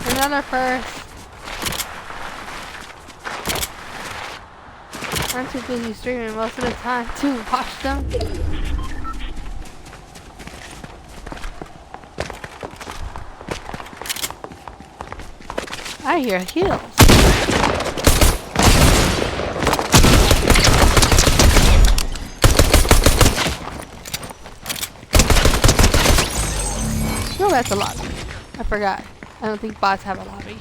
Another first. I'm too busy streaming most of the time to watch them. I hear heels. No, that's a lobby. I forgot. I don't think bots have a lobby.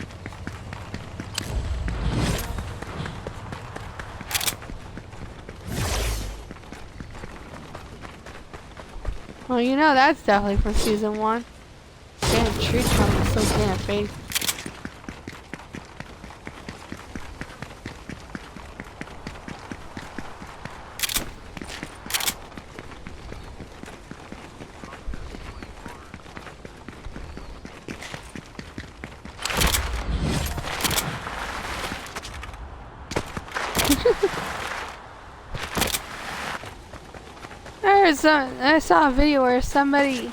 Well, you know that's definitely from season 1. Damn, tree trunk is so damn fake. I saw a video where somebody,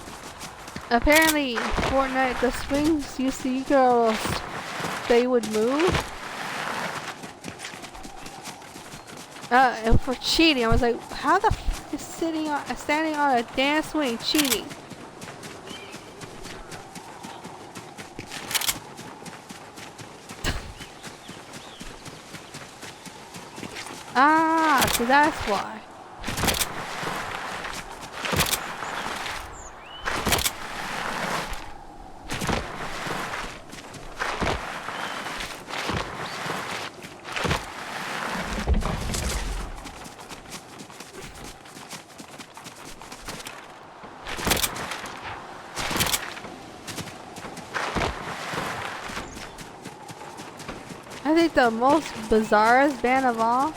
apparently Fortnite, the swings you see girls, they would move. And for cheating, I was like, how the f is standing on a dance swing cheating? Ah, so that's why. I think the most bizarrest ban of all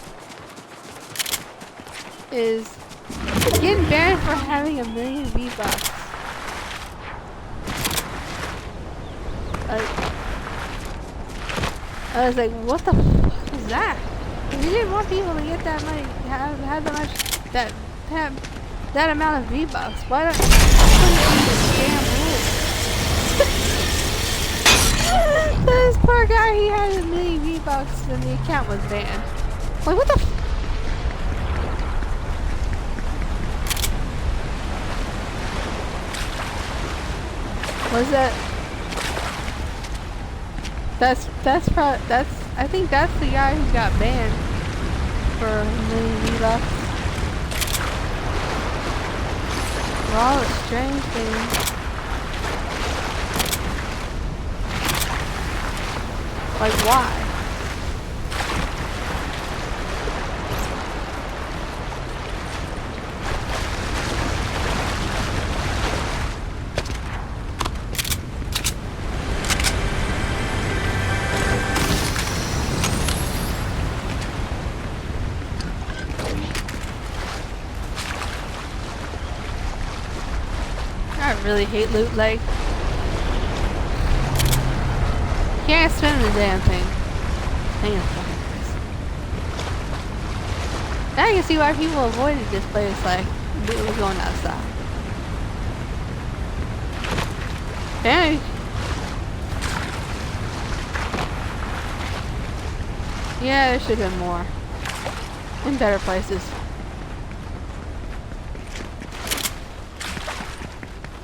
is getting banned for having 1,000,000 V-Bucks. I was like, what the fuck is that? He didn't want people to get that money, have that much, have that amount of V-Bucks. Why don't put it in the damn rules? This poor guy, he had a million V-Bucks and the account was banned. Like, what the f— was that? I think that's the guy who got banned for a million V-Bucks. Well, it's strange things. Like, why? I really hate Loot Lake. Can't spin the damn thing. Damn fucking this. Now I can see why people avoided this place, like, we were going outside. Damn. Yeah, there should have been more. In better places.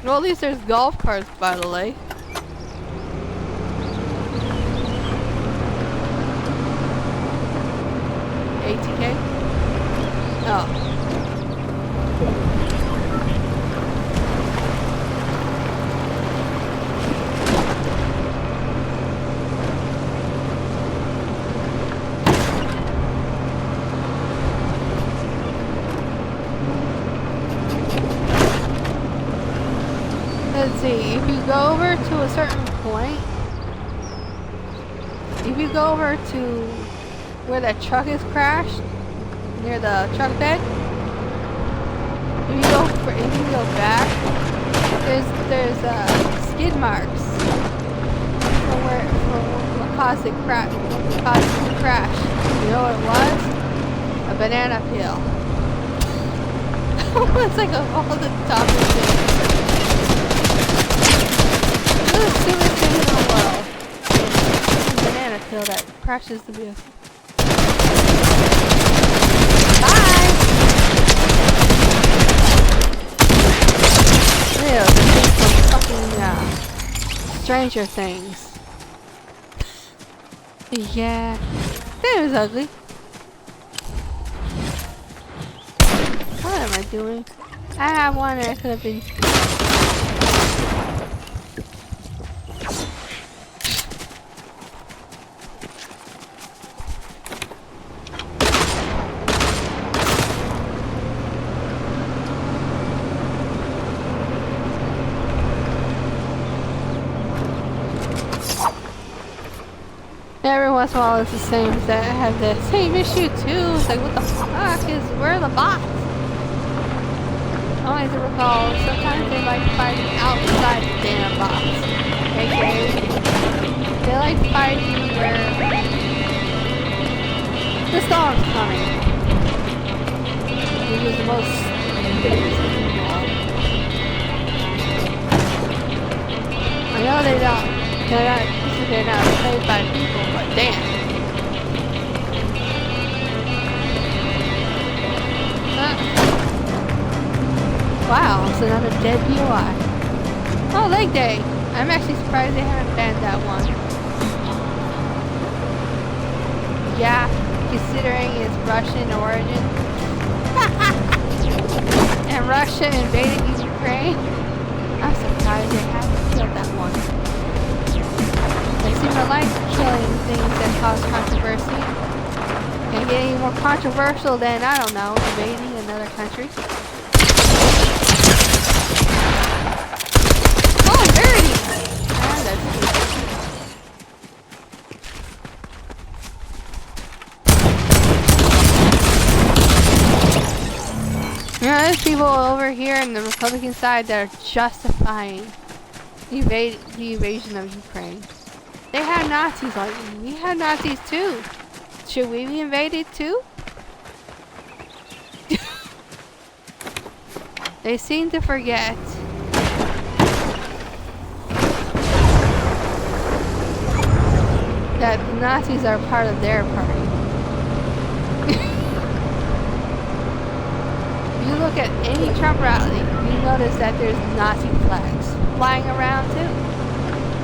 Well, at least there's golf carts by the lake. ATK? Oh. Let's see, if you go over to a certain point, if you go over to where that truck is crashed, near the truck bed, if you go back, there's skid marks from what caused the crash. You know what it was? A banana peel. It's like all the top of the thing. This is the stupidest thing in the world. A banana peel that crashes the vehicle. Bye! Ew, this is some fucking, Stranger Things. Yeah. That was ugly. What am I doing? I have one that could have been... Every once in a while it's the same that have the same issue too. It's like, what the fuck where are the bots? I like to recall, sometimes they like fighting outside the damn box. AKA, they like fighting where the storm's coming. Which is the most dangerous thing in the world. I know they're not played by people, but damn. Wow, it's another dead POI. Oh, leg day. I'm actually surprised they haven't banned that one. Yeah, considering its Russian origin. And Russia invaded Ukraine. I'm surprised they haven't killed that one. They seem to like killing things that cause controversy. And getting more controversial than, I don't know, invading another country. Oh, dirty! Ah, that's you know, there's people over here in the Republican side that are justifying the invasion of Ukraine. They had Nazis like we had Nazis too. Should we be invaded too? They seem to forget that the Nazis are part of their party. If you look at any Trump rally, you notice that there's Nazi flags flying around too,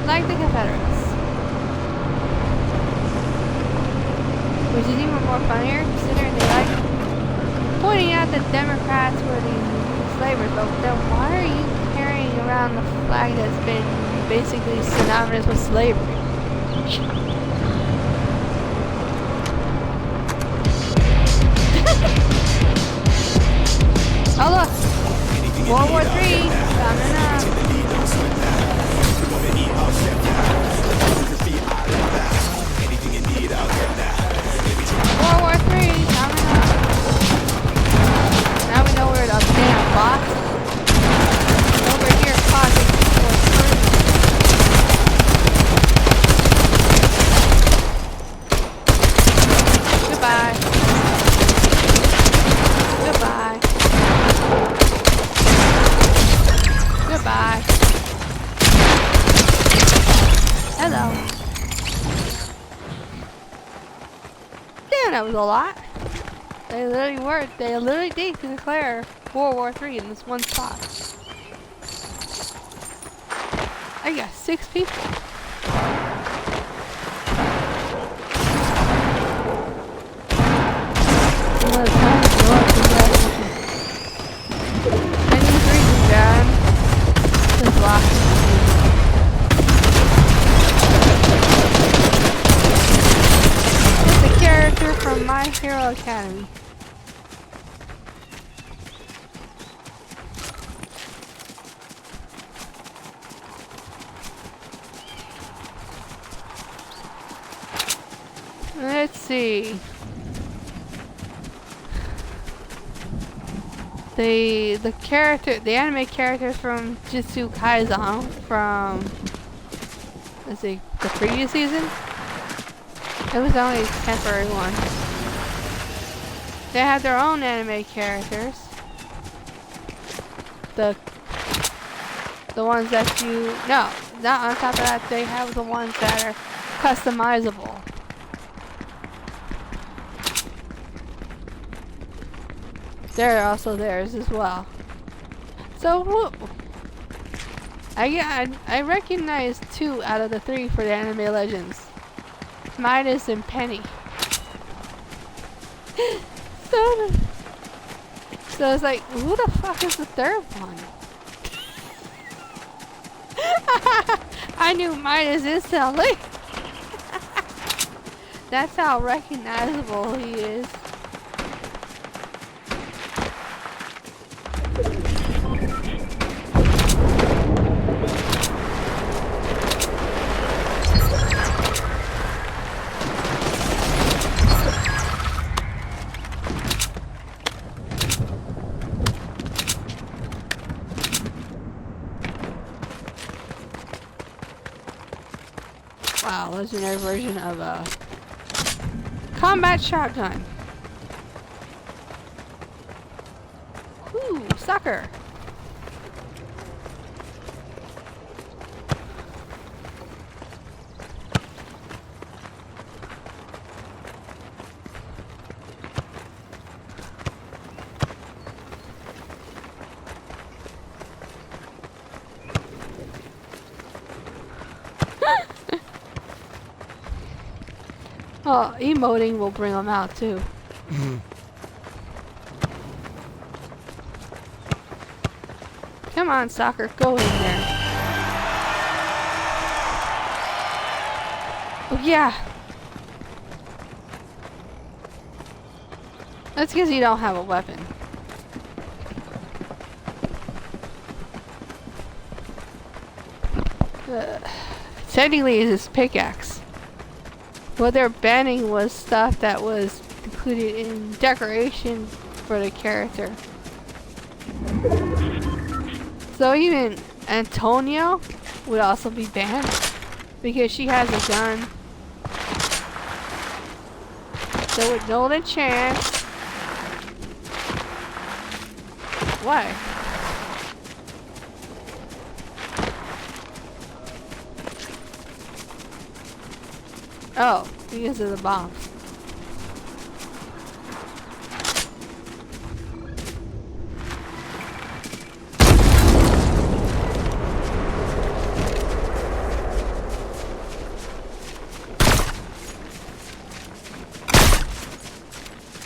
like the Confederates. Which is even more funnier, considering they like pointing out that Democrats were the enslavers, but then why are you carrying around the flag that's been basically synonymous with slavery? Oh look! World War III coming up. World War III coming up. Now we know where the damn box is. Over here causing World War III. Goodbye. Goodbye. Goodbye. Hello. Damn, that was a lot. They literally did declare World War III in this one spot. I got 6 people. It's a character from My Hero Academy. Let's see. The anime characters from Jitsu Kaisen from, let's see, the previous season? It was only a temporary one. They have their own anime characters. The ones that no, not on top of that, they have the ones that are customizable. They're also theirs as well. So I recognize 2 out of the 3 for the anime legends. Midas and Penny. So it's like, who the fuck is the 3rd one? I knew Midas instantly. That's how recognizable he is. Wow, legendary version of a combat shotgun. Ooh, soccer. Oh, emoting will bring them out too. Come on, soccer, go in there. Oh yeah. That's because you don't have a weapon. Technically, it's his pickaxe. What they're banning was stuff that was included in decoration for the character. So even Antonio would also be banned because she has a gun. There was golden chance. Why? Oh, because of the bombs.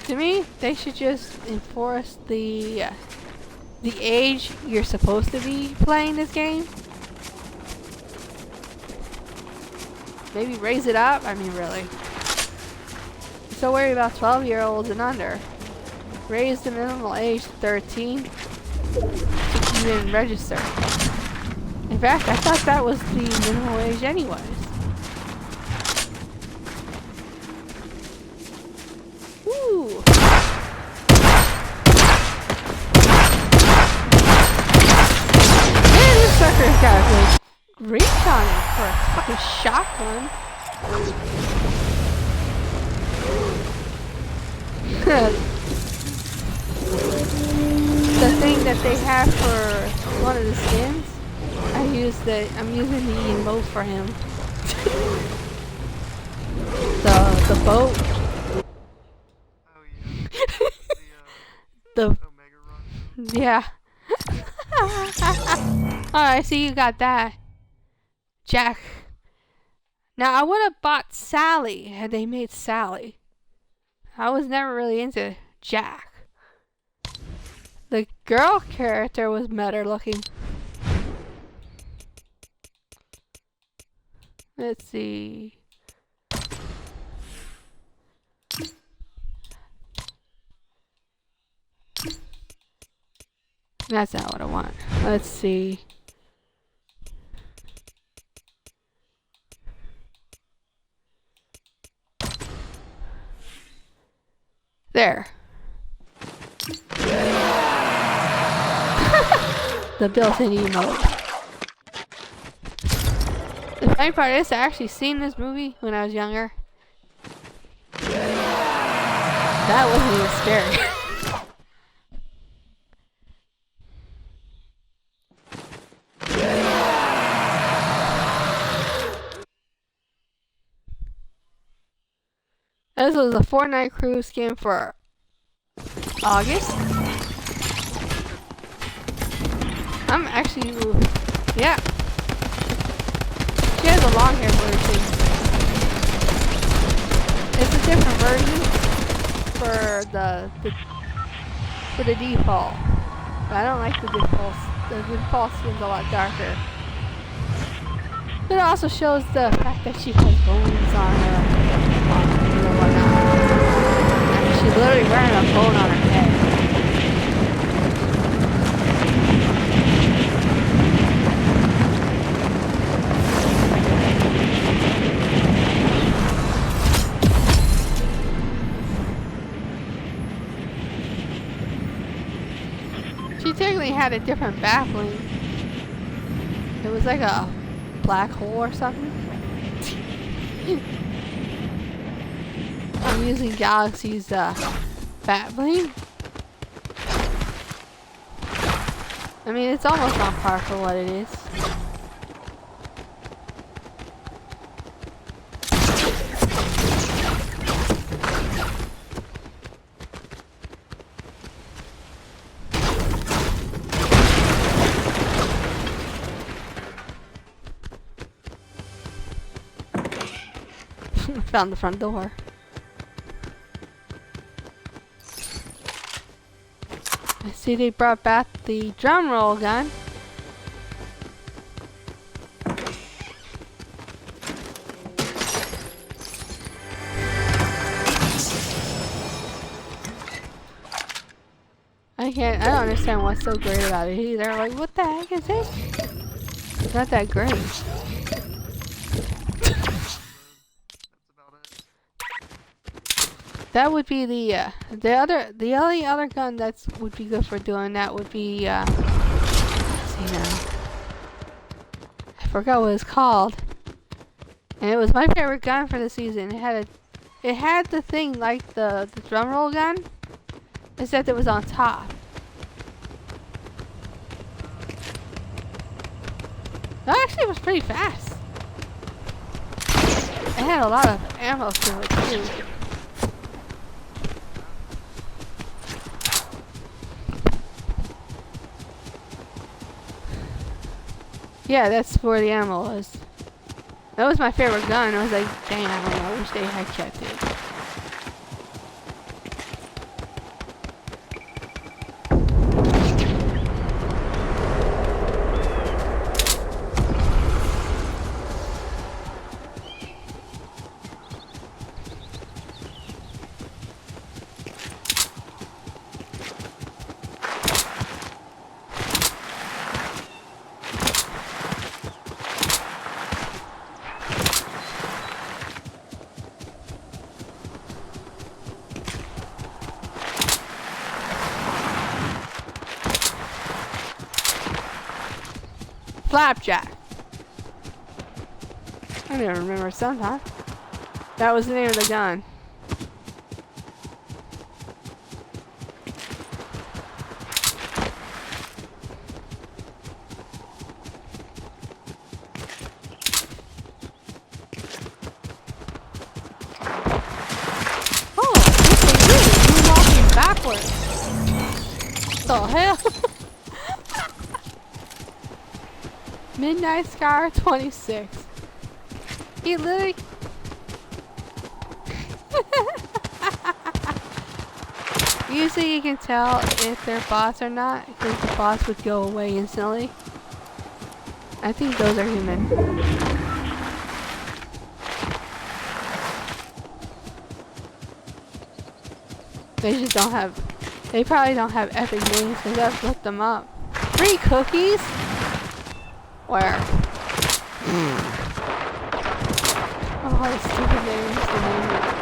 To me, they should just enforce the age you're supposed to be playing this game. Maybe raise it up. I mean, really. So worried about 12-year-olds and under. Raise the minimal age to 13 to even register. In fact, I thought that was the minimal age anyways. Ooh. Man, this sucker's got a good reach on it for a fucking shotgun. The thing that they have for one of the skins, I'm using the emote for him. the boat. Oh yeah. The Omega Run. yeah. Alright, so you got that. Jack. Now I would have bought Sally had they made Sally. I was never really into Jack. The girl character was better looking. Let's see. That's not what I want. Let's see. There. The built-in emote. The funny part is I actually seen this movie when I was younger. That wasn't even scary. This was a Fortnite crew skin for August. I'm actually, yeah. She has a long hair version. It's a different version for the default. But I don't like the default. The default skin's a lot darker. It also shows the fact that she has bones on her. She's literally wearing a bone on her head. She technically had a different back bling. It was like a black hole or something. I'm using Galaxy's bat bling. I mean, it's almost on par for what it is. Found the front door. I see they brought back the drum roll gun. I don't understand what's so great about it either. Like, what the heck is this? It's not that great. That would be the only other gun that would be good for doing that would be let's see now. I forgot what it's called. And it was my favorite gun for the season. It had a It had the thing like the drum roll gun, except it was on top. That actually was pretty fast. It had a lot of ammo to it too. Yeah, that's where the ammo was. That was my favorite gun. I was like, damn, I wish they had kept it. Flapjack. I never remember sometime. That was the name of the gun. Oh, you're walking backwards. What the hell? Midnight Scar 26. He literally. Usually you can tell if they're bots or not because the bots would go away instantly. I think those are human. They just don't have. They probably don't have epic names because I've looked them up. Free cookies? Where? Oh, the stupid names.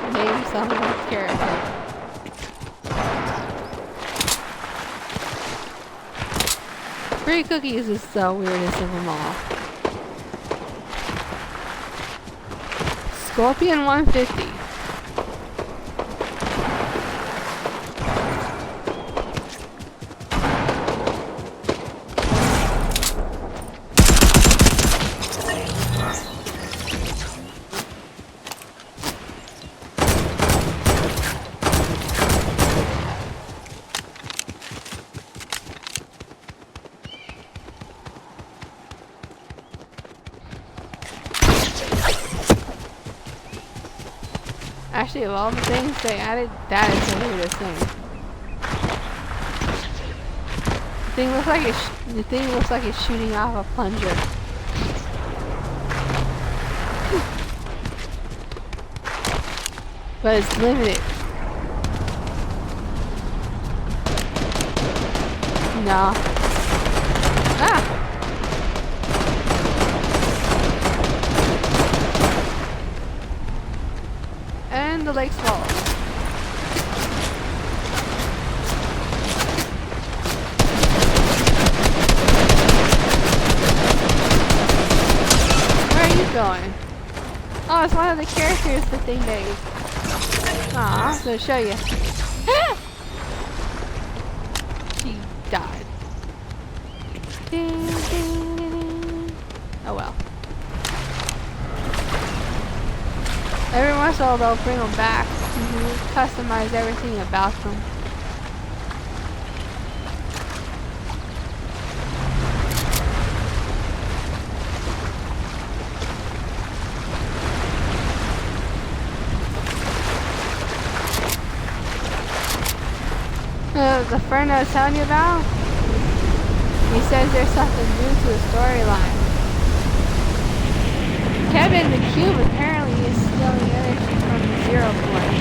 The names of the character. Free cookies is the weirdest of them all. Scorpion 150. Actually, of all the things they added, that is the weirdest thing. The thing looks like it's shooting off a plunger. But it's limited. No. Ah! And the lake's full. Where are you going? Oh, it's one of the characters that they made. Aw, I'm gonna show you. She died. Oh well. Every once in a while they'll bring them back and customize everything about them. The friend I was telling you about, he says there's something new to the storyline. Kevin the Cube apparently is stealing energy from the Zero Point.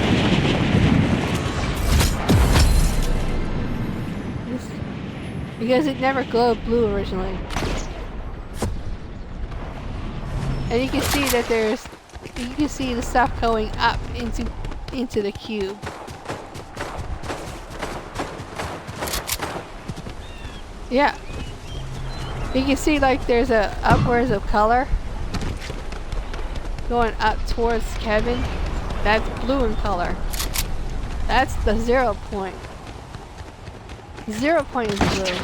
Because it never glowed blue originally. And you can see that you can see the stuff going up into the cube. Yeah. You can see like there's a upwards of color going up towards Kevin. That's blue in color. That's the 0 point. 0 point is blue.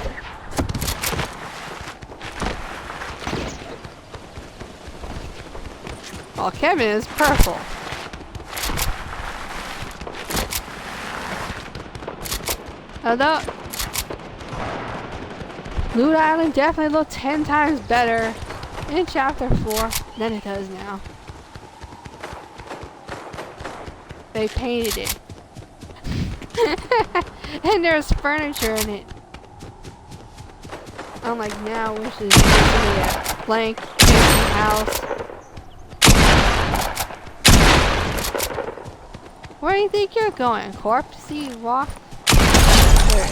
While Kevin is purple. Although Loot Island definitely looked 10 times better in Chapter 4 than it does now. They painted it. And there's furniture in it. Unlike now, which is basically a blank, empty house. Where do you think you're going? Corpsey walk? There.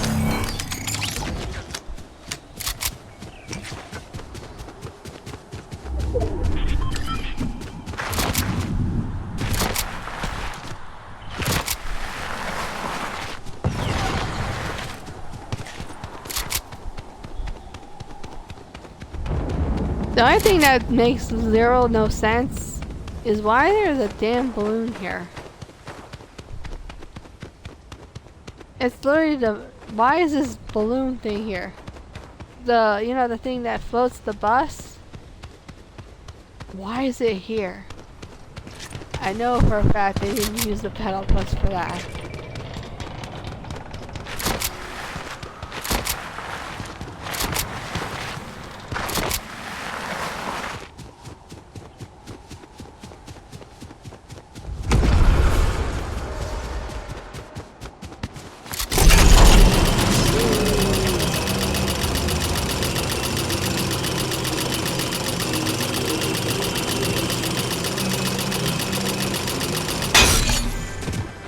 The only thing that makes no sense is why there's a damn balloon here. It's literally why is this balloon thing here? The thing that floats the bus? Why is it here? I know for a fact they didn't use the pedal bus for that.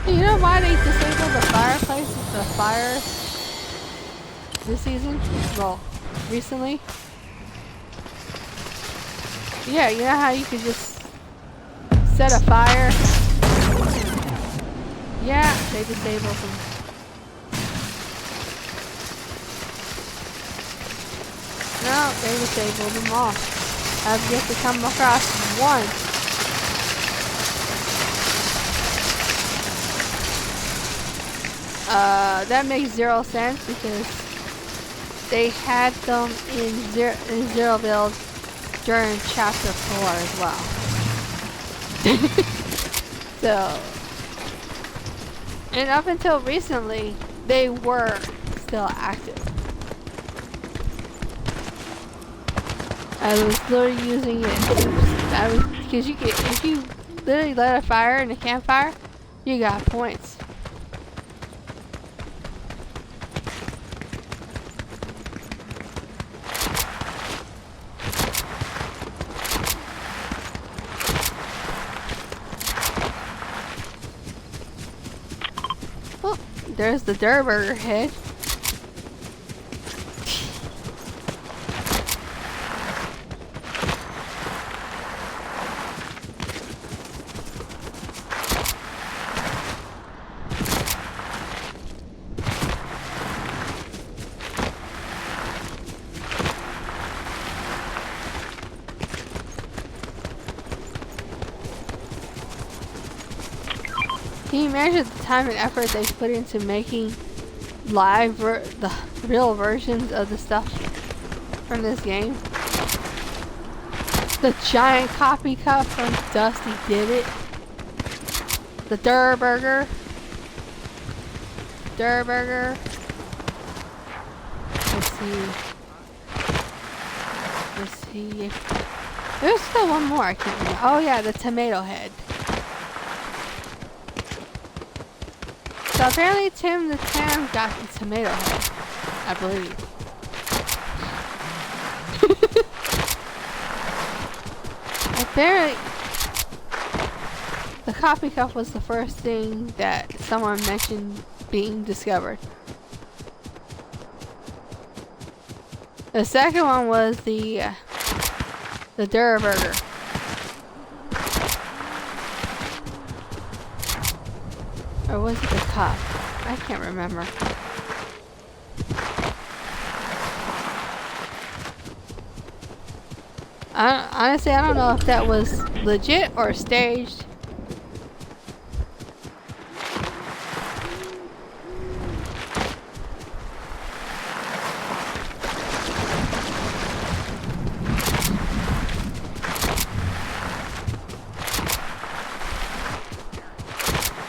You know why they disabled the fireplace, the fire this season? Well, recently? Yeah, you know how you could just set a fire? Yeah, they disabled them. No, they disabled them all. I've yet to come across one. That makes 0 sense because they had them in zero build during chapter 4 as well. So, and up until recently, they were still active. I was literally using it. Because if you literally light a fire in a campfire, you got points. There's the Durburger head. Can you imagine the time and effort they put into making the real versions of the stuff from this game? The giant coffee cup from Dusty Did It. The Durburger. Let's see. There's still one more I can't remember. Oh yeah, the tomato head. So apparently Tim the Tam got the tomato head, I believe. Apparently, the coffee cup was the first thing that someone mentioned being discovered. The second one was the Durburger. Or was it the cup? I can't remember. Honestly, I don't know if that was legit or staged.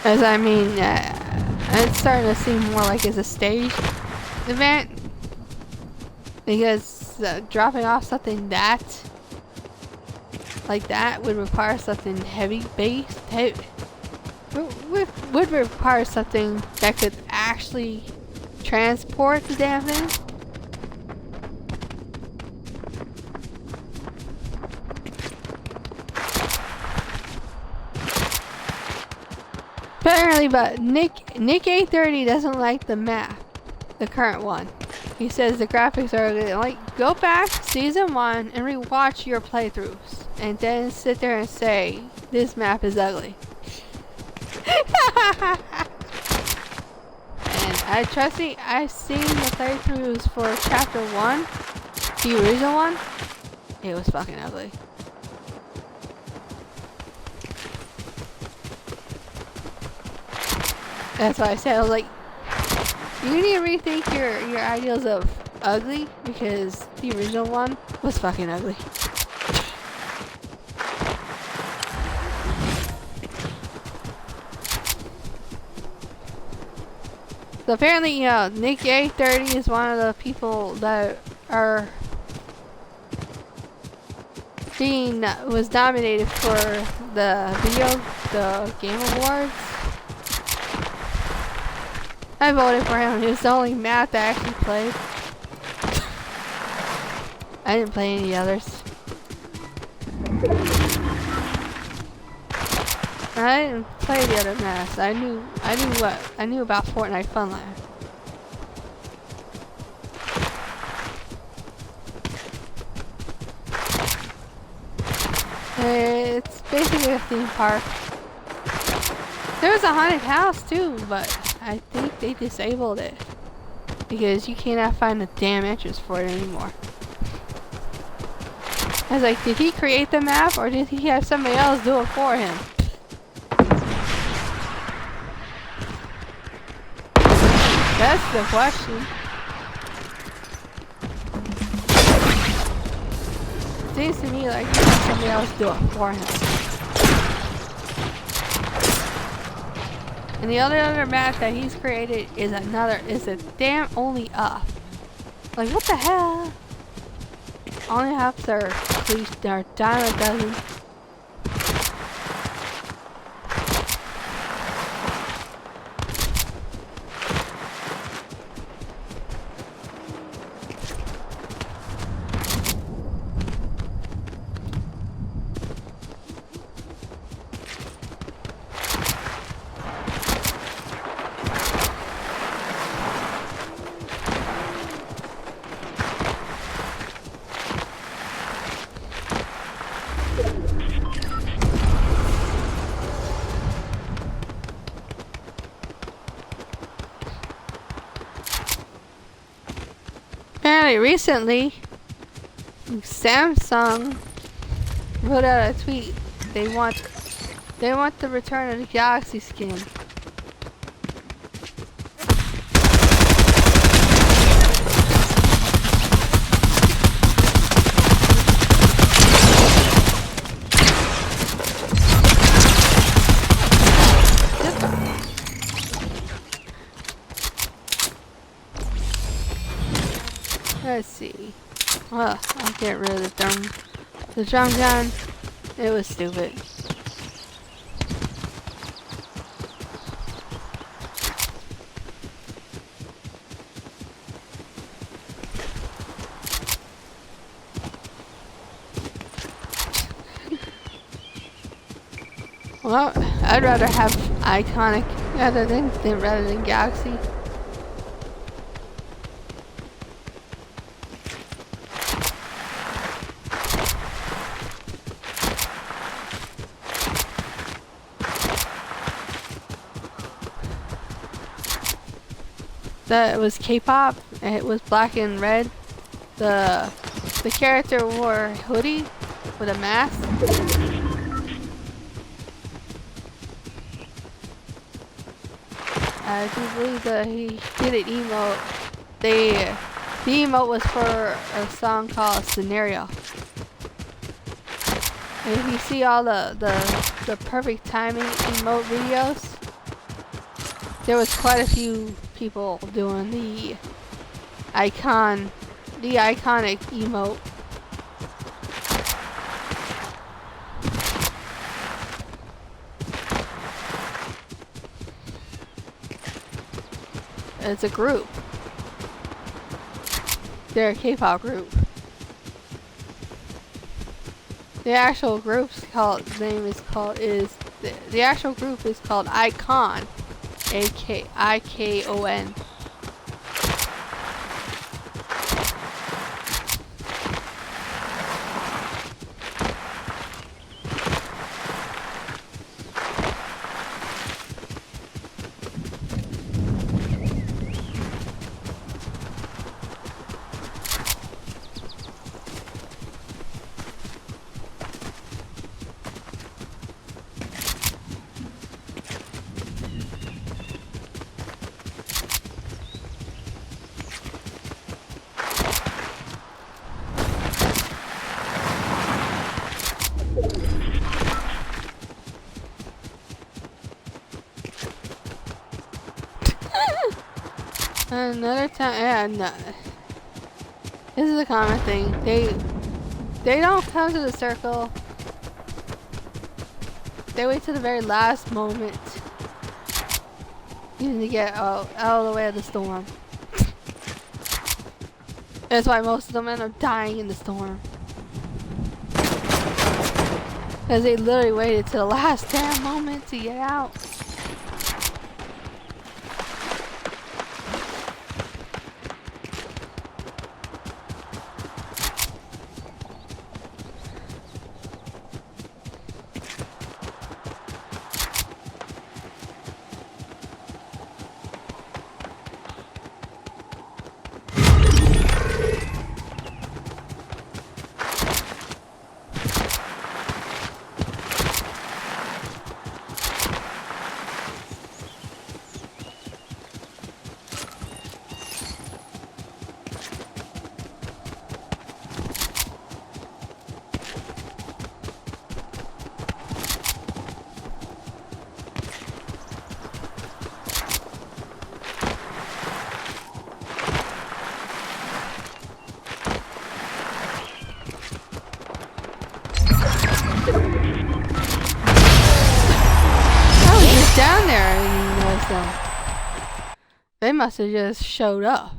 As I mean, it's starting to seem more like it's a staged event. Because dropping off something like that would require something heavy based. Would require something that could actually transport the damn thing. Apparently, but Nick 830 doesn't like the map, the current one. He says the graphics are ugly. Like, go back season 1 and rewatch your playthroughs, and then sit there and say this map is ugly. And I trust me, I've seen the playthroughs for chapter 1, the original one. It was fucking ugly. That's why I said, I was like, you need to rethink your ideals of ugly, because the original one was fucking ugly. So apparently, you know, Nick 830 is one of the people that are was nominated for the Game Awards. I voted for him. He was the only map that I actually played. I didn't play any others. I didn't play the other maps. I knew about Fortnite Funland. It's basically a theme park. There was a haunted house too, but I think they disabled it because you cannot find the damn entrance for it anymore. I was like, did he create the map or did he have somebody else do it for him? That's the question. It seems to me like he had somebody else do it for him. And the other map that he's created is a damn only up. Like, what the hell? Only ups are dime a dozen. Apparently recently, Samsung put out a tweet. They want the return of the Galaxy skin. Let's see. Well, I'll get rid of the drum gun. It was stupid. Well, I'd rather have Iconic rather than Galaxy. That was K-pop. It was black and red. The character wore a hoodie with a mask. I do believe that he did an emote. The emote was for a song called Scenario. And if you see all the perfect timing emote videos, there was quite a few people doing the iconic emote. It's a group. They're a K-pop group. The actual group's the actual group is called Icon, IKON. Another time, yeah, no. This is a common thing. They don't come to the circle. They wait to the very last moment, even to get out of the way of the storm. That's why most of them end up dying in the storm, because they literally waited to the last damn moment to get out. Down there, I didn't notice them. They must have just showed up.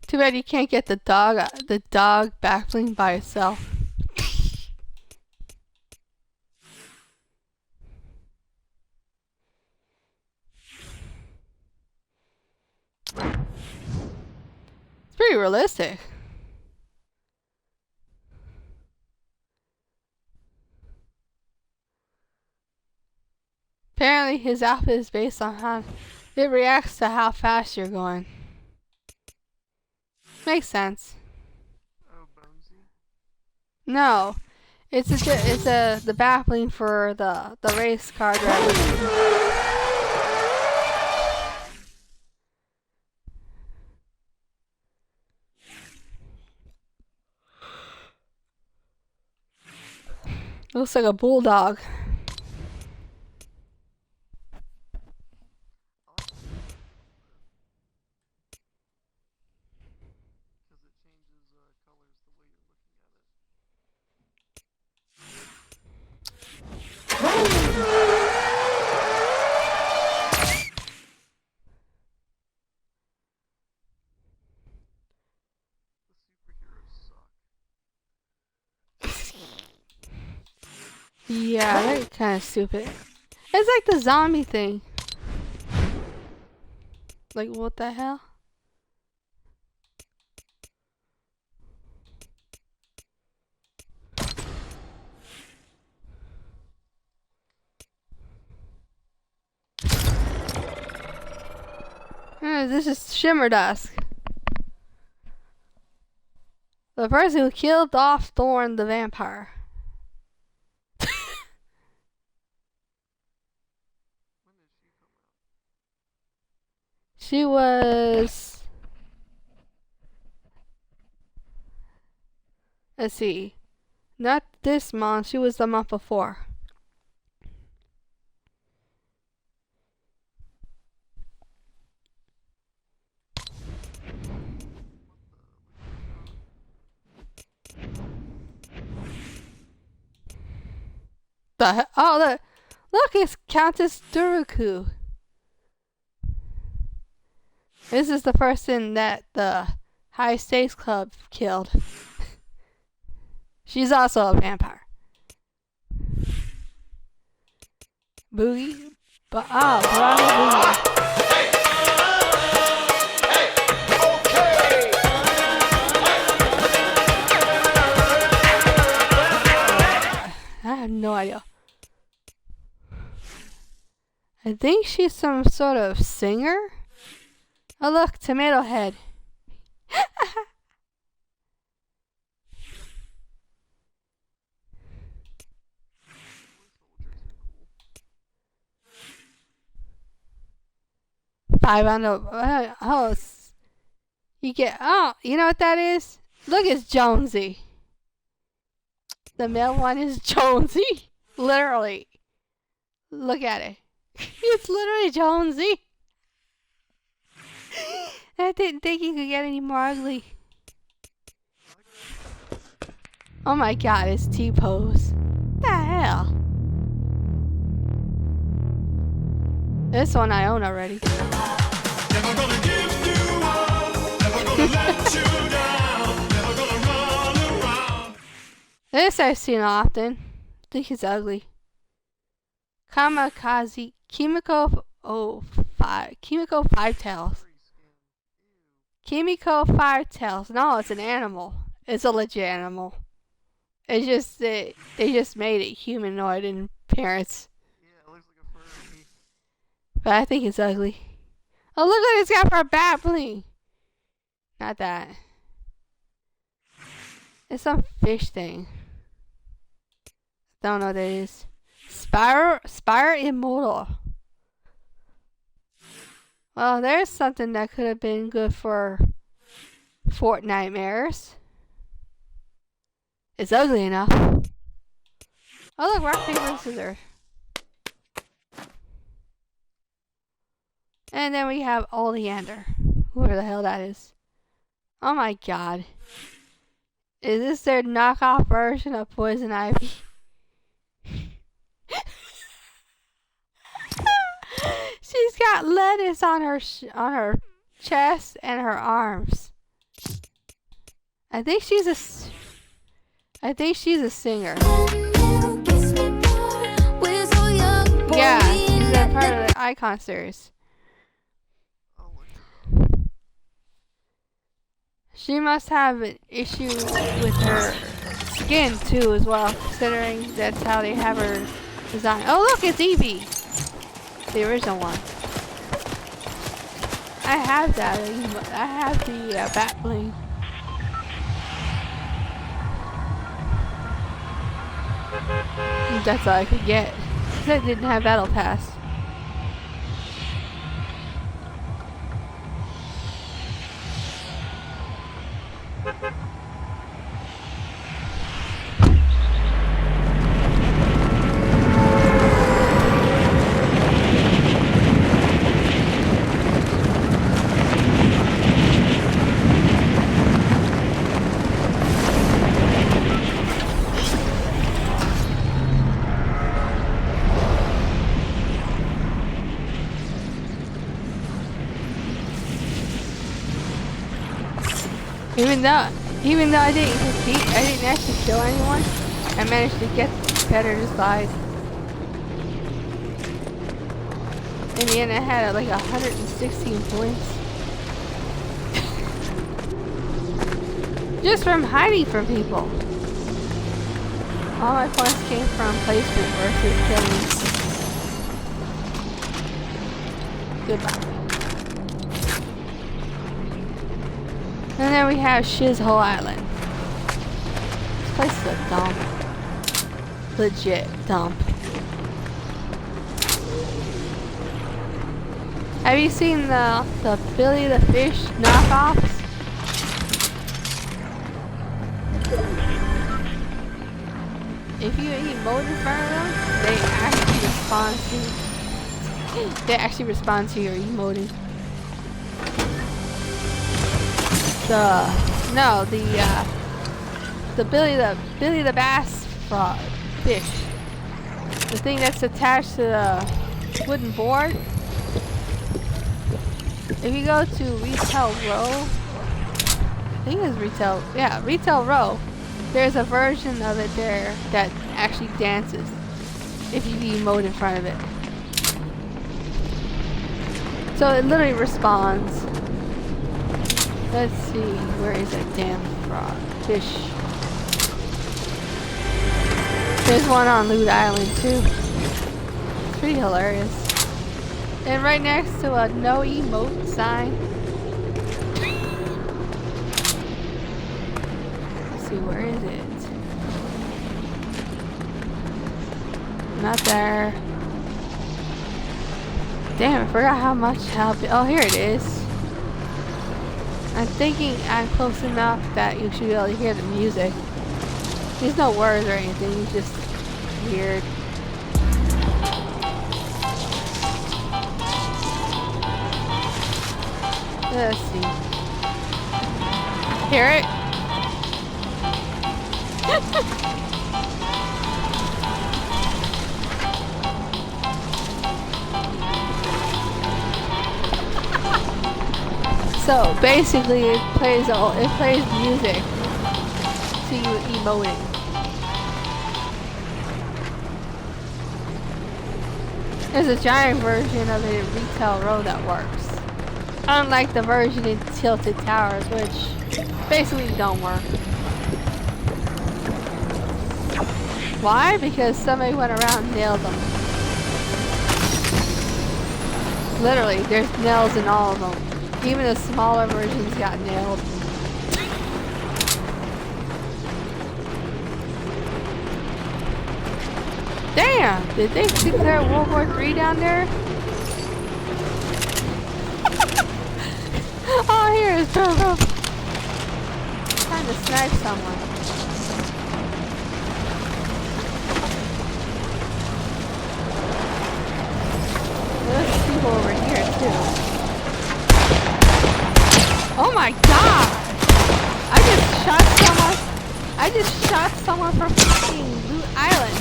Too bad you can't get the dog backbling by itself. It's pretty realistic. Apparently his outfit is based on how it reacts to how fast you're going. Makes sense. Oh, Bonesy. No, it's the backbling for the race car driver. Looks like a bulldog. Yeah, they're kind of stupid. It's like the zombie thing. Like, what the hell? This is Shimmer Dusk. The person who killed off Thorn the vampire. When did she come out? She was... Let's see. Not this month. She was the month before. Oh, look, it's Countess Duruku. This is the person that the High Stakes Club killed. She's also a vampire. Boogie? Bravo Boogie. I have no idea. I think she's some sort of singer. Oh look, Tomato Head. Five on the you get you know what that is? Look, it's Jonesy. The male one is Jonesy. Literally. Look at it. It's literally Jonesy. I didn't think he could get any more ugly. Oh my god, it's T-pose. What the hell? This one I own already. Never gonna give you up, never gonna let you down, never gonna run around. This I've seen often. I think he's ugly. Kamikaze Kimiko 5 Tails. Kimiko 5 Tails. No, it's an animal. It's a legit animal. It's just they just made it humanoid in appearance. Yeah, it looks like a furry. But I think it's ugly. Oh, look what it's got for a bat bling. Not that. It's some fish thing. Don't know what that is. Spire Immortal. Well, there's something that could have been good for Fortnite Nightmares. It's ugly enough. Oh look, rock, paper, scissors. And then we have Oleander. Whoever the hell that is. Oh my god. Is this their knockoff version of Poison Ivy? She's got lettuce on her chest and her arms. I think she's a singer. Yeah, she's a part of the Icon series. She must have an issue with her skin too as well, considering that's how they have her designed. Oh look, it's Eevee! The original one. I have that. I have the bat bling. That's all I could get. Because I didn't have Battle Pass. Even though I didn't compete, I didn't actually kill anyone, I managed to get the competitor's lives. In the end, I had like 116 points. Just from hiding from people. All my points came from placement versus killing. Goodbye. And then we have Shizhole Island. This place is a dump. Legit dump. Have you seen the Billy the Fish knockoffs? If you emote in front of them, they actually respond to. They actually respond to your emoting. The Billy the Bass frog fish. The thing that's attached to the wooden board. If you go to Retail Row, I think it's Retail Row. There's a version of it there that actually dances if you emote in front of it. So it literally responds. Let's see, where is that damn frog? Fish. There's one on Loot Island too. It's pretty hilarious. And right next to a no emote sign. Let's see, where is it? Not there. Damn, I forgot how much help. Oh, here it is. I'm thinking I'm close enough that you should be able to hear the music. There's no words or anything, it's just weird. Let's see. Hear it? So basically, it plays music to you emoting. There's a giant version of it in Retail Row that works. Unlike the version in Tilted Towers, which basically don't work. Why? Because somebody went around and nailed them. Literally, there's nails in all of them. Even the smaller versions got nailed. Damn! Did they declare World War III down there? Oh, here is Turbo. Trying to snipe someone. There's people over here too. Oh my god! I just shot someone from fucking Loot Island.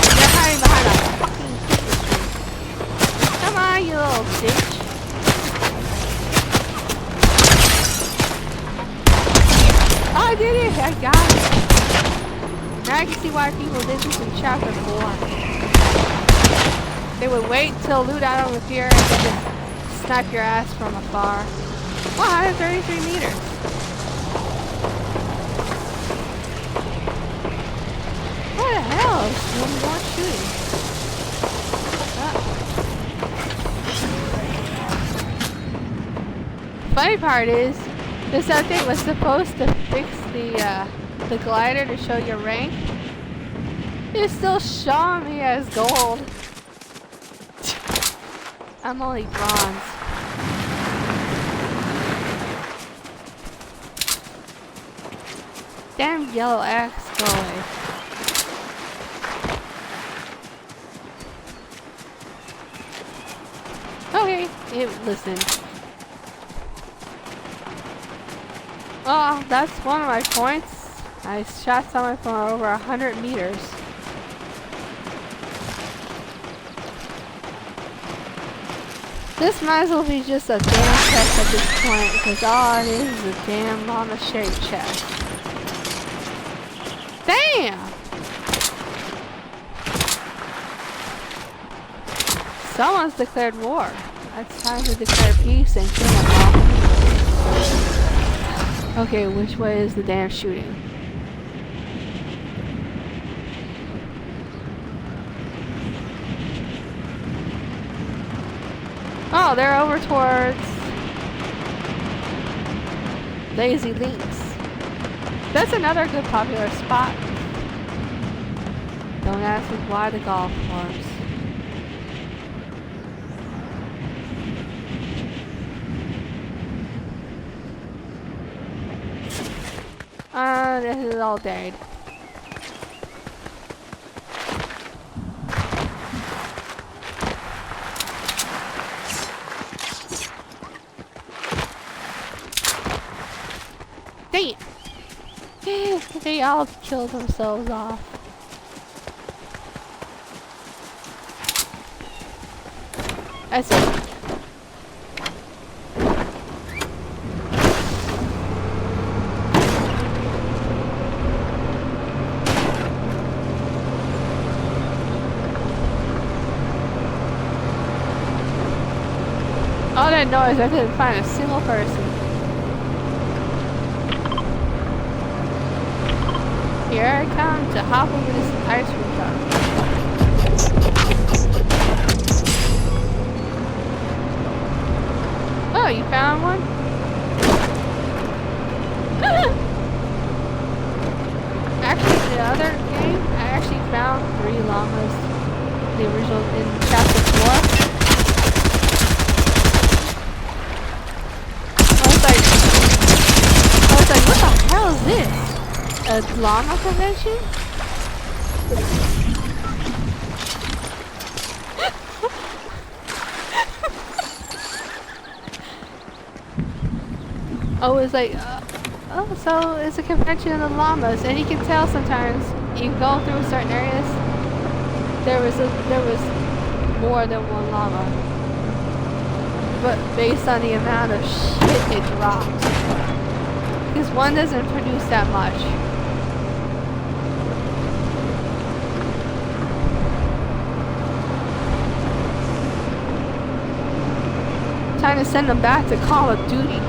They're hiding behind a fucking Christmas tree. Come on, you little bitch. Oh, I did it! I got it. Now I can see why people did this in Chapter 4. They would wait till Loot Island was here and then just snipe your ass from afar. 133 meters. What the hell is one more shooting? Funny part is, this update was supposed to fix the glider to show your rank. It's still showing me as gold. I'm only bronze. Damn yellow axe, go away. Okay, it listened. Oh, that's one of my points. I shot someone from over 100 meters. This might as well be just a damn chest at this point, because all it is a damn llama-shaped chest. Damn! Someone's declared war. It's time to declare peace and kill them all. Okay, which way is the damn shooting? Oh, they're over towards Lazy Links. That's another good popular spot. Don't ask me why the golf course. This is all dead. Dang it! They all killed themselves off. That's it. All that noise, I couldn't find a single person. Here I come to hop over this ice cream truck. Oh, you found one? Actually, the other game, I actually found 3 llamas. The original in chapter 4. I was like, what the hell is this? A llama convention? Oh, it's like, oh, so it's a convention of the llamas, and you can tell sometimes you go through certain areas. There was more than one llama, but based on the amount of shit it dropped, because one doesn't produce that much. Time to send them back to Call of Duty.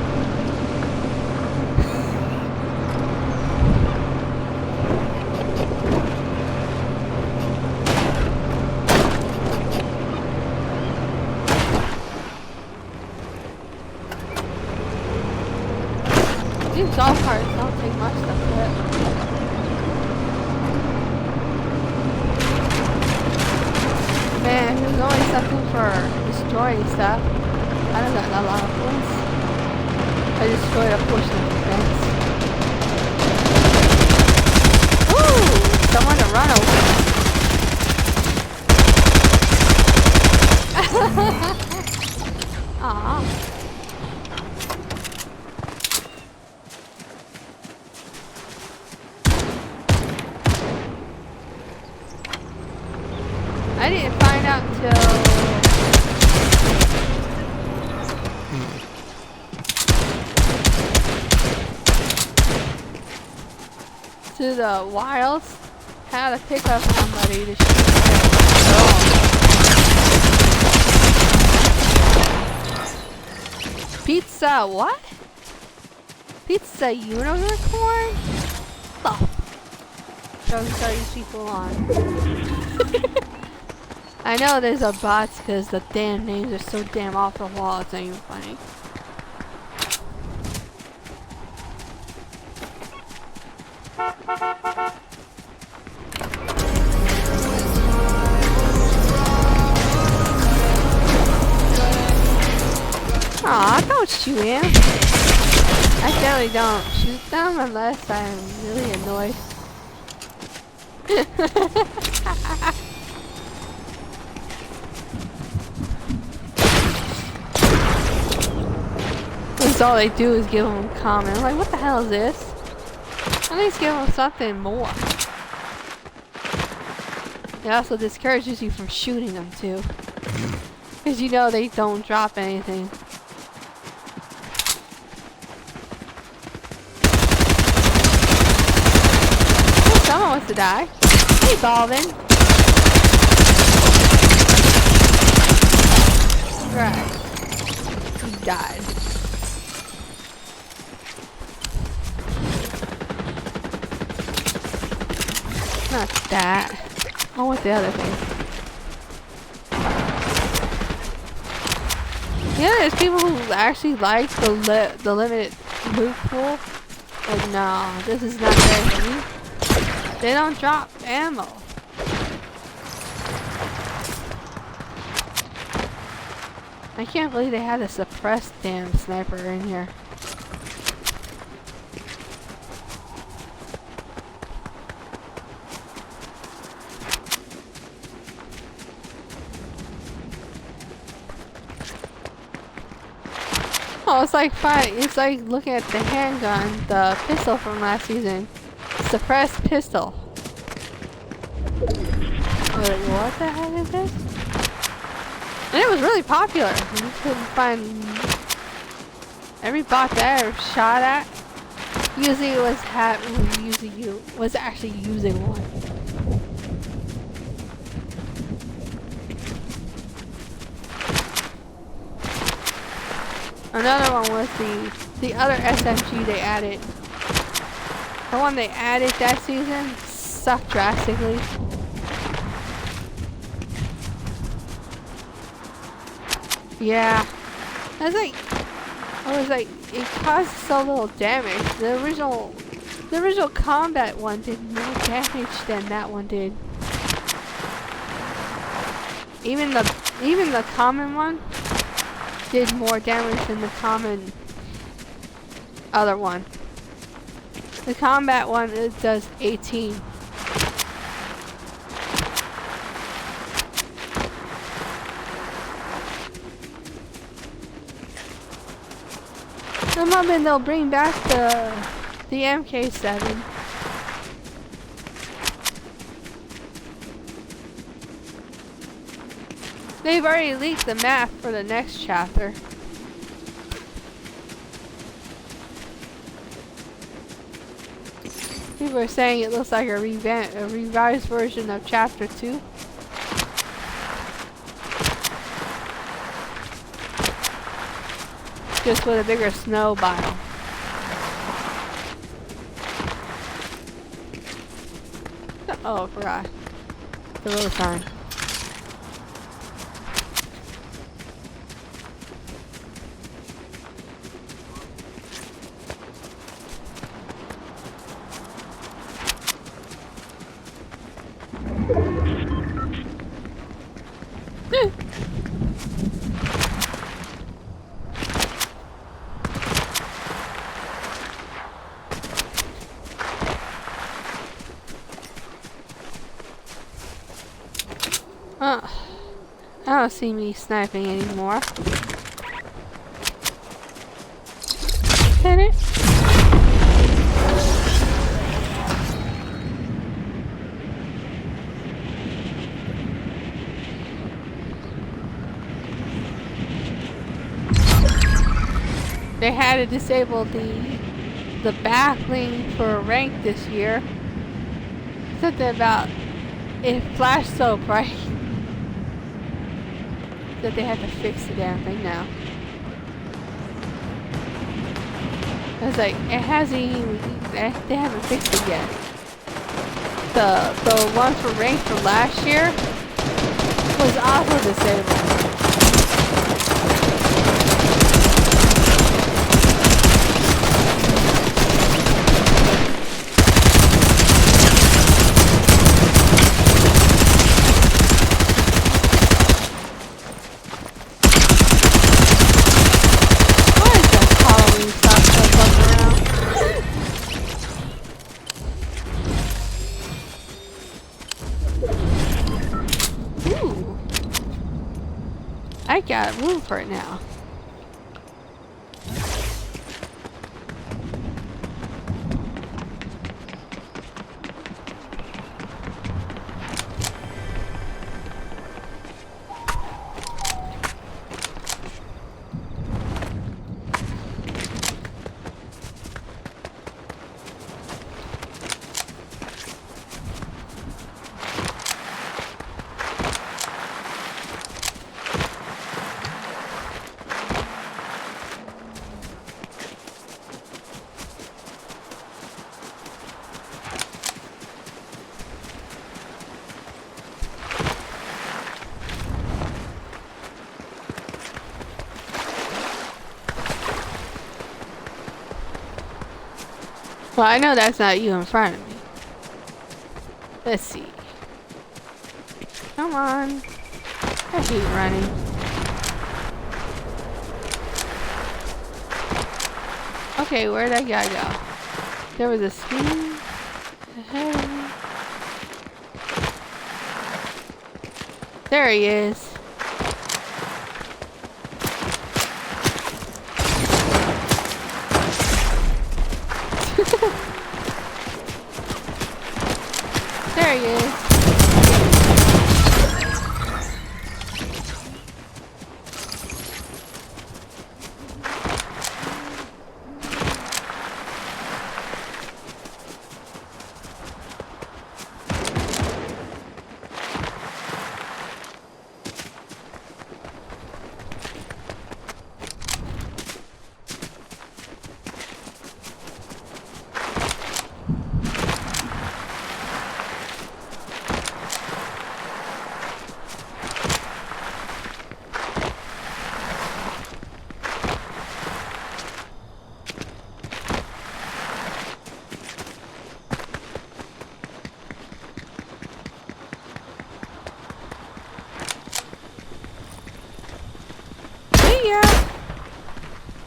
These golf carts don't take much to flip. Man, there's always something for destroying stuff. I don't got a lot of points. I destroyed a portion of the fence. Ooh! Someone to run over. Aww. I didn't find out till to the wilds how to pick up somebody to shoot them. Pizza what? Pizza unicorn? Oh. Don't tell these people on. I know there's a bots because the damn names are so damn off the wall, it's not even funny. Aw, don't shoot him. I generally don't shoot them unless I'm really annoyed. That's all they do is give them a comment. I'm like, what the hell is this? At least give them something more. It also discourages you from shooting them too. Because you know they don't drop anything. Oh, someone wants to die. Hey, Balvin. Right. He died. Not that. I want the other thing. Yeah, there's people who actually like the limited loot pool. But no, this is not very heavy. They don't drop ammo. I can't believe they had a suppressed damn sniper in here. Oh, it's like fun. It's like looking at the handgun, the pistol from last season. Suppressed pistol. Wait, what the heck is this? And it was really popular. You couldn't find every bot that I ever shot at. Usually it was actually using one. Another one was the other SMG they added. The one they added that season sucked drastically. Yeah. I was like, it caused so little damage. The original combat one did more damage than that one did. Even the common one did more damage than the common other one. The combat one, it does 18. I'm hoping they'll bring back the MK7. They've already leaked the map for the next chapter. People are saying it looks like a revised version of chapter 2. Just with a bigger snow biome. Oh, I forgot. The road sign. I don't see me sniping anymore. Hit it. They had to disable the backlink for rank this year. Something about it flashed so bright that they had to fix the damn thing now. I was like, it hasn't even, they haven't fixed it yet. The one for rank from last year was also disabled. I got room for it now. Well, I know that's not you in front of me. Let's see. Come on. I hate running. Okay, where'd that guy go? There was a screen ahead of me. There he is. There he is.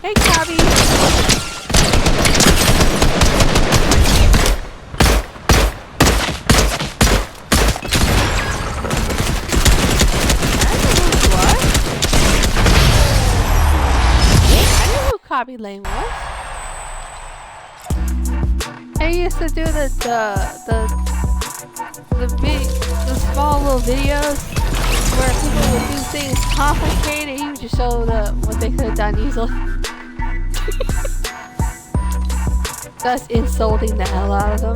Hey, Cobby. I knew who Cobby Lane was. I used to do the small little videos where people would do things complicated. He would just show what they could have done easily. That's insulting the hell out of them.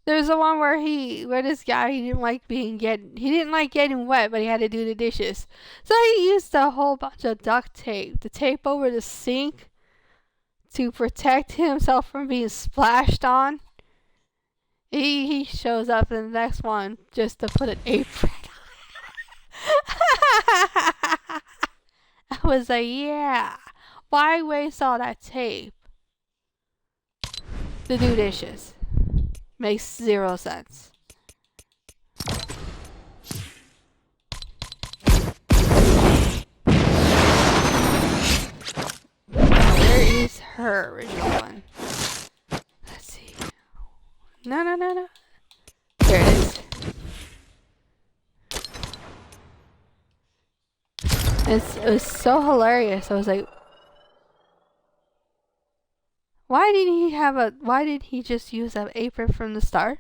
There's the one where this guy he didn't like getting wet, but he had to do the dishes. So he used a whole bunch of duct tape to tape over the sink to protect himself from being splashed on. He shows up in the next one just to put an apron on. I was like, yeah. Why waste all that tape to do dishes? Makes 0 sense. Where is her original one? Let's see. No. There it is. It was so hilarious. I was like, why did he just use an apron from the start?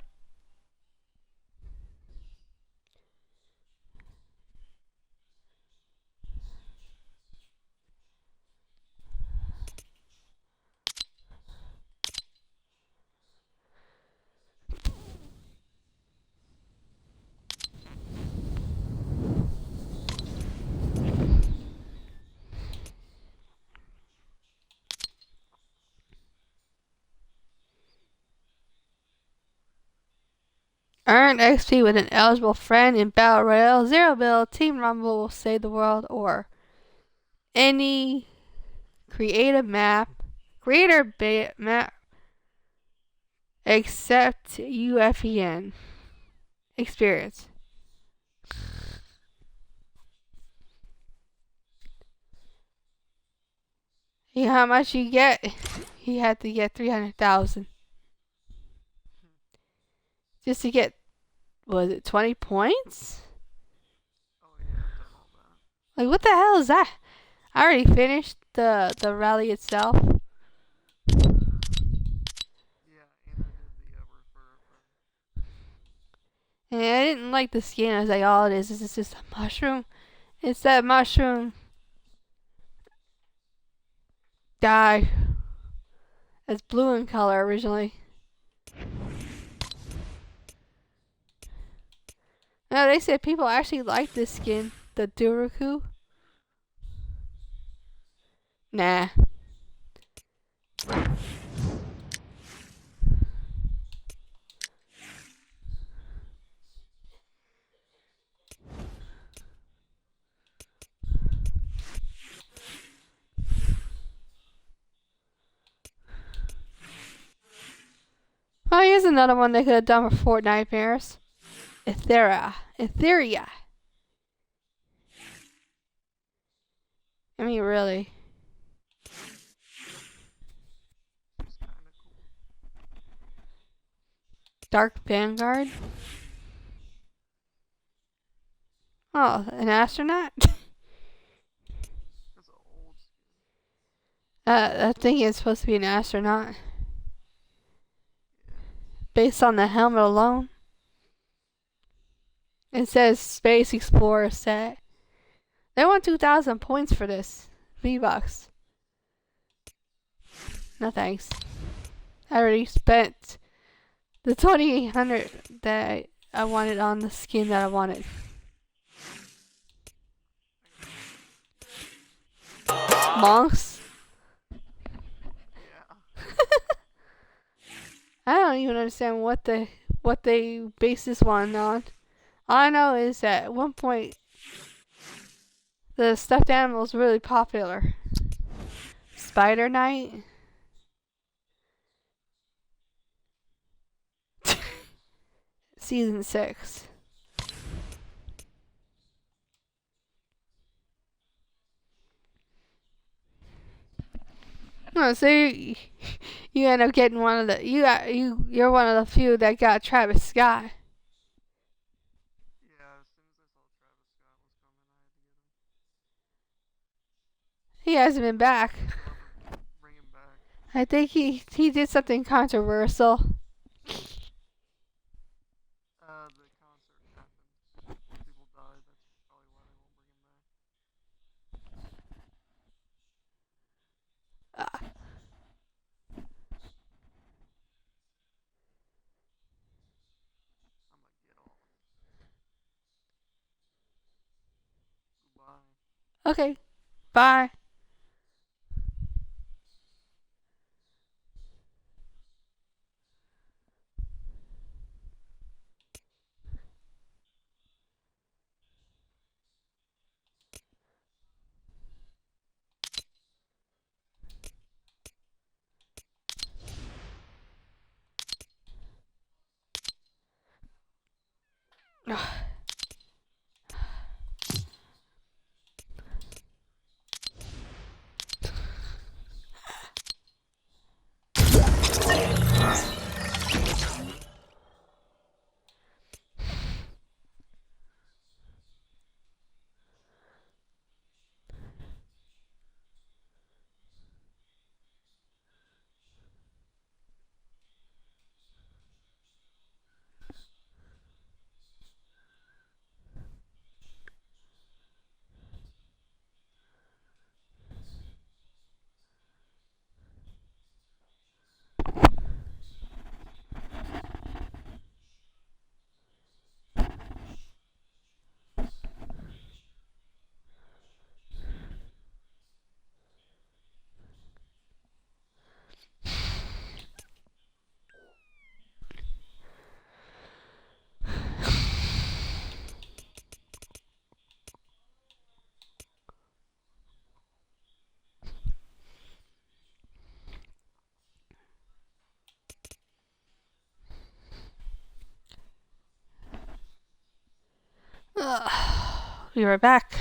Earn XP with an eligible friend in Battle Royale, Zero Bill, Team Rumble will save the world, or any creator map except UFEN experience. You know how much you get? He had to get 300,000 just to get, was it 20 points? Oh yeah, I've done all that. Like, what the hell is that? I already finished the rally itself. Yeah, Anna did the refer. And I didn't like the skin. I was like, all it is just a mushroom. It's that mushroom dye. It's blue in color originally. No, they said people actually like this skin, the Duraku. Nah. another one they could have done for Fortnite pairs. Etheria. I mean, really. It's kind of cool. Dark Vanguard. Oh, an astronaut? That's an old skin. I think it's supposed to be an astronaut. Yeah. Based on the helmet alone. It says Space Explorer set. They want 2,000 points for this. V-Bucks. No thanks. I already spent the 2,800 that I wanted on the skin that I wanted. Monks? Yeah. I don't even understand what they base this one on. All I know is that at one point the stuffed animal was really popular. Spider Knight. Season 6. Oh, so you end up getting one of the you're one of the few that got Travis Scott. Yeah, as soon as I saw Travis Scott was coming, I had to get him. He hasn't been back. They'll ever bring him back. I think he did something controversial. The concert happened. People died. That's probably why they won't bring him back. Uh, I'm gonna get off. Goodbye. okay, bye. Be right back.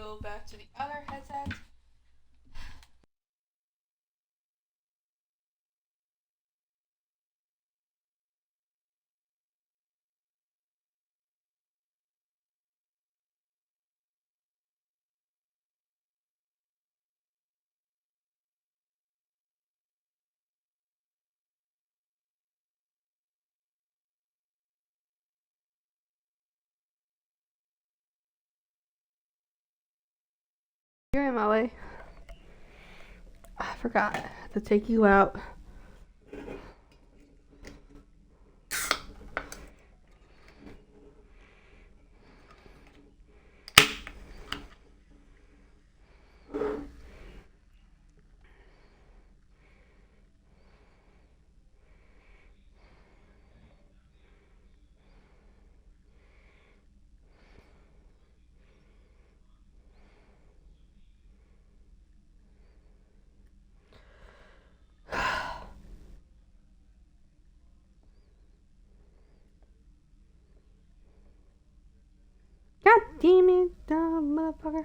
go back to the other headset. You're in my way. I forgot to take you out. God damn it, dumb motherfucker.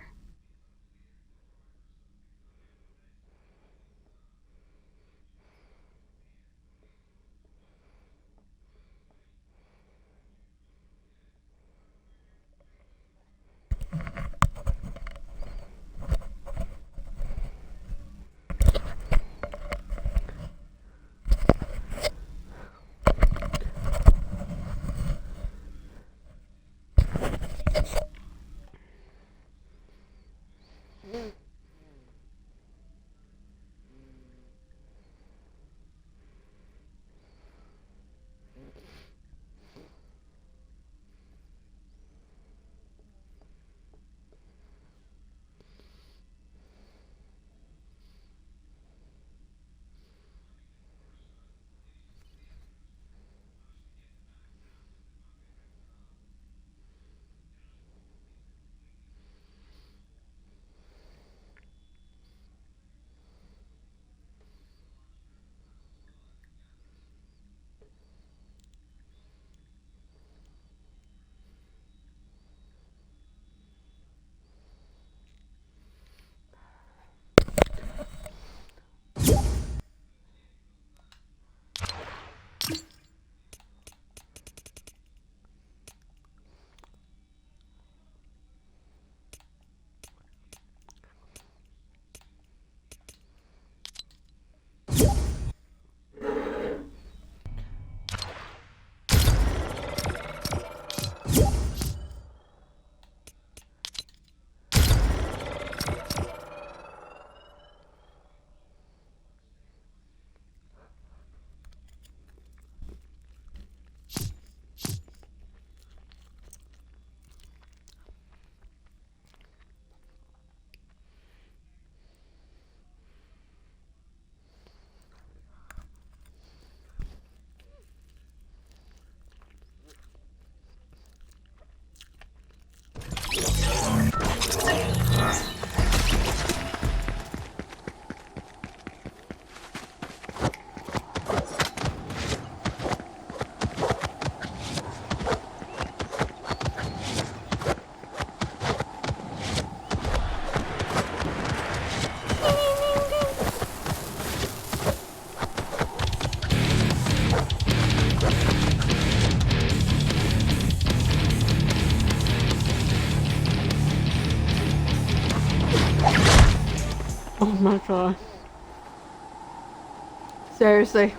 Oh my god. Seriously.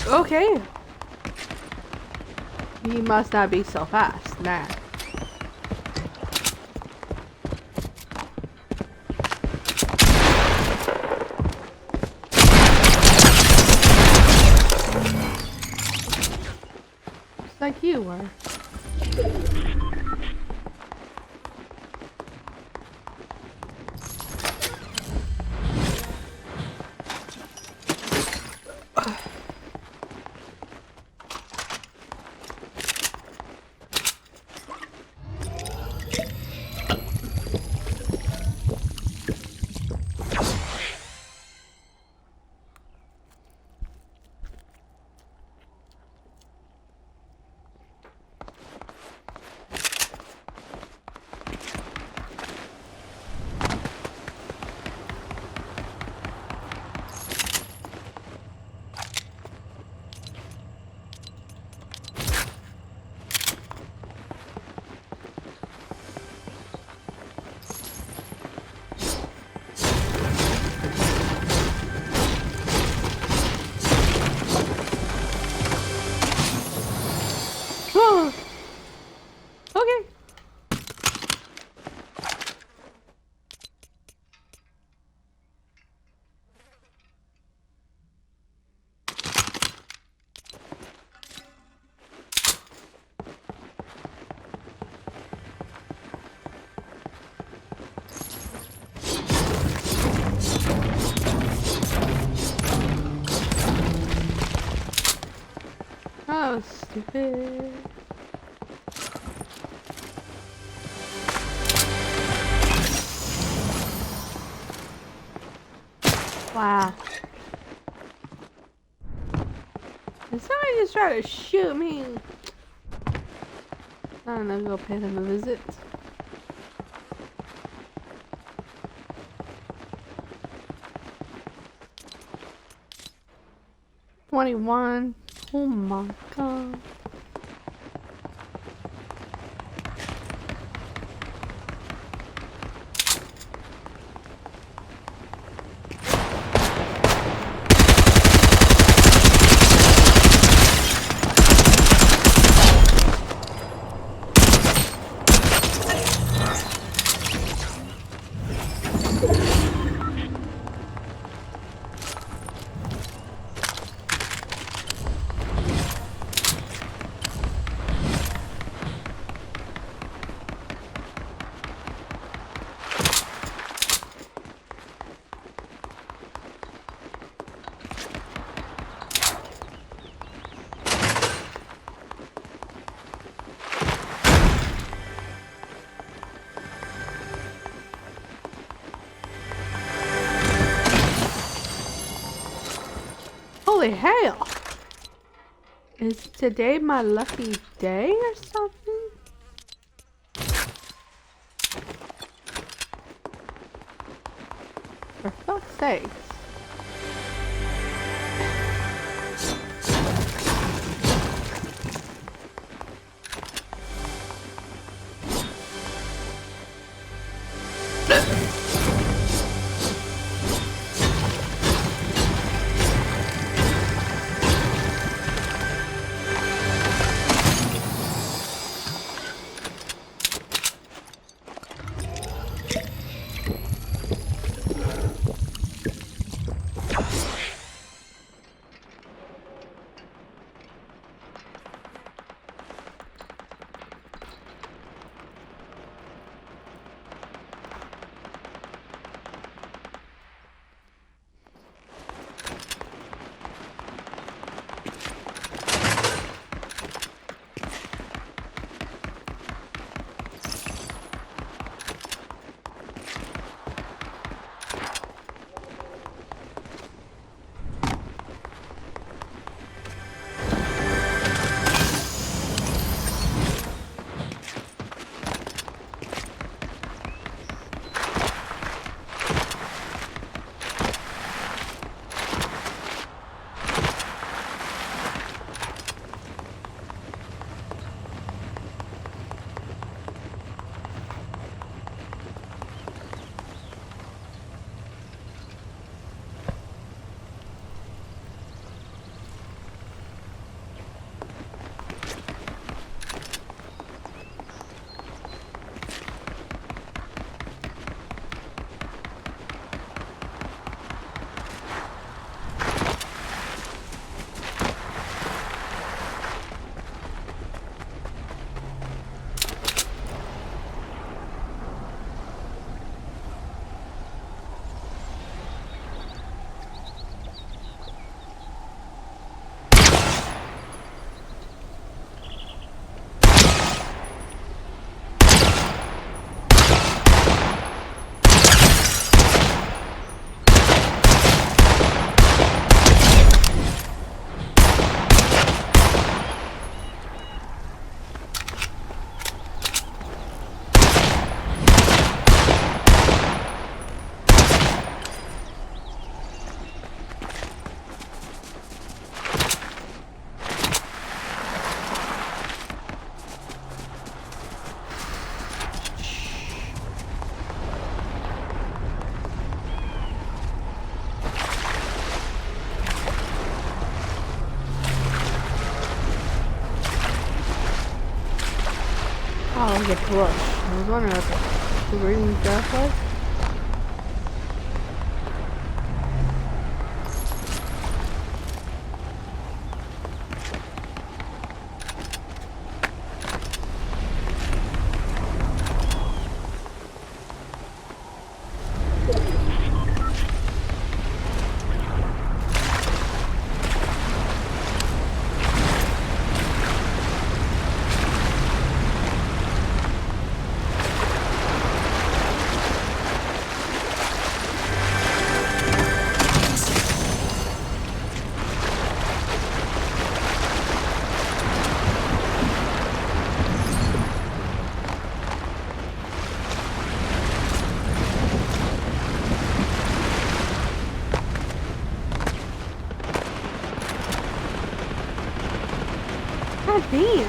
Okay. He must not be so fast. Nah. Just like you were. Okay. Oh, stupid. Wow. Did somebody just try to shoot me? I don't know, go pay them a visit. $21. Oh my god. Holy hell! Is today my lucky day or something? For fuck's sake. Oh, look at bush. I was wondering what the green stuff was. God damn.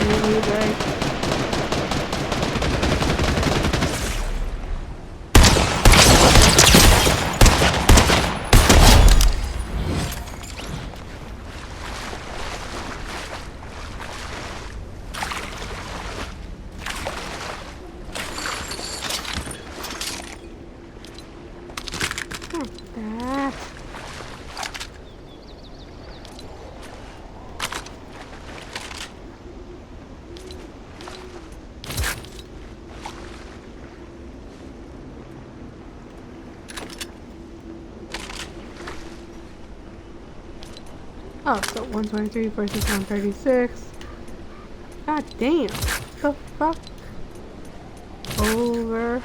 Really good. That. Oh, so 123 versus 136. God damn. The fuck? Over.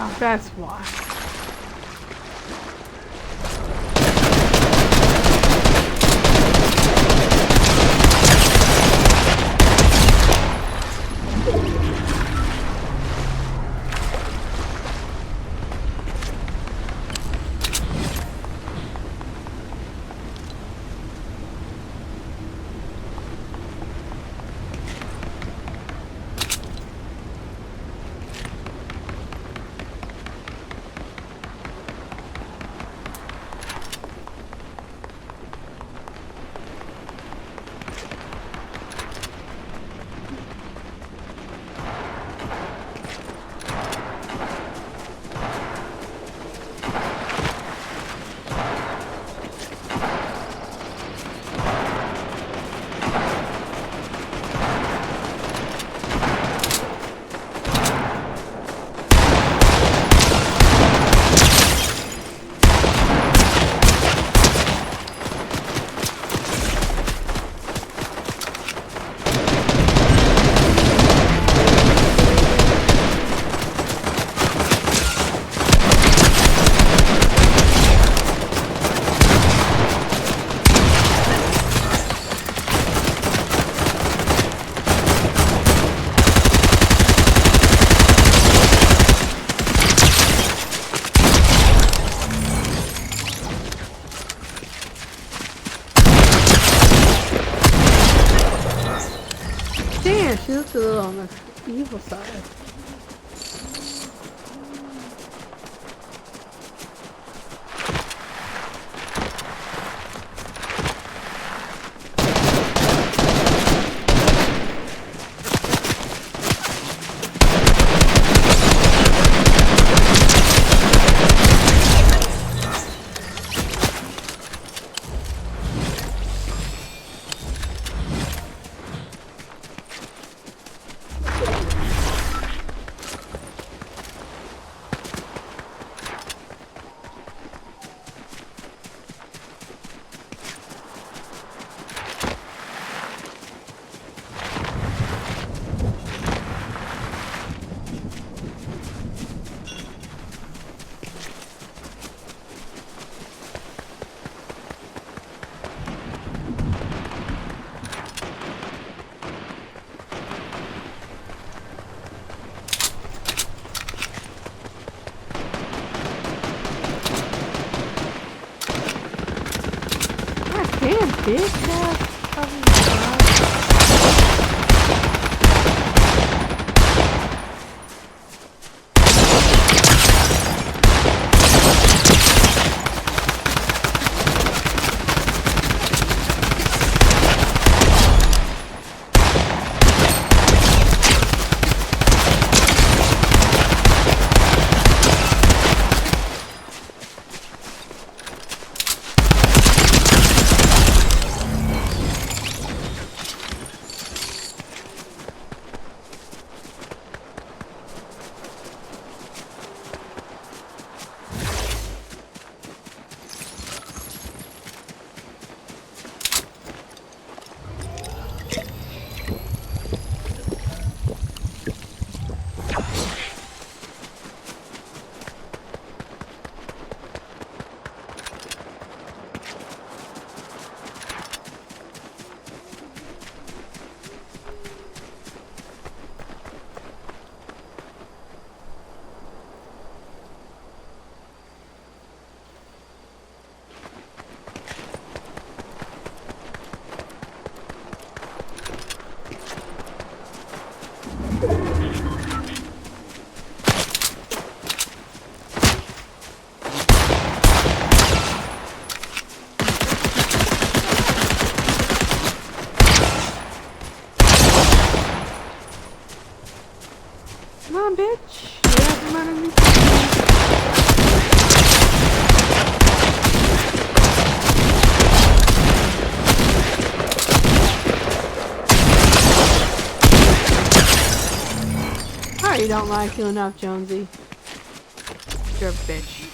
Oh, that's why. Damn, she looks a little on the evil side. bitch ass fucking god. Come on, bitch. You have money me. I already don't like you enough, Jonesy. You're a bitch.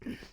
Excuse me.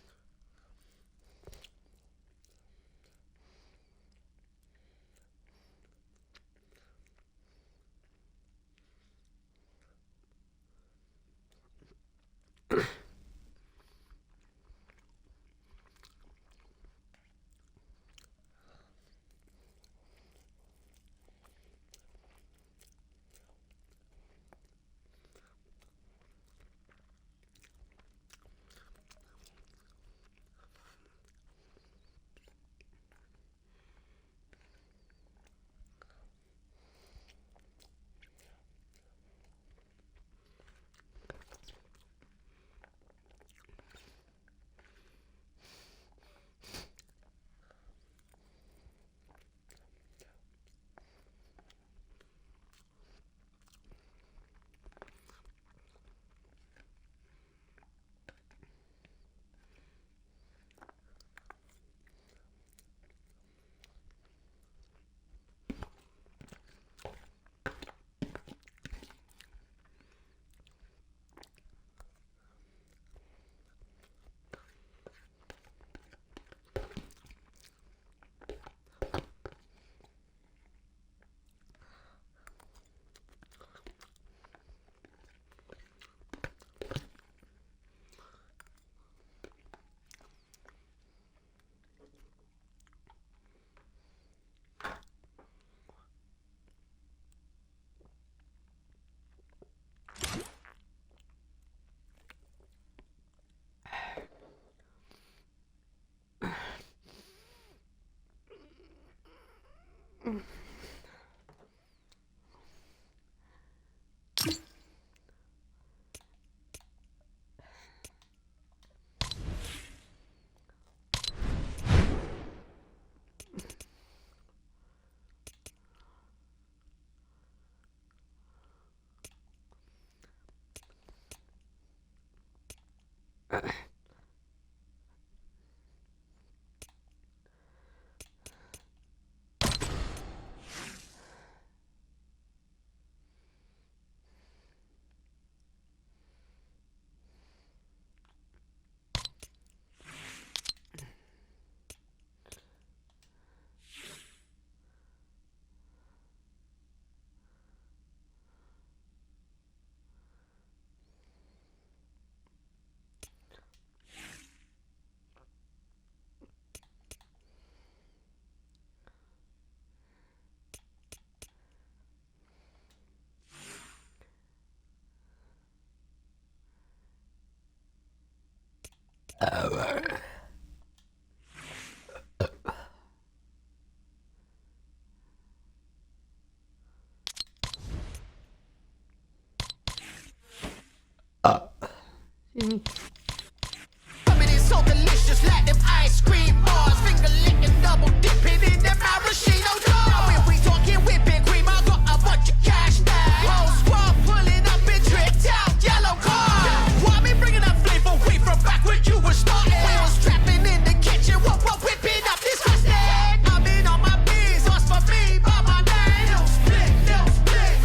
It's so delicious, like them ice cream bars. Finger licking, double dipping in them maraschino jars. When we talking whipping cream, I got a bunch of cash bags. Whole squad pulling up in tricked out yellow cars. Why me bringing that flavor way from back when you were starting? We was trapping in the kitchen, what whipping up this mustang. I've been on my bees, ask for me by my name. No split,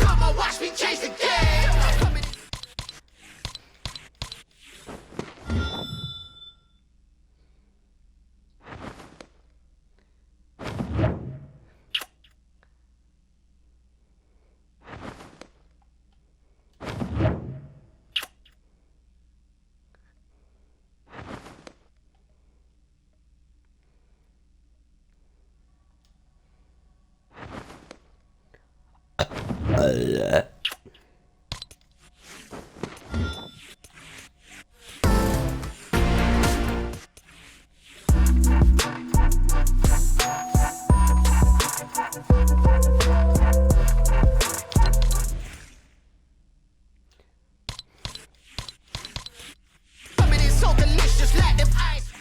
come on, watch me change the game. It's so delicious, like them ice.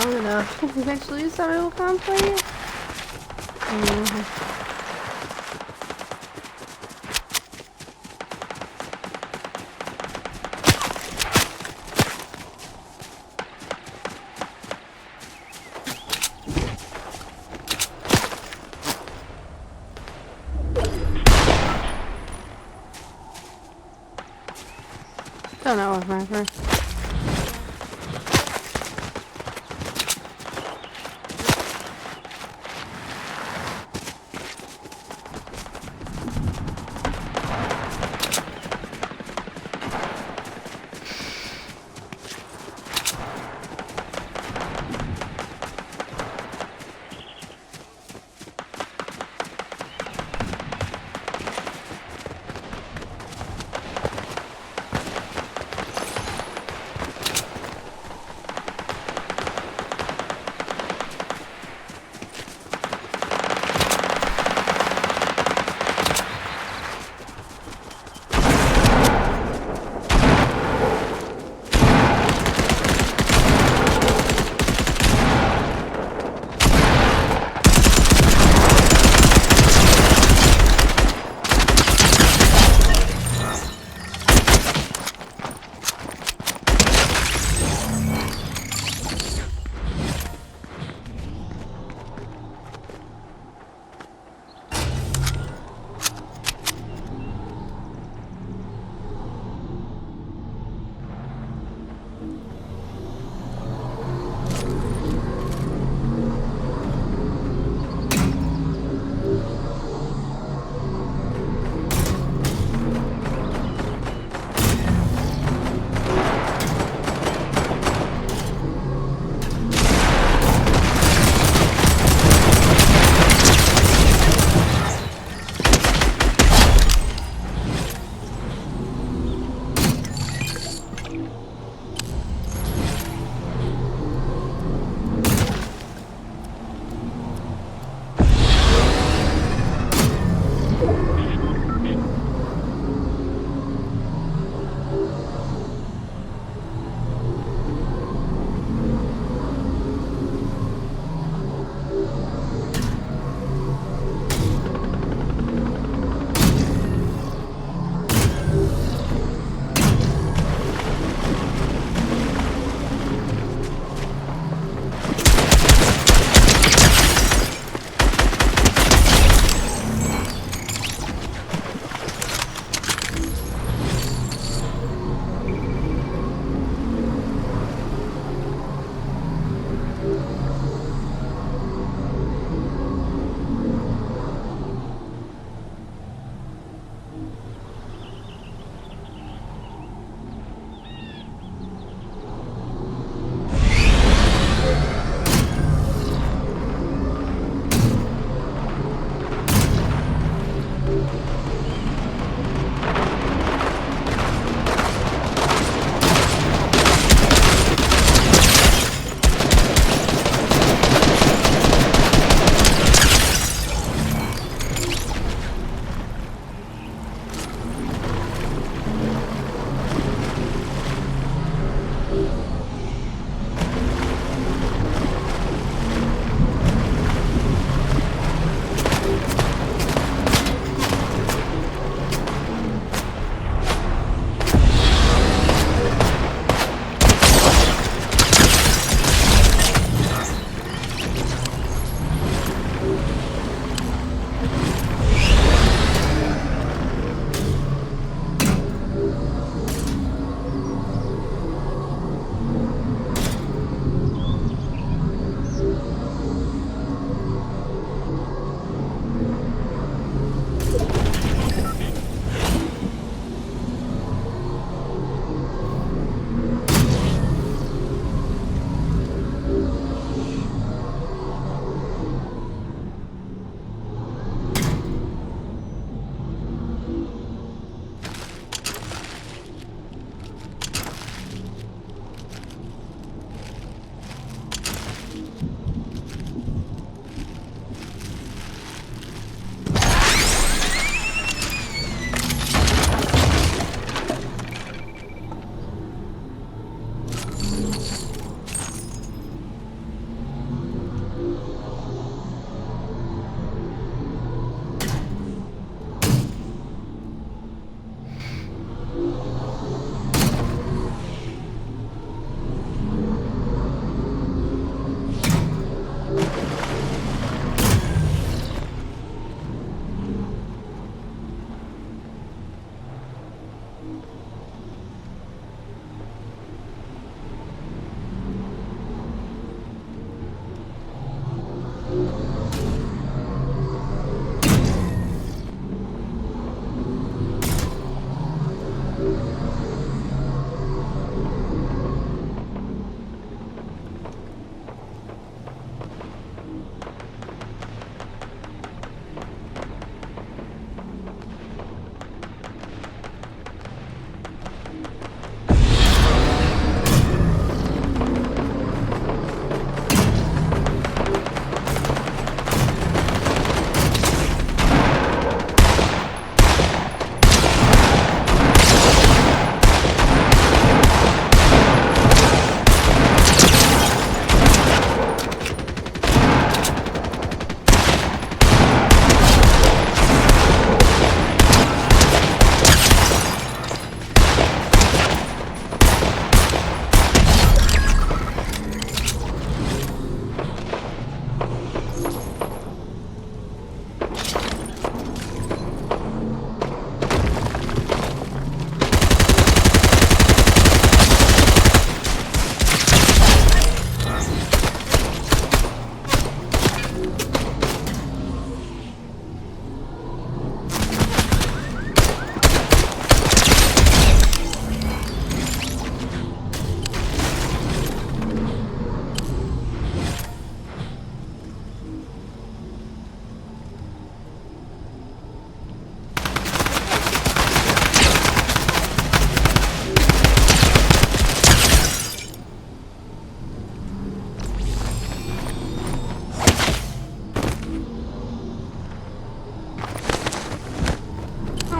long enough. Eventually, somebody will come for you. Don't know what's my first.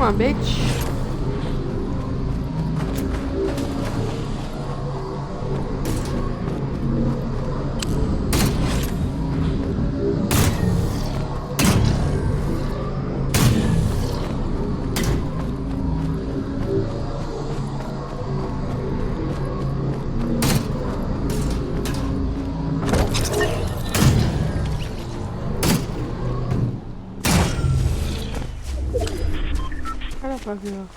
Come on, bitch. Where the fuck you go?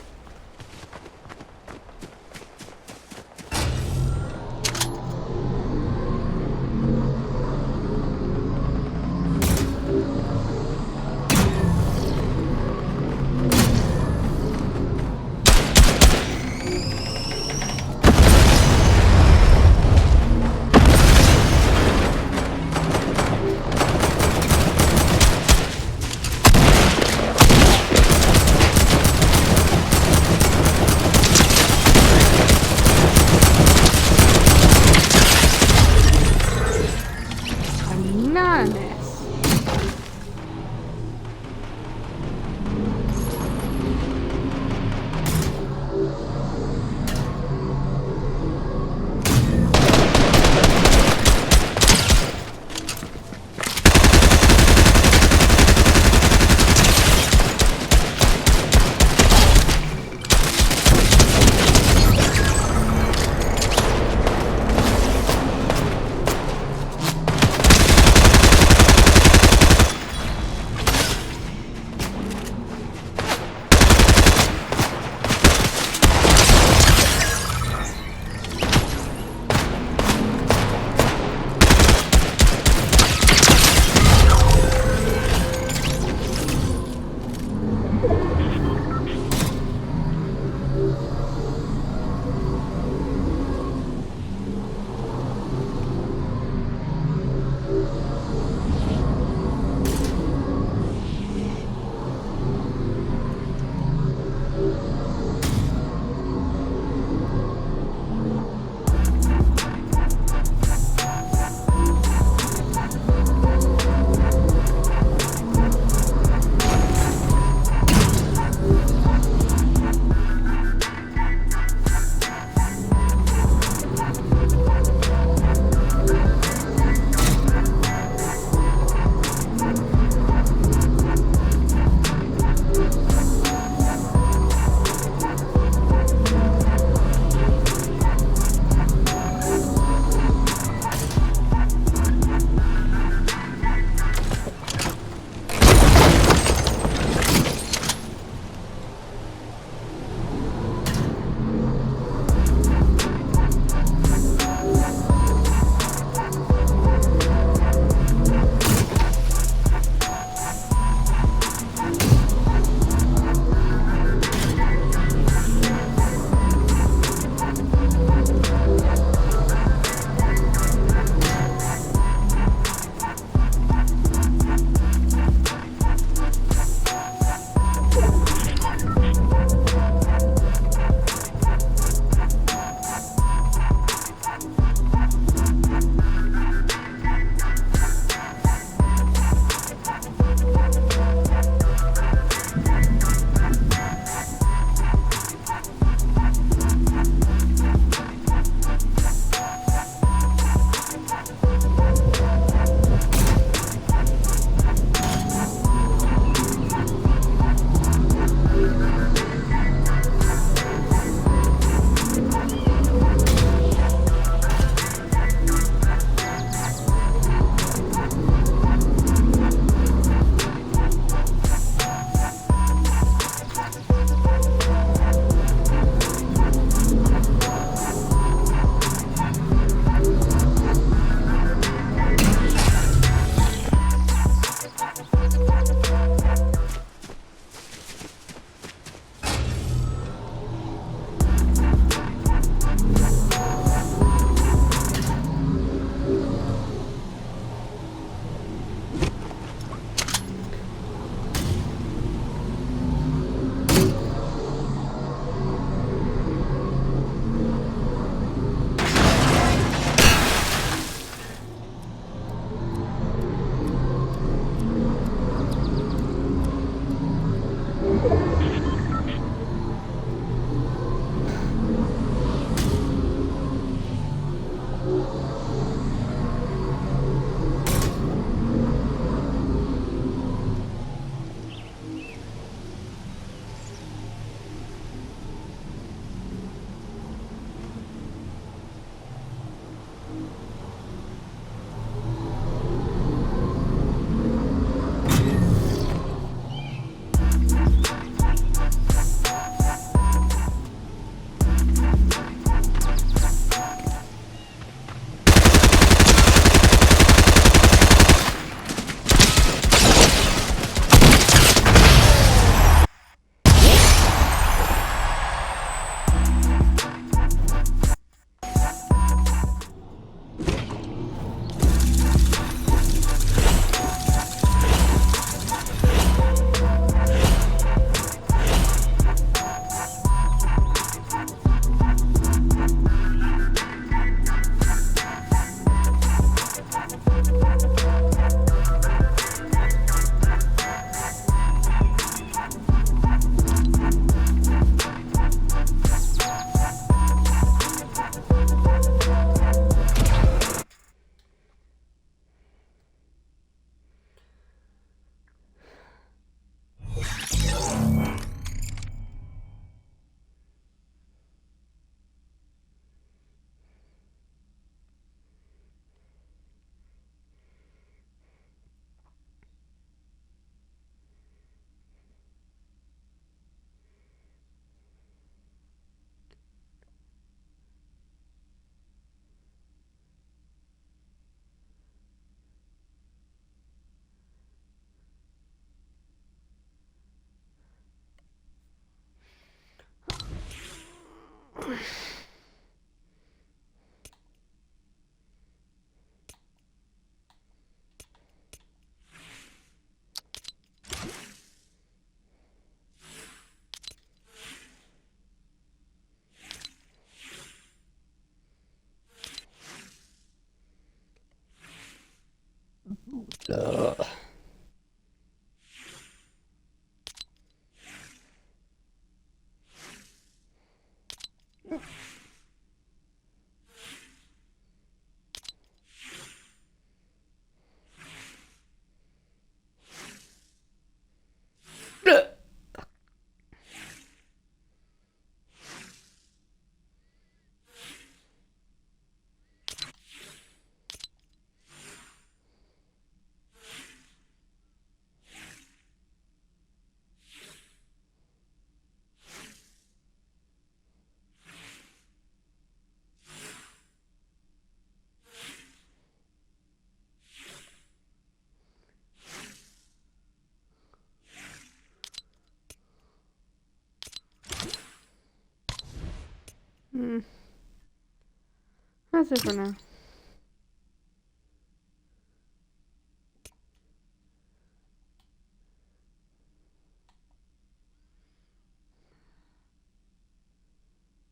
That's it for now.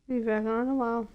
Be back on in a while.